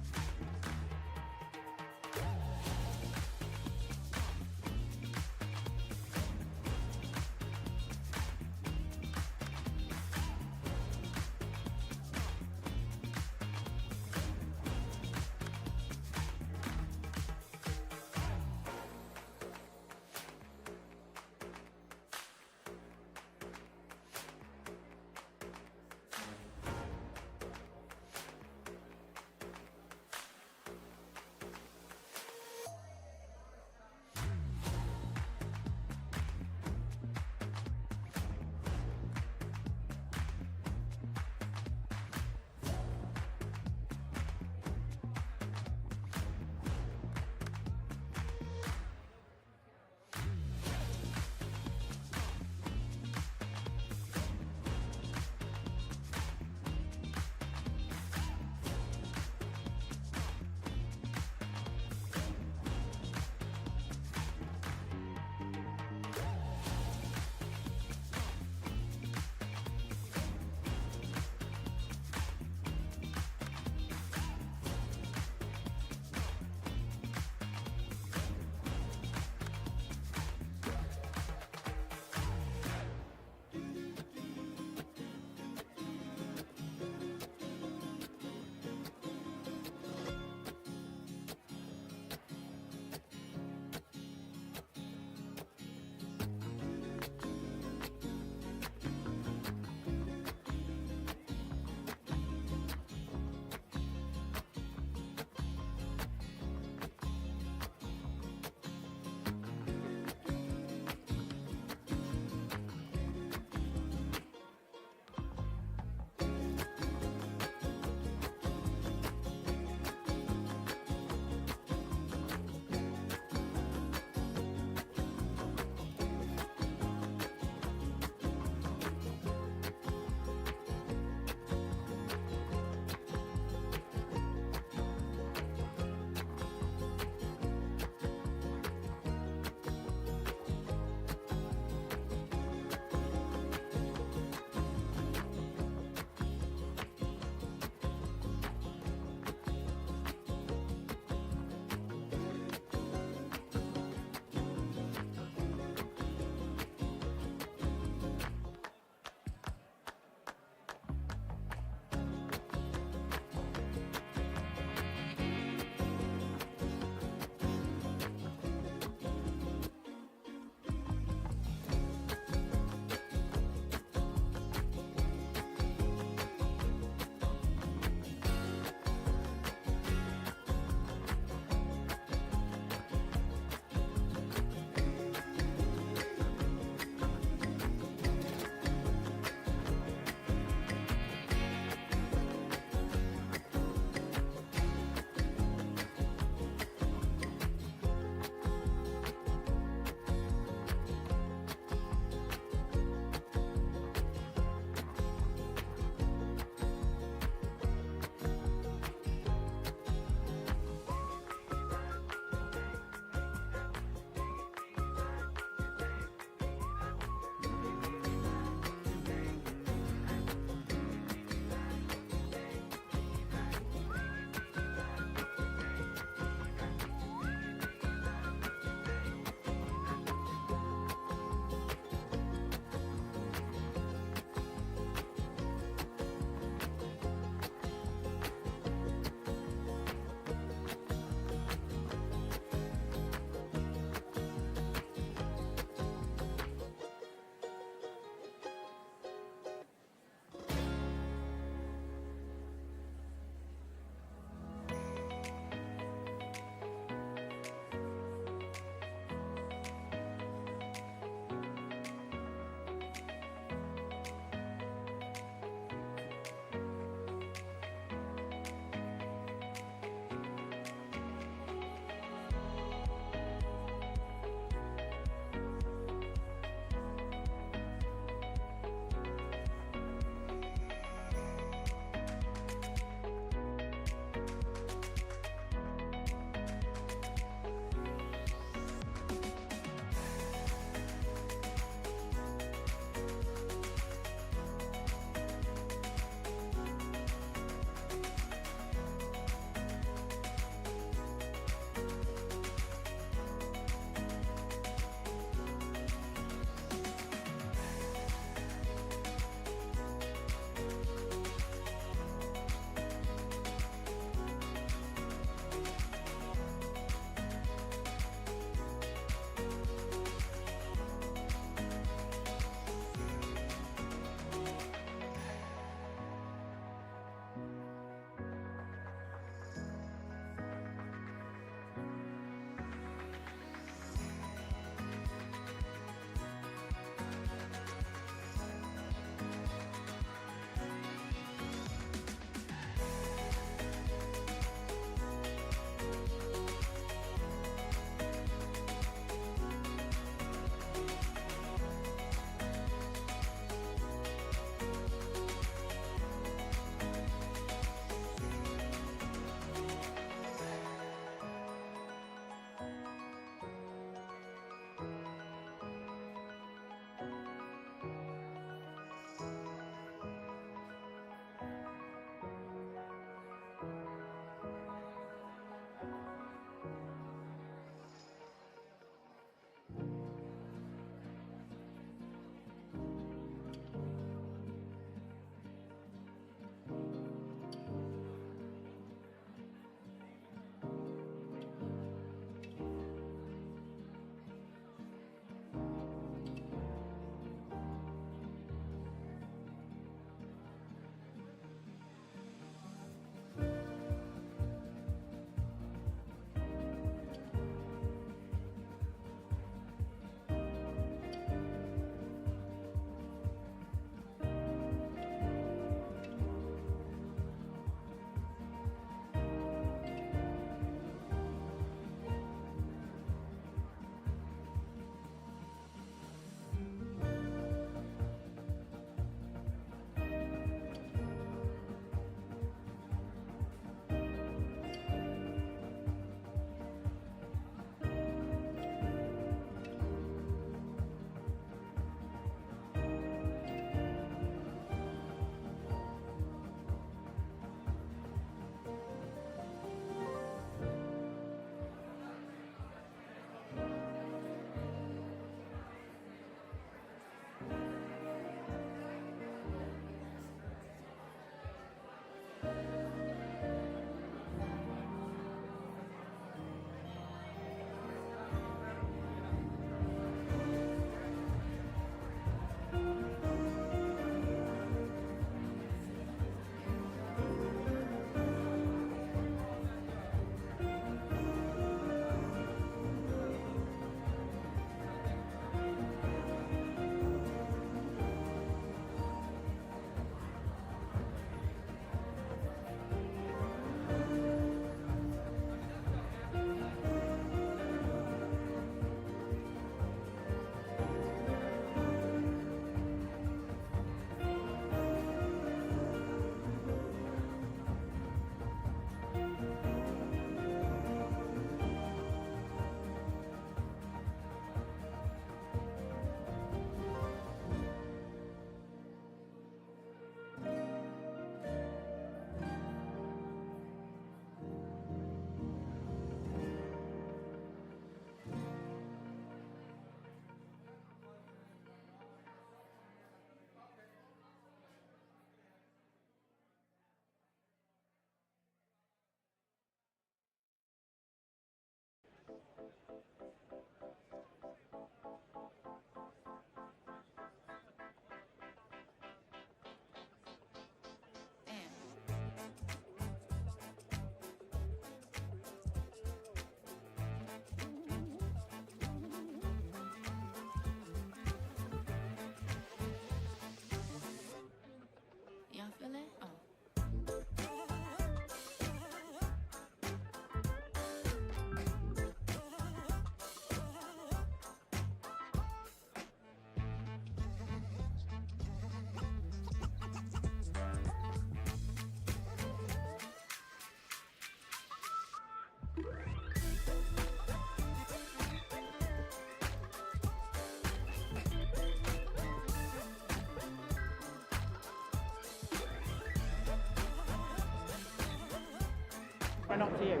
and up to you.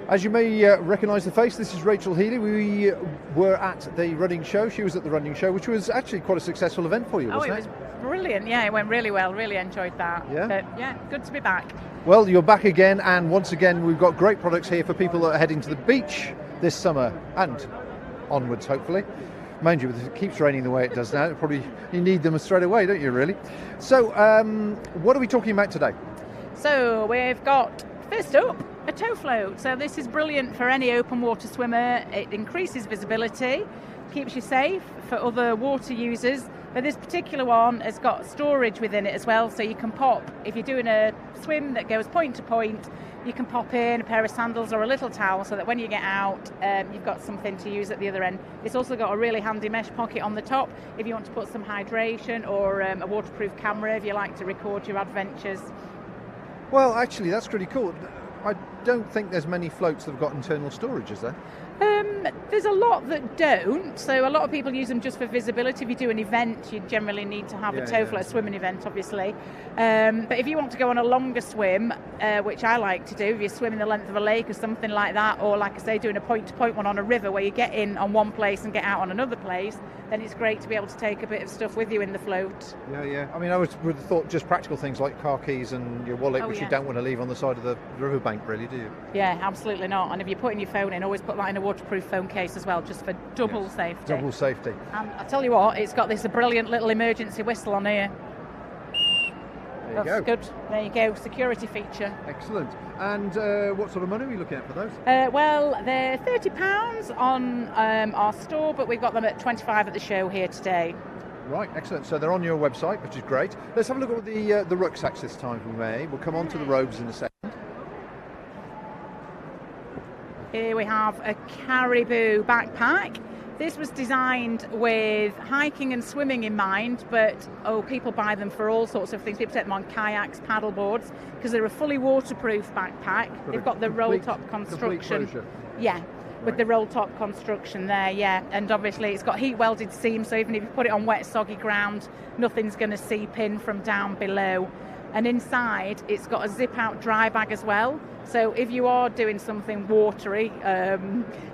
As you may recognise the face, this is Rachel Heley. We were at the running show. She was at the running show, which was actually quite a successful event for you, wasn't it was brilliant. Yeah, it went really well. Really enjoyed that. Yeah? But, yeah, good to be back. Well, you're back again, and once again, we've got great products here for people that are heading to the beach this summer and onwards, hopefully. Mind you, if it keeps raining the way it does now, you need them straight away, don't you, really? So, what are we talking about today? So, we've got, first up, a tow float. So this is brilliant for any open water swimmer. It increases visibility, keeps you safe for other water users. But this particular one has got storage within it as well, so you can pop, if you're doing a swim that goes point to point, you can pop in a pair of sandals or a little towel so that when you get out, you've got something to use at the other end. It's also got a really handy mesh pocket on the top if you want to put some hydration or a waterproof camera if you like to record your adventures. Well, actually, that's pretty cool. I don't think there's many floats that have got internal storage, is there? There's a lot that don't, so a lot of people use them just for visibility. If you do an event, you generally need to have a tow float, a swimming event, obviously. But if you want to go on a longer swim, which I like to do, if you're swimming the length of a lake or something like that, or like I say, doing a point-to-point one on a river where you get in on one place and get out on another place, then it's great to be able to take a bit of stuff with you in the float. Yeah. I mean, I would have thought just practical things like car keys and your wallet, which you don't want to leave on the side of the riverbank, really, do you? Yeah, absolutely not. And if you're putting your phone in, always put that in a waterproof phone case as well, just for double safety. Double safety. And I tell you what, it's got this brilliant little emergency whistle on here. There you go. Good. There you go. Security feature. Excellent. And what sort of money are we looking at for those? Well, they're £30 on our store, but we've got them at $25 at the show here today. Right, excellent. So they're on your website, which is great. Let's have a look at the rucksacks this time, if we may. We'll come on to the robes in a second. Here we have a Caribou backpack. This was designed with hiking and swimming in mind, but people buy them for all sorts of things. People take them on kayaks, paddle boards, because they're a fully waterproof backpack. They've got the roll-top construction. Yeah, with the roll-top construction there, yeah. And obviously it's got heat-welded seams, so even if you put it on wet, soggy ground, nothing's going to seep in from down below. And inside, it's got a zip-out dry bag as well. So if you are doing something watery,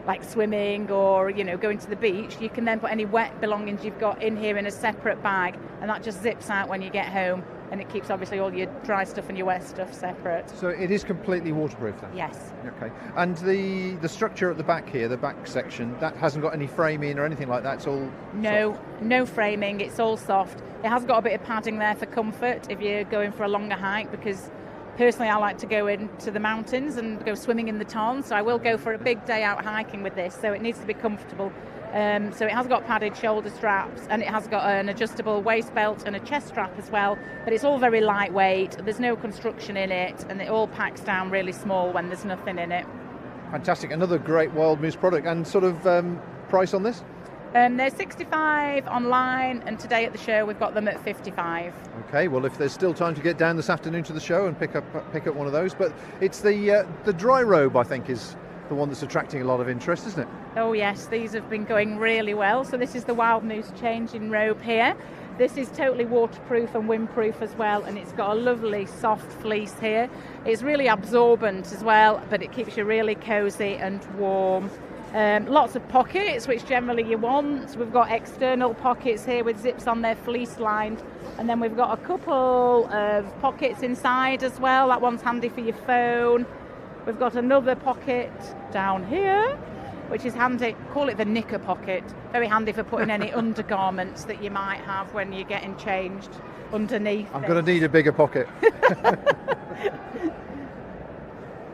like swimming or, going to the beach, you can then put any wet belongings you've got in here in a separate bag, and that just zips out when you get home. And it keeps, obviously, all your dry stuff and your wet stuff separate. So it is completely waterproof then? Yes. Okay. And the structure at the back here, the back section, that hasn't got any framing or anything like that? It's all No framing. It's all soft. It has got a bit of padding there for comfort if you're going for a longer hike, because personally I like to go into the mountains and go swimming in the Tarn, so I will go for a big day out hiking with this, so it needs to be comfortable. So it has got padded shoulder straps, and it has got an adjustable waist belt and a chest strap as well, but it's all very lightweight. There's no construction in it, and it all packs down really small when there's nothing in it. Fantastic. Another great Wild Moose product. And sort of price on this? They're $65 online, and today at the show we've got them at $55. Okay, well, if there's still time to get down this afternoon to the show and pick up one of those, but it's the dry robe, I think, is the one that's attracting a lot of interest, isn't it? Oh yes, these have been going really well. So this is the Wild Moose changing robe here. This is totally waterproof and windproof as well, and it's got a lovely soft fleece here. It's really absorbent as well, but it keeps you really cosy and warm. Lots of pockets, which generally you want. We've got external pockets here with zips on their fleece lined, and then we've got a couple of pockets inside as well. That one's handy for your phone. We've got another pocket down here, which is handy. Call it the knicker pocket. Very handy for putting any undergarments that you might have when you're getting changed underneath. I'm going to need a bigger pocket.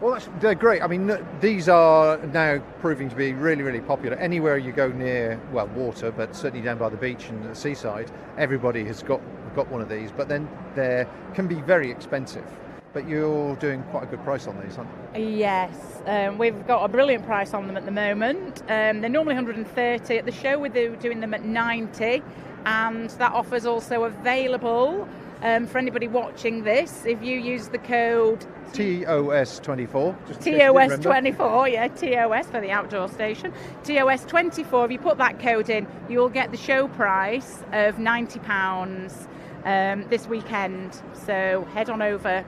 Well, they're great. I mean, these are now proving to be really, really popular. Anywhere you go near, well, water, but certainly down by the beach and the seaside, everybody has got one of these. But then they can be very expensive. But you're doing quite a good price on these, aren't you? Yes, we've got a brilliant price on them at the moment. They're normally $130 at the show. We're doing them at $90, and that offer's also available for anybody watching this. If you use the code TOS24, TOS24, yeah, TOS for the outdoor station. TOS24. If you put that code in, you'll get the show price of £90 this weekend. So head on over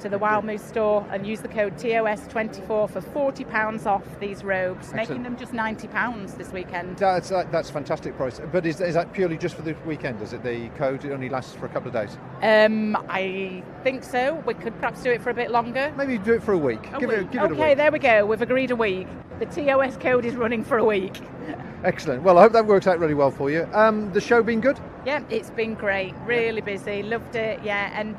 to the Wild Moose store and use the code TOS24 for £40 off these robes, making them just £90 this weekend. That's fantastic price. But is that purely just for the weekend? Is it the code? It only lasts for a couple of days? I think so. We could perhaps do it for a bit longer. Maybe do it for a week. Give it a week. Okay, there we go. We've agreed a week. The TOS code is running for a week. Excellent. Well, I hope that works out really well for you. The show been good? Yeah, it's been great. Really busy. Loved it. Yeah, and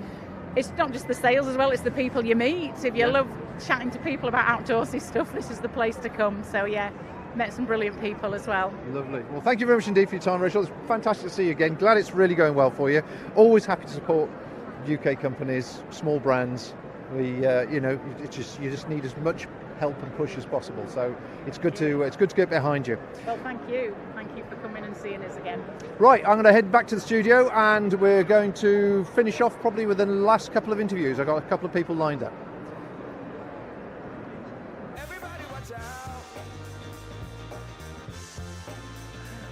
it's not just the sales as well, it's the people you meet. If you love chatting to people about outdoorsy stuff, this is the place to come. So yeah, met some brilliant people as well. Lovely. Well, thank you very much indeed for your time, Rachel. It's fantastic to see you again. Glad it's really going well for you. Always happy to support UK companies, small brands. You just need as much help and push as possible. So it's good to get behind you. Well, thank you. Thank you for coming and seeing us again. Right, I'm going to head back to the studio and we're going to finish off probably with the last couple of interviews. I've got a couple of people lined up. Everybody watch out.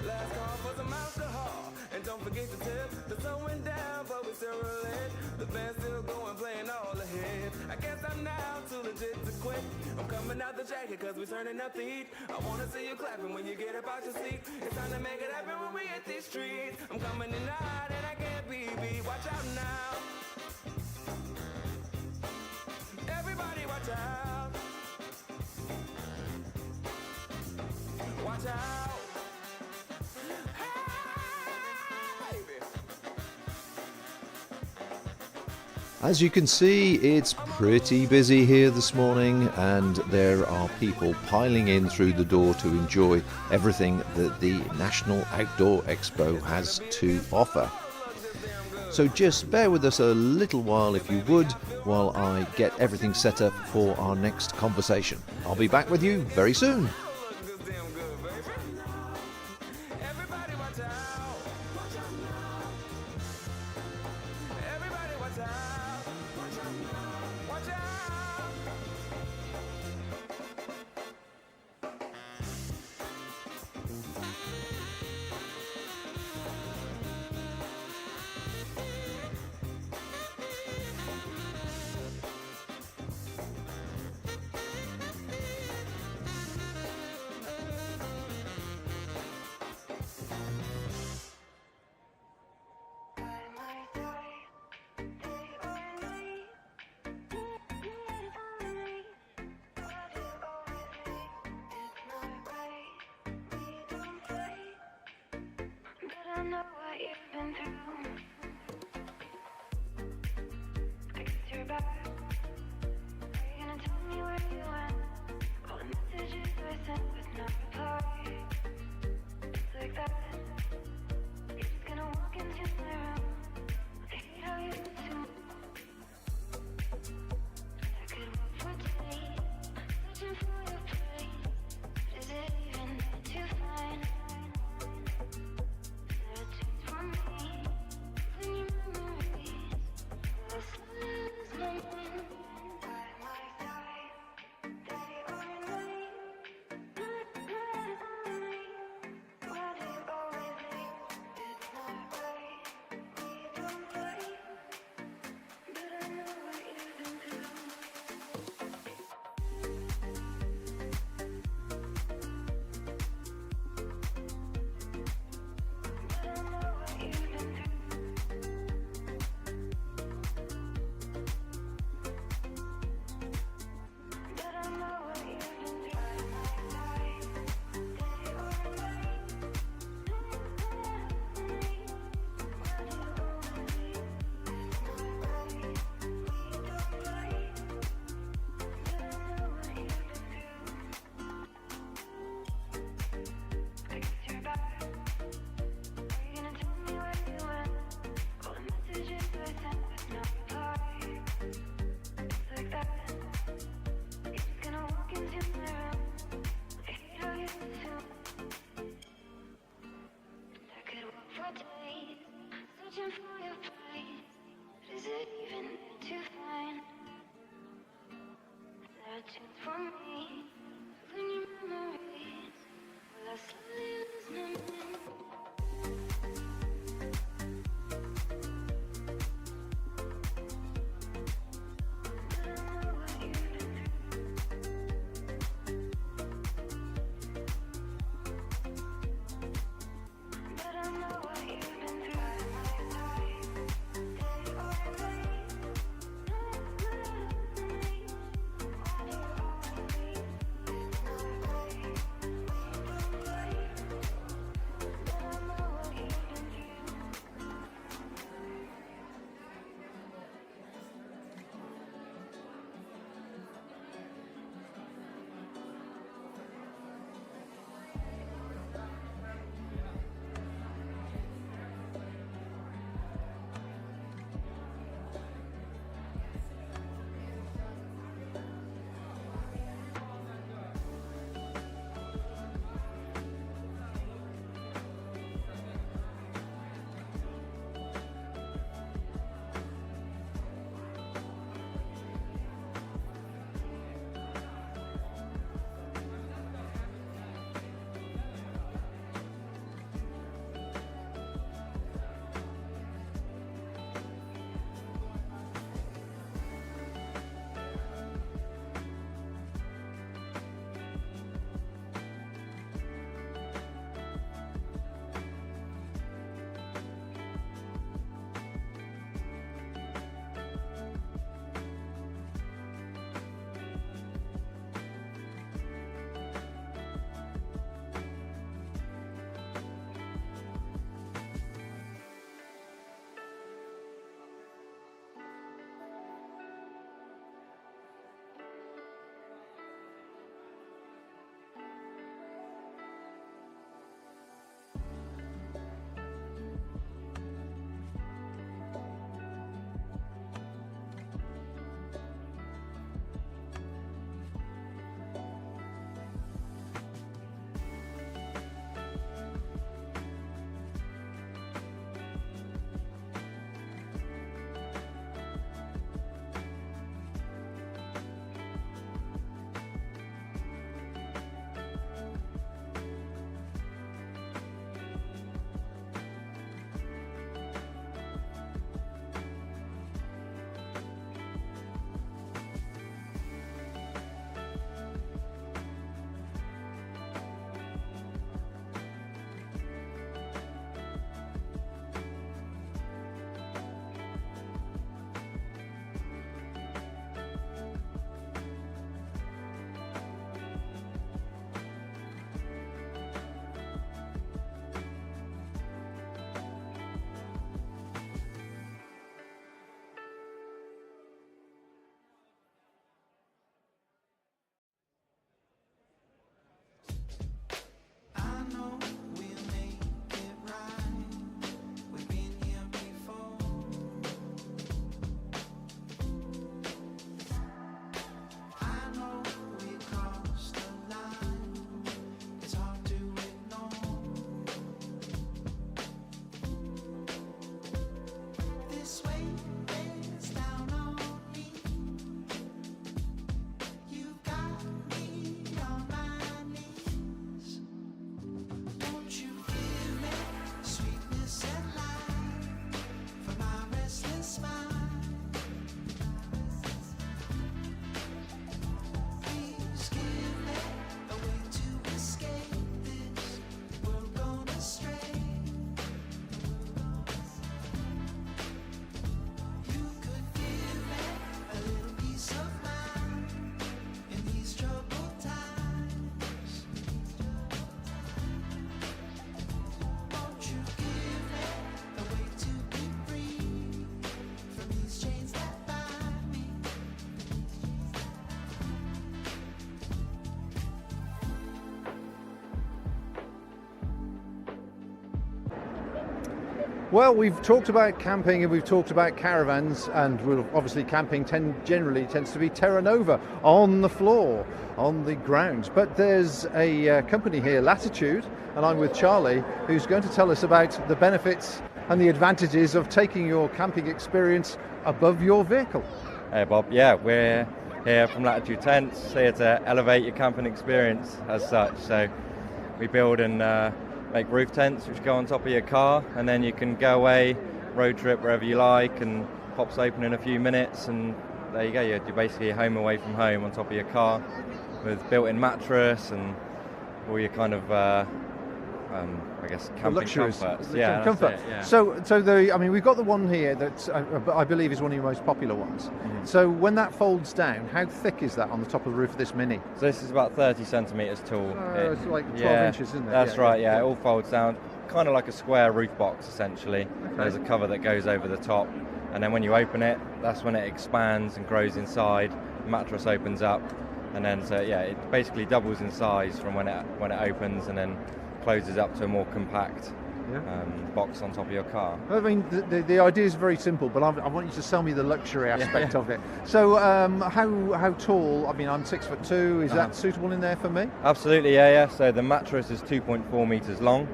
Last call for some alcohol. And don't forget to tip. The sun went down, but we still rolling. The band's still going, playing all ahead. I guess I'm now too legit to quit. I'm coming out the jacket cause we're turning up the heat. I wanna see you clapping when you get up out your seat. It's time to make it happen when we hit these streets. I'm coming in hot and I can't be beat. Watch out now. Everybody watch out. Watch out. Hey, baby. As you can see, it's pretty busy here this morning and there are people piling in through the door to enjoy everything that the National Outdoor Expo has to offer. So just bear with us a little while if you would, while I get everything set up for our next conversation. I'll be back with you very soon. I know what you've been through. I guess you're back. Are you gonna tell me where you went? All the messages I sent with no reply. Just like that. You're just gonna walk into my room. I hate how you do to. I could walk for days, searching for your place. Is it even too fine? Well, we've talked about camping and we've talked about caravans, and obviously camping generally tends to be Terra Nova, on the floor, on the grounds. But there's a company here, Latitude, and I'm with Charlie, who's going to tell us about the benefits and the advantages of taking your camping experience above your vehicle. Hey Bob, yeah, we're here from Latitude Tents, here to elevate your camping experience as such. So we build and make roof tents which go on top of your car, and then you can go away, road trip wherever you like, and pops open in a few minutes, and there you go, you're basically home away from home on top of your car with built-in mattress and all your kind of I guess camping comforts. Yeah, comfort. Yeah. So we've got the one here that I believe is one of your most popular ones. Mm-hmm. So when that folds down, how thick is that on the top of the roof of this Mini? So this is about 30 centimetres tall. It's like 12 inches, isn't it? That's right, yeah. It all folds down, kind of like a square roof box, essentially. Okay. There's a cover that goes over the top, and then when you open it, that's when it expands and grows inside. The mattress opens up, and then it basically doubles in size from when it opens, and then closes up to a more compact box on top of your car. I mean, the idea is very simple, but I want you to sell me the luxury aspect of it. So how tall? I mean, I'm 6'2". Is that suitable in there for me? Absolutely, yeah. So the mattress is 2.4 metres long.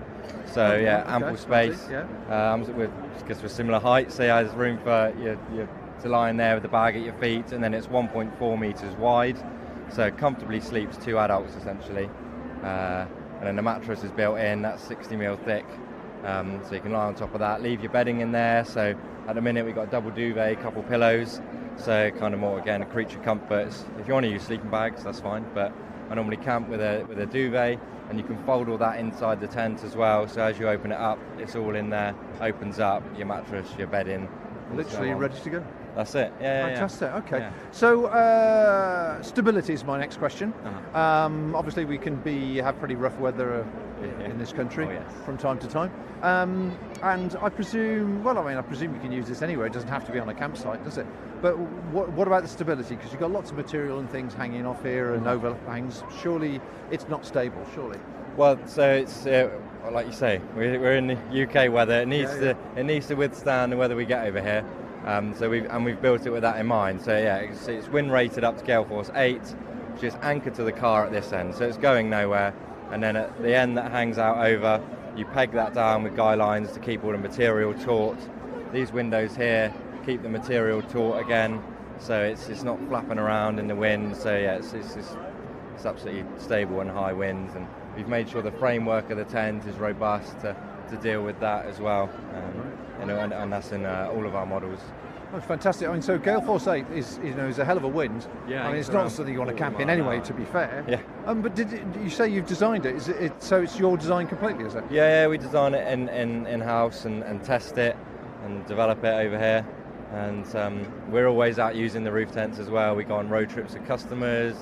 So ample space. Because we're similar height, so there's room for you to lie in there with the bag at your feet, and then it's 1.4 metres wide, so comfortably sleeps 2 adults essentially. And then the mattress is built in, that's 60mm thick, so you can lie on top of that, leave your bedding in there. So at the minute we've got a double duvet, a couple pillows, so kind of more, again, a creature comforts. If you want to use sleeping bags, that's fine, but I normally camp with a duvet, and you can fold all that inside the tent as well, so as you open it up, it's all in there, opens up, your mattress, your bedding. Literally ready to go. That's it. Fantastic. Yeah. Okay. Yeah. So stability is my next question. Uh-huh. Obviously, we can have pretty rough weather in this country from time to time. And I presume, you can use this anywhere. It doesn't have to be on a campsite, does it? But what about the stability? Because you've got lots of material and things hanging off here and overhangs. Surely it's not stable. Surely. Well, so it's like you say, we're in the UK weather. It needs to withstand the weather we get over here. So we've built it with that in mind. So it's wind rated up to gale force 8, which is anchored to the car at this end, so it's going nowhere. And then at the end that hangs out over, you peg that down with guy lines to keep all the material taut. These windows here keep the material taut again, so it's not flapping around in the wind. So it's absolutely stable in high winds, and we've made sure the framework of the tent is robust to deal with that as well. And that's in all of our models. That's fantastic. I mean, so gale force 8 is a hell of a wind. Yeah. I mean, it's not something you want to camp in anyway, to be fair. Yeah. But did you say you've designed it? So it's your design completely, is it? Yeah, we design it in house and test it and develop it over here. And we're always out using the roof tents as well. We go on road trips with customers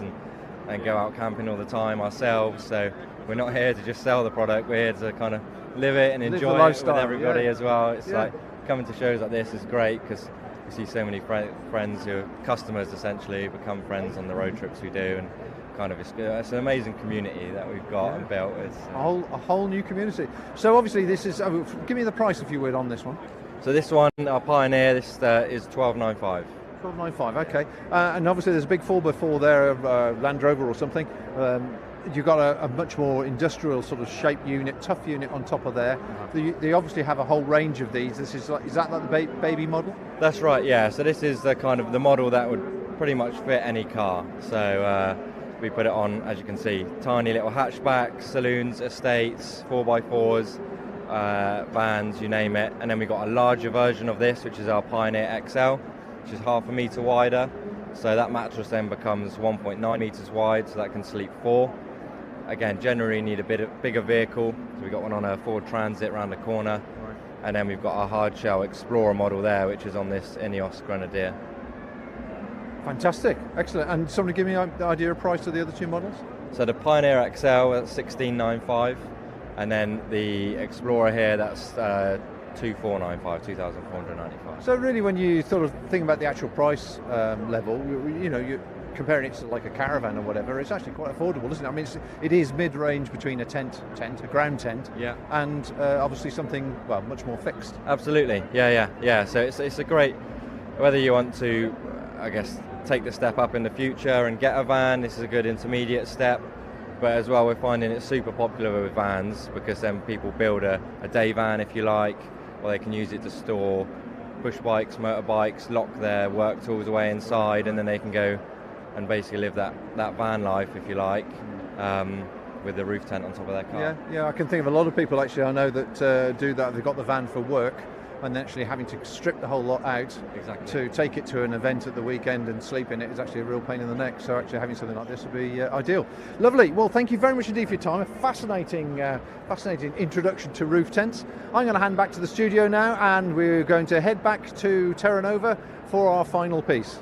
and go out camping all the time ourselves. So we're not here to just sell the product. We're here to kind of live it and enjoy it with everybody as well. It's like coming to shows like this is great because you see so many friends who are customers essentially become friends on the road trips we do, and kind of it's an amazing community that we've got and built. It's a whole new community. So obviously this is give me the price if you would on this one. So this one, our Pioneer, this is $12.95. $12.95, okay. And obviously there's a big 4x4 there, Land Rover or something. You've got a much more industrial sort of shape unit, tough unit on top of there. They obviously have a whole range of these. Is that like the baby model? That's right, yeah. So this is the kind of the model that would pretty much fit any car. So we put it on, as you can see, tiny little hatchbacks, saloons, estates, 4x4s, vans, you name it. And then we've got a larger version of this, which is our Pioneer XL, which is 0.5 metre wider. So that mattress then becomes 1.9 metres wide, so that can sleep 4. Again, generally need a bigger vehicle. So we've got one on a Ford Transit around the corner. Right. And then we've got our hard shell Explorer model there, which is on this Ineos Grenadier. Fantastic, excellent. And somebody give me an idea of price of the other two models? So the Pioneer XL at $16.95, and then the Explorer here, that's $2,495. So really, when you sort of think about the actual price level, comparing it to like a caravan or whatever, it's actually quite affordable, isn't it? I mean, it is mid-range between a a ground tent, and obviously something, well, much more fixed. Absolutely, yeah. So it's a great, whether you want to, I guess, take the step up in the future and get a van, this is a good intermediate step. But as well, we're finding it super popular with vans because then people build a day van, if you like, or they can use it to store push bikes, motorbikes, lock their work tools away inside, and then they can go and basically live that van life, if you like, with the roof tent on top of their car. Yeah, I can think of a lot of people actually I know that do that. They've got the van for work, and actually having to strip the whole lot out to take it to an event at the weekend and sleep in it is actually a real pain in the neck. So actually having something like this would be ideal. Lovely. Well, thank you very much indeed for your time. A fascinating introduction to roof tents. I'm going to hand back to the studio now, and we're going to head back to Terra for our final piece.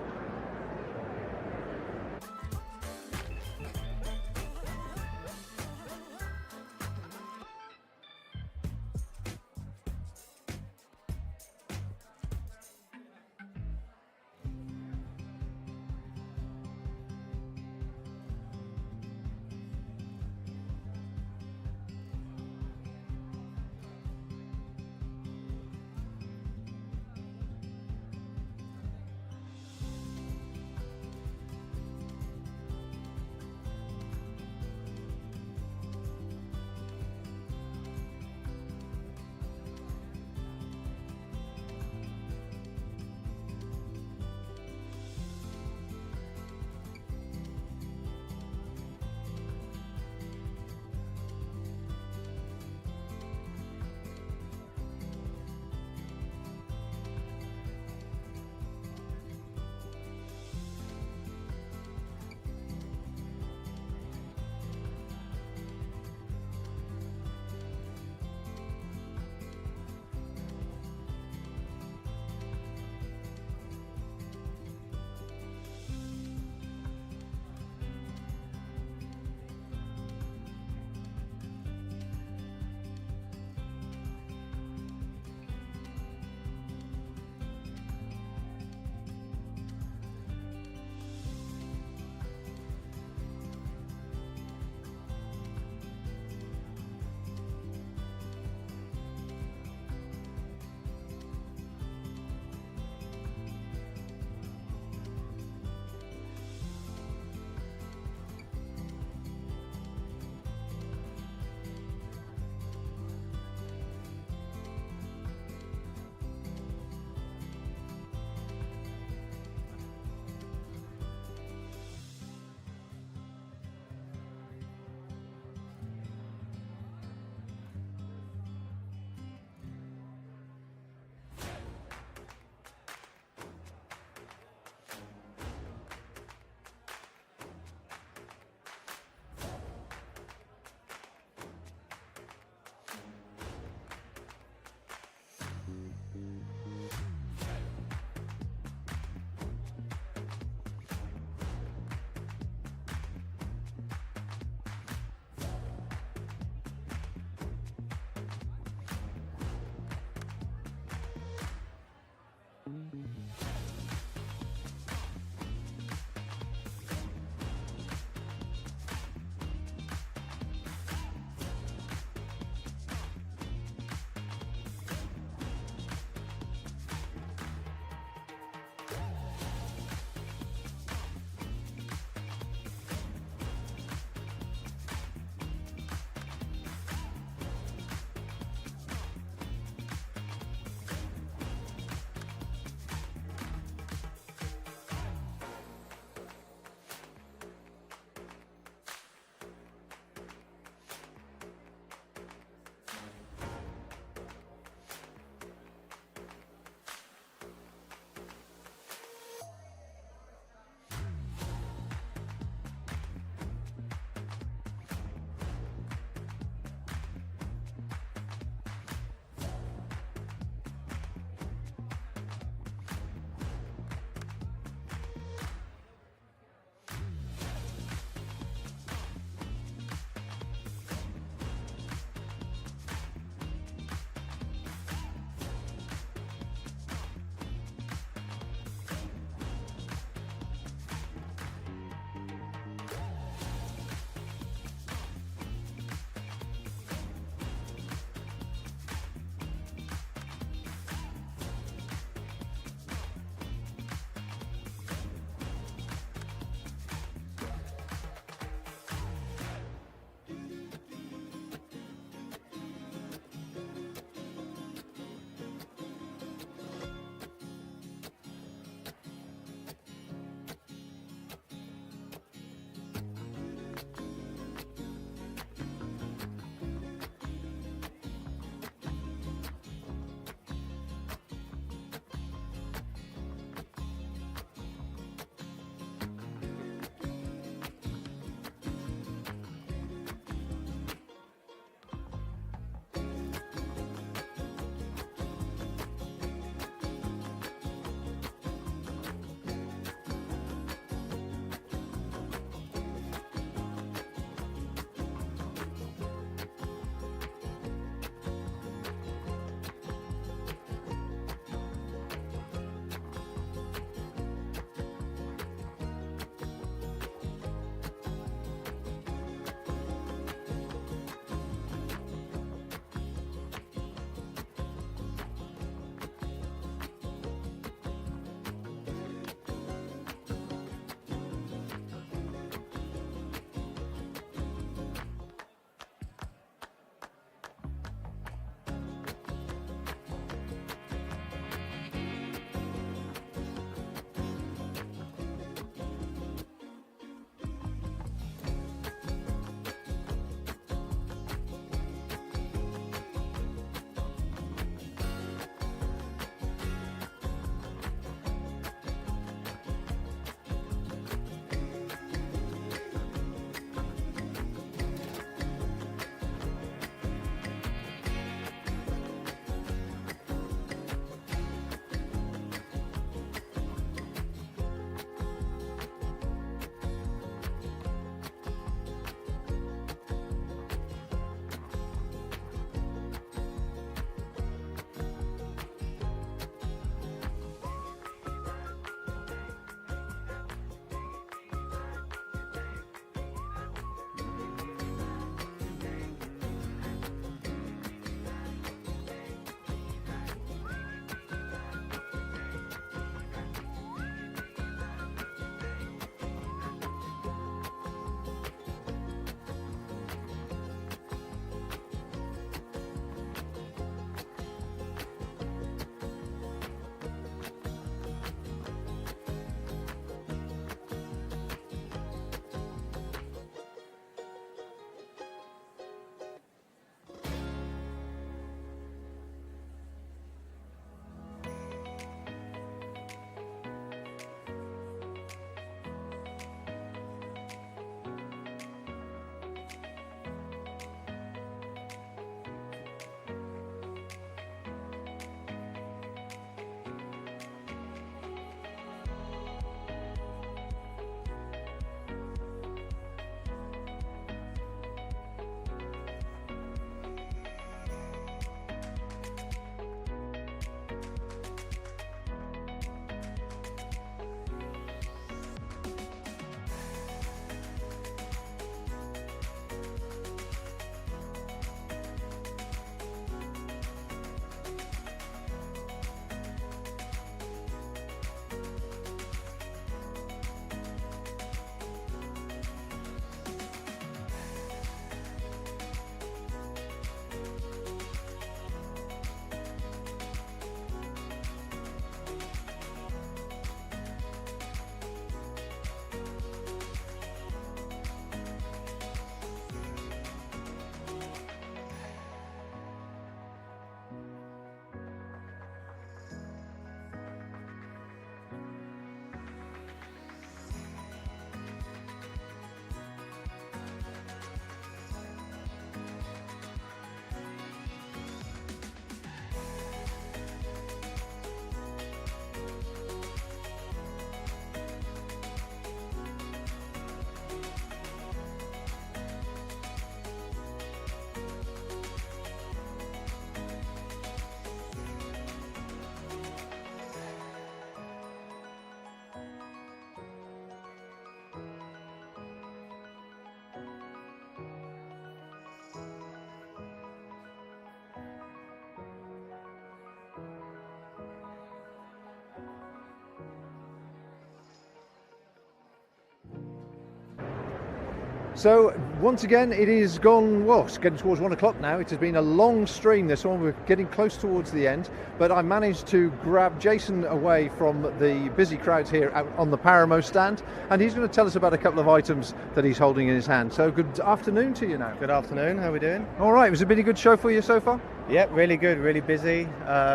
So once again, it is gone, well, it's getting towards 1 o'clock now. It has been a long stream, this one. We're getting close towards the end, but I managed to grab Jason away from the busy crowds here out on the Paramo stand, and he's going to tell us about a couple of items that he's holding in his hand. So good afternoon to you now. Good afternoon, how are we doing? All right, was it been a good show for you so far? Yep, really good, really busy.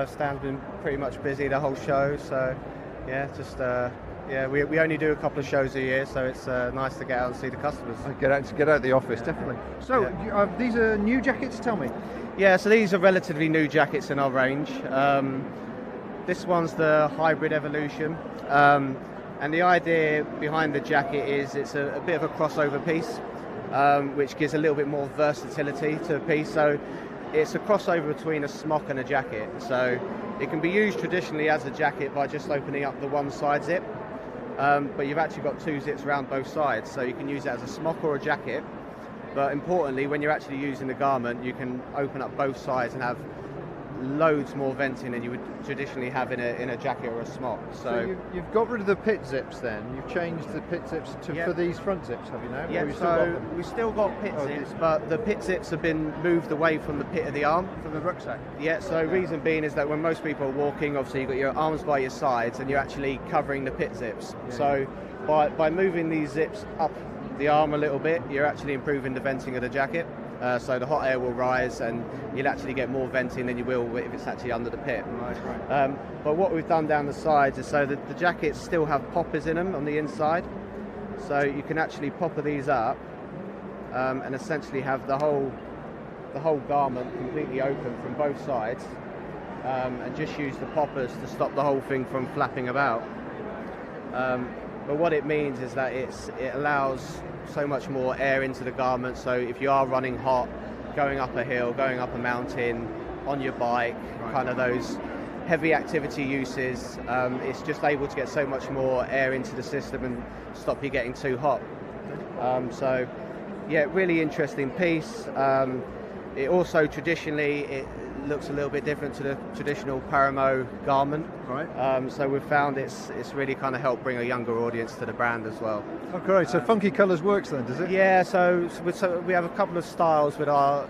Stand's been pretty much busy the whole show, so yeah, just we only do a couple of shows a year, so it's nice to get out and see the customers. Get out the office, definitely. So these are new jackets, tell me. Yeah, so these are relatively new jackets in our range. This one's the Hybrid Evolution, and the idea behind the jacket is it's a bit of a crossover piece, which gives a little bit more versatility to the piece. So it's a crossover between a smock and a jacket. So it can be used traditionally as a jacket by just opening up the one side zip. But you've actually got two zips around both sides, so you can use it as a smock or a jacket. But importantly, when you're actually using the garment, you can open up both sides and have loads more venting than you would traditionally have in a jacket or a smock. So you've got rid of the pit zips then? You've changed the pit zips for these front zips, have you now? Yeah, so we've still got pit zips, but the pit zips have been moved away from the pit of the arm. From the rucksack? Yeah, so reason being is that when most people are walking, obviously you've got your arms by your sides and you're actually covering the pit zips. Yeah. So by moving these zips up the arm a little bit, you're actually improving the venting of the jacket. So the hot air will rise and you'll actually get more venting than you will if it's actually under the pit. Right. But what we've done down the sides is so that the jackets still have poppers in them on the inside. So you can actually popper these up and essentially have the whole garment completely open from both sides, and just use the poppers to stop the whole thing from flapping about. But what it means is that it allows so much more air into the garment, so if you are running hot, going up a hill, going up a mountain, on your bike, kind of those heavy activity uses, it's just able to get so much more air into the system and stop you getting too hot. So yeah, really interesting piece. It also traditionally it looks a little bit different to the traditional Paramo garment. Right. So we've found it's really kind of helped bring a younger audience to the brand as well. Oh, great. So funky colours works then, does it? Yeah, so we have a couple of styles with our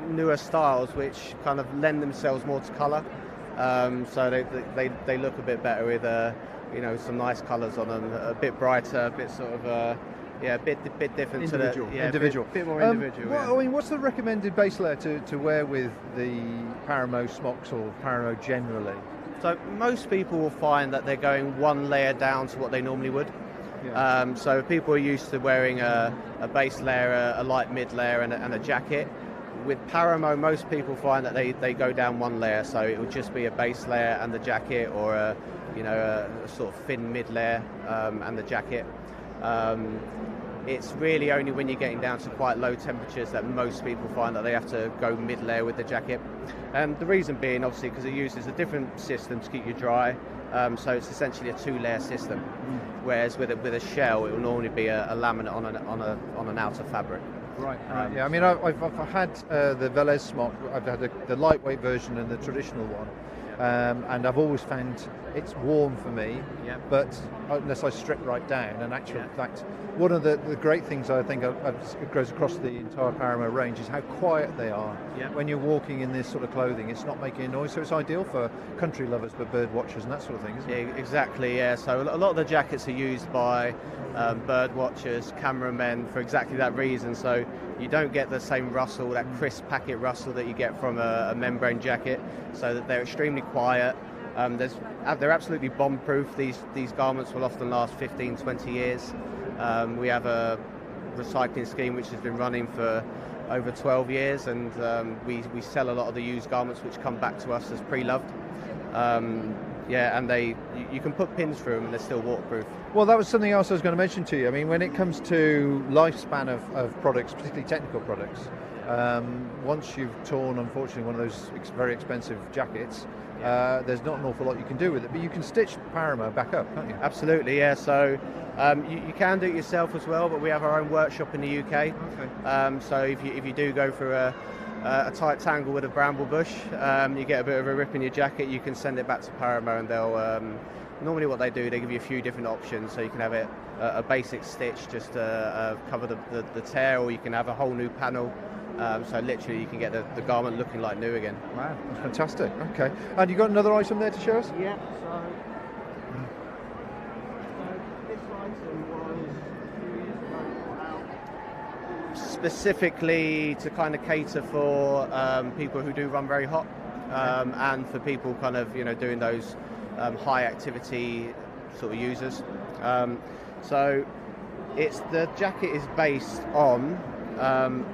newer styles which kind of lend themselves more to colour. So they look a bit better with some nice colours on them, a bit brighter, a bit sort of a bit different individual. to the individual. bit more individual. I mean, what's the recommended base layer to wear with the Paramo smocks or Paramo generally? So most people will find that they're going one layer down to what they normally would. Yeah. So people are used to wearing a base layer, a light mid layer, and a jacket. With Paramo, most people find that they go down one layer, so it would just be a base layer and the jacket, or a sort of thin mid layer and the jacket. It's really only when you're getting down to quite low temperatures that most people find that they have to go mid layer with the jacket. And the reason being, obviously, because it uses a different system to keep you dry. So it's essentially a two-layer system, whereas with a shell, it will normally be a laminate on an outer fabric. Right. Yeah. I mean, I've had the Velez smock. I've had the lightweight version and the traditional one, and I've always found it's warm for me. Yeah. But unless I strip right down, and actually, in fact, one of the great things I think it goes across the entire Paramo range is how quiet they are. Yeah. When you're walking in this sort of clothing, it's not making a noise, so it's ideal for country lovers, but bird watchers and that sort of thing, isn't it? Yeah, exactly. Yeah. So a lot of the jackets are used by bird watchers, cameramen, for exactly that reason. So you don't get the same rustle, that crisp packet rustle that you get from a membrane jacket. So that they're extremely quiet. They're absolutely bomb-proof. These garments will often last 15, 20 years. We have a recycling scheme which has been running for over 12 years, and we sell a lot of the used garments which come back to us as pre-loved. And you can put pins through them and they're still waterproof. Well, that was something else I was going to mention to you. I mean, when it comes to lifespan of products, particularly technical products, once you've torn, unfortunately, one of those very expensive jackets, there's not an awful lot you can do with it, but you can stitch Paramo back up, can't you? Absolutely, yeah. So you can do it yourself as well, but we have our own workshop in the UK. Okay. So if you do go through a tight tangle with a bramble bush, you get a bit of a rip in your jacket, you can send it back to Paramo and normally what they do, they give you a few different options. So you can have it a basic stitch just to cover the tear, or you can have a whole new panel. So literally you can get the garment looking like new again. Wow, that's fantastic. Okay, and you got another item there to show us? Yeah. So this item was specifically to kind of cater for people who do run very hot, and for people kind of doing those high activity sort of users. So the jacket is based on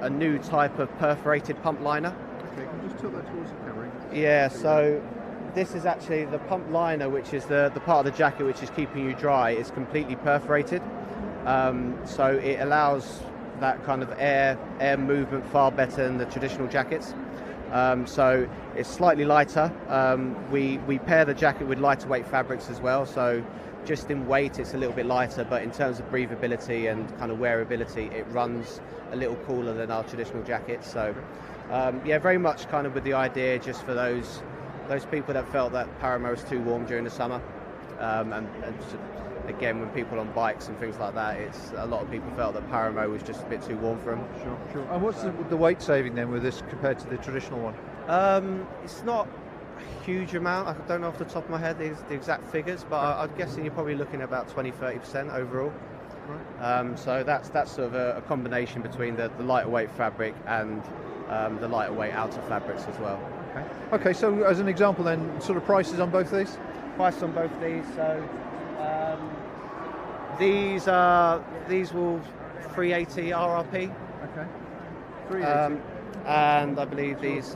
a new type of perforated pump liner. Okay, can you just tilt that towards the camera? Yeah, so this is actually the pump liner, which is the part of the jacket which is keeping you dry, is completely perforated. So it allows that kind of air movement far better than the traditional jackets. So it's slightly lighter. We pair the jacket with lighter weight fabrics as well, so just in weight it's a little bit lighter, but in terms of breathability and kind of wearability, it runs a little cooler than our traditional jackets. So yeah, very much kind of with the idea just for those people that felt that Paramo was too warm during the summer, and again, when people on bikes and things like that, a lot of people felt that Paramo was just a bit too warm for them. Sure. And what's the weight saving then with this compared to the traditional one? It's not a huge amount. I don't know off the top of my head the exact figures, but I'm guessing you're probably looking at about 20-30% overall. Right. So that's sort of a combination between the lighter weight fabric and the lighter weight outer fabrics as well. Okay, so as an example then, sort of prices on both these? Price on both these, so these will 380 RRP. Okay. 380. And I believe these.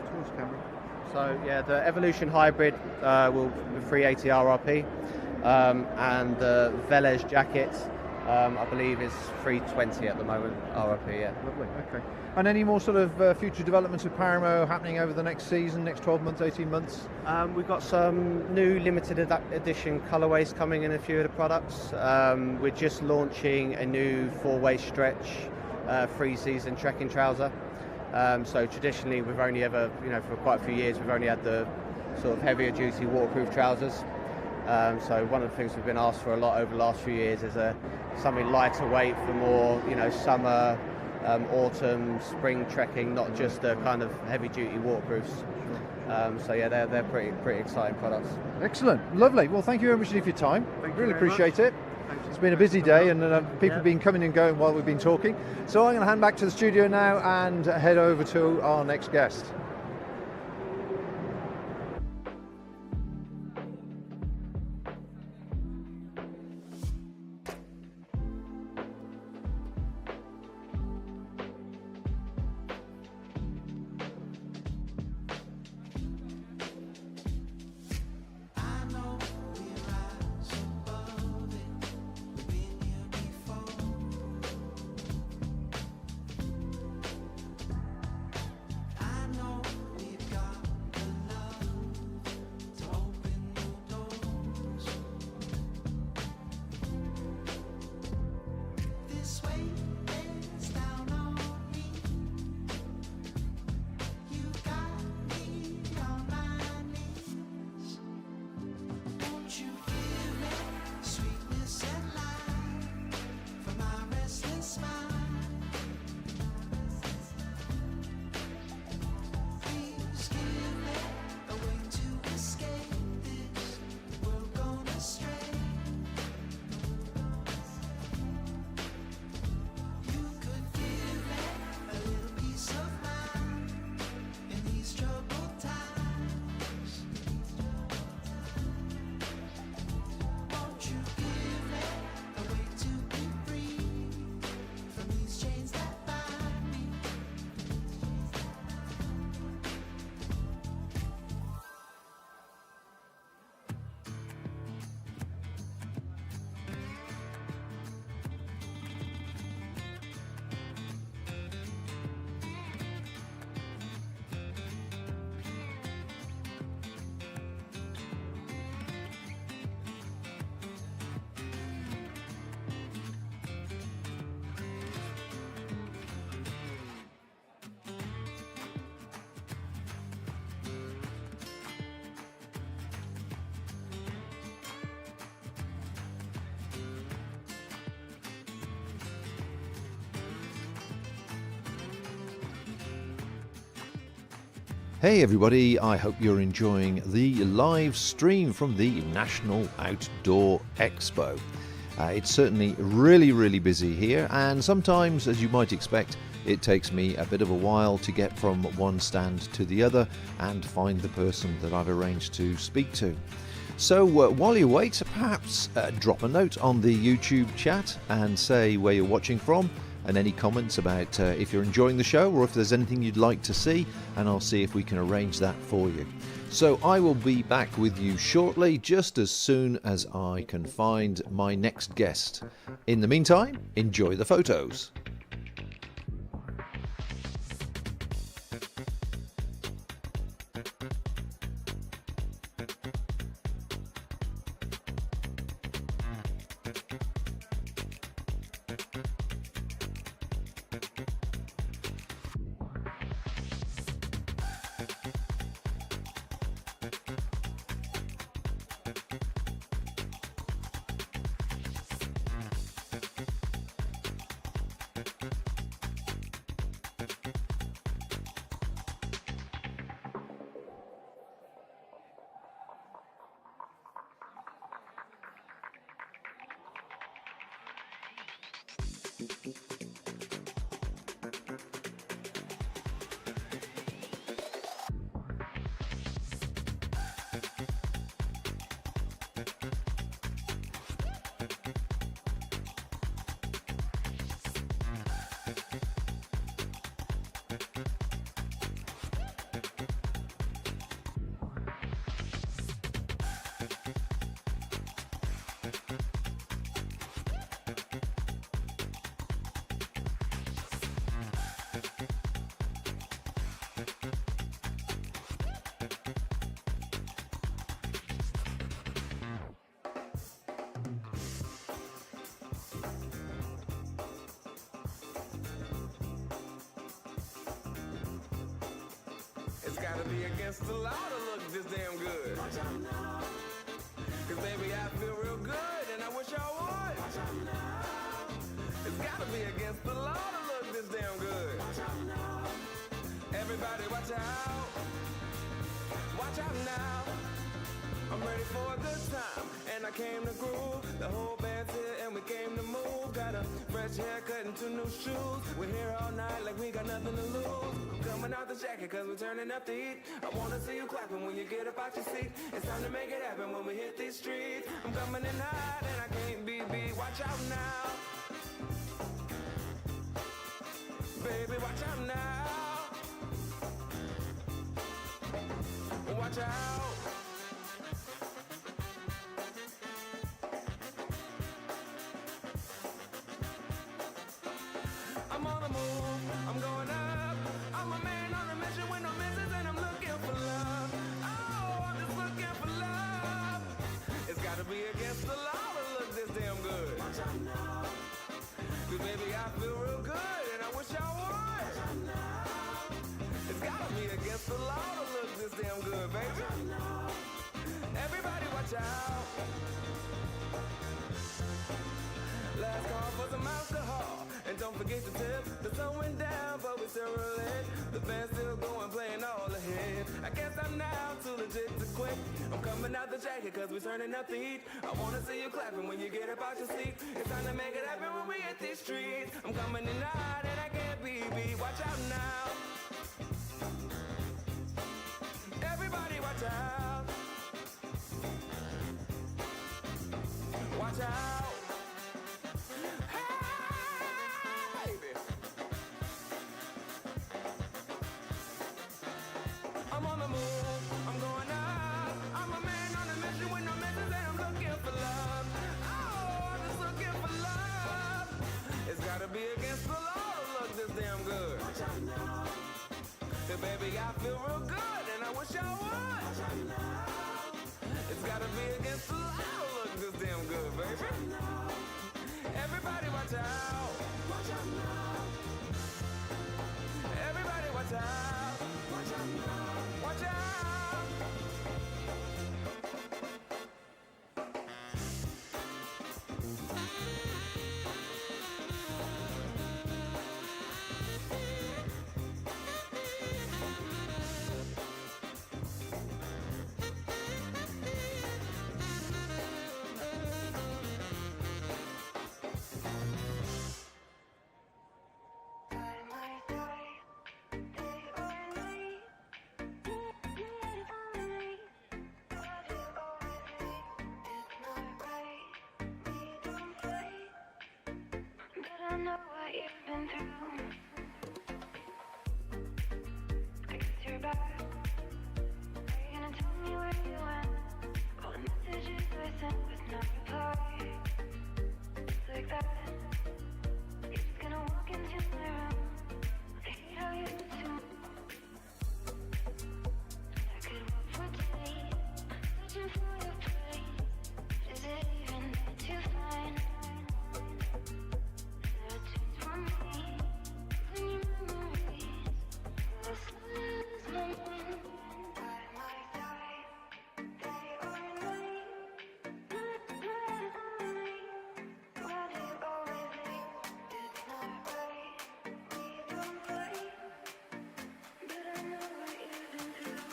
So yeah, the Evolution Hybrid will be 380 RRP, and the Velez jacket I believe is 320 at the moment RRP. Yeah. Lovely. Okay. And any more sort of future developments with Paramo happening over the next season, next 12 months, 18 months? We've got some new limited edition colourways coming in a few of the products. We're just launching a new 4-way stretch 3-season trekking trouser. So traditionally we've only ever, for quite a few years, we've only had the sort of heavier duty waterproof trousers. So one of the things we've been asked for a lot over the last few years is something lighter weight for more, summer, autumn, spring trekking, not just the kind of heavy duty waterproofs. So yeah, they're pretty exciting products. Excellent, lovely. Well, thank you very much for your time. Really appreciate it. It's been a busy day, and people have been coming and going while we've been talking. So I'm going to hand back to the studio now and head over to our next guest. I know Hey everybody, I hope you're enjoying the live stream from the National Outdoor Expo. It's certainly really busy here, and sometimes, as you might expect, it takes me a bit of a while to get from one stand to the other and find the person that I've arranged to speak to. So while you wait, perhaps drop a note on the YouTube chat and say where you're watching from, and any comments about if you're enjoying the show or if there's anything you'd like to see, and I'll see if we can arrange that for you. So I will be back with you shortly, just as soon as I can find my next guest. In the meantime, enjoy the photos. It's gotta be against the law to look this damn good. Cause baby, I feel real good and I wish I would. It's gotta be against the law to look this damn good. Everybody watch out. Watch out now. I'm ready for a good time and I came to groove. The whole band's here and we came to move. Got a fresh haircut and 2 new shoes. We're here all night like we got nothing to lose. Coming out the jacket cause we're turning up the heat. I wanna see you clapping when you get up out your seat. It's time to make it happen when we hit these streets. I'm coming in hot and I can't be beat. Watch out now. Baby, watch out now. Watch out. I'm on the move, I'm going up. I'm a man on a mission with no missions and I'm looking for love. Oh, I'm just looking for love. It's gotta be against the law to look this damn good. Cause baby, I feel real good and I wish I would. It's gotta be against the law to look this damn good, baby. Everybody watch out. Last call for some alcohol. And don't forget to tip. The sun went down, but we still rolling. The band's still going, playing all ahead. I can't stop now, too legit to quit. I'm coming out the jacket, cause we're turning up the heat. I wanna see you clapping when you get up out your seat. It's time to make it happen when we hit these streets. I'm coming in hot and I can't be beat. Watch out now. Everybody watch out. Watch out. I'm on the move, I'm going up. I'm a man on a mission with no missions and I'm looking for love. Oh, I'm just looking for love. It's gotta be against the law to look this damn good. Hey, baby, I feel real good and I wish I would. know what you've been through. I guess you're back. Are you gonna tell me where you went? All the messages I sent with no reply. It's like that. You're just gonna walk into my room. I hate how you do. I could walk for days, searching for your place. Is it even to find? There are tunes for me, when your memories will lose my mind. By my side, day or night. Why do you always leave? It's not right. We don't fight, but I know what you've been through.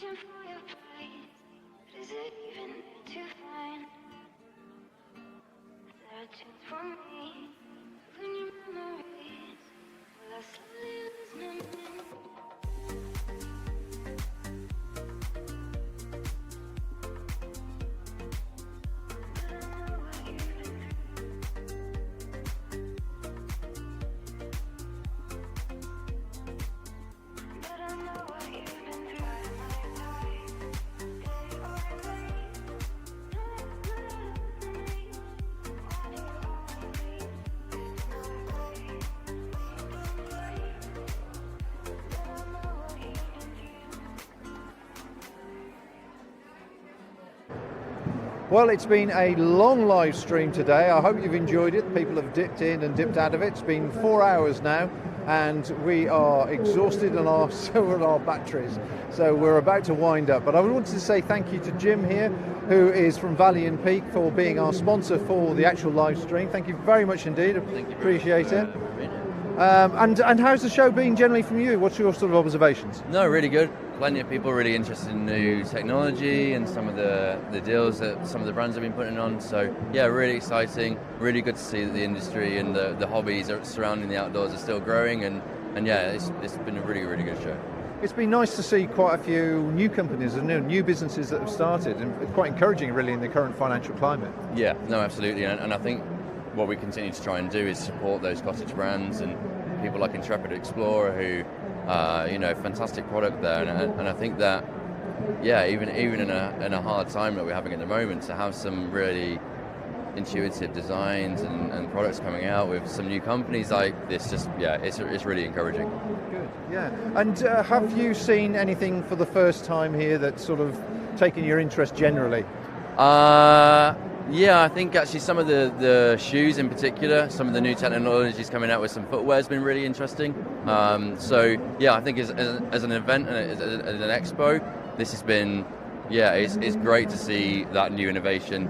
Searching for your place, but is it even to find? There are tunes for me, when your memories will I slowly lose my mind. Well, it's been a long live stream today. I hope you've enjoyed it. People have dipped in and dipped out of it. It's been 4 hours now, and we are exhausted, and so are our batteries. So we're about to wind up. But I wanted to say thank you to Jim here, who is from Valley and Peak, for being our sponsor for the actual live stream. Thank you very much indeed. Appreciate it. And how's the show been generally from you? What's your sort of observations? No, really good. Plenty of people really interested in new technology and some of the deals that some of the brands have been putting on. So yeah, really exciting. Really good to see that the industry and the hobbies surrounding the outdoors are still growing. And yeah, it's been a really, really good show. It's been nice to see quite a few new companies and new businesses that have started, and quite encouraging really in the current financial climate. Yeah, no, absolutely. And I think what we continue to try and do is support those cottage brands and people like Intrepid Explorer who, fantastic product there. And I think that, yeah, even in a hard time that we're having at the moment, to have some really intuitive designs and products coming out with some new companies like this, it's really encouraging. Good, yeah. And have you seen anything for the first time here that's sort of taken your interest generally? Yeah, I think actually some of the shoes in particular, some of the new technologies coming out with some footwear has been really interesting. So yeah, I think as an event and as an expo, this has been, it's great to see that new innovation.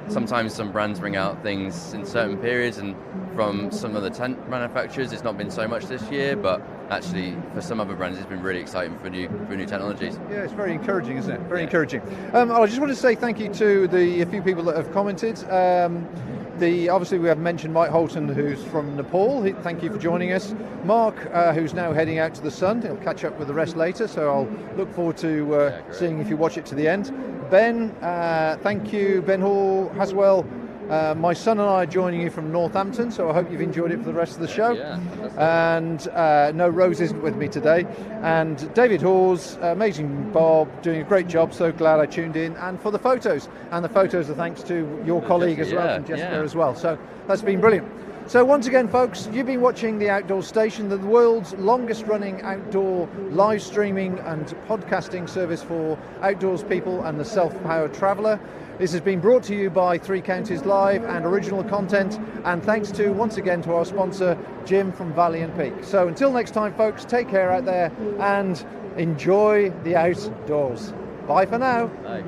Sometimes some brands bring out things in certain periods, and from some of the tent manufacturers, it's not been so much this year, but actually for some other brands, it's been really exciting for new technologies. Yeah, it's very encouraging, isn't it? Very encouraging. I just want to say thank you to a few people that have commented. Obviously we have mentioned Mike Holton, who's from Nepal. Thank you for joining us. Mark, who's now heading out to the sun. He'll catch up with the rest later, so I'll look forward to seeing if you watch it to the end. Ben, thank you. Ben Hall, Haswell. My son and I are joining you from Northampton, so I hope you've enjoyed it for the rest of the show. And no, Rose isn't with me today. And David Hawes, amazing Bob, doing a great job, so glad I tuned in. And for the photos, and the photos are thanks to your colleague as well, and Jessica as well. So that's been brilliant. So once again, folks, you've been watching The Outdoor Station, the world's longest running outdoor live streaming and podcasting service for outdoors people and the self-powered traveller. This has been brought to you by Three Counties Live and Original Content, and thanks to, once again, to our sponsor, Jim from Valiant Peak. So until next time, folks, take care out there and enjoy the outdoors. Bye for now. Bye.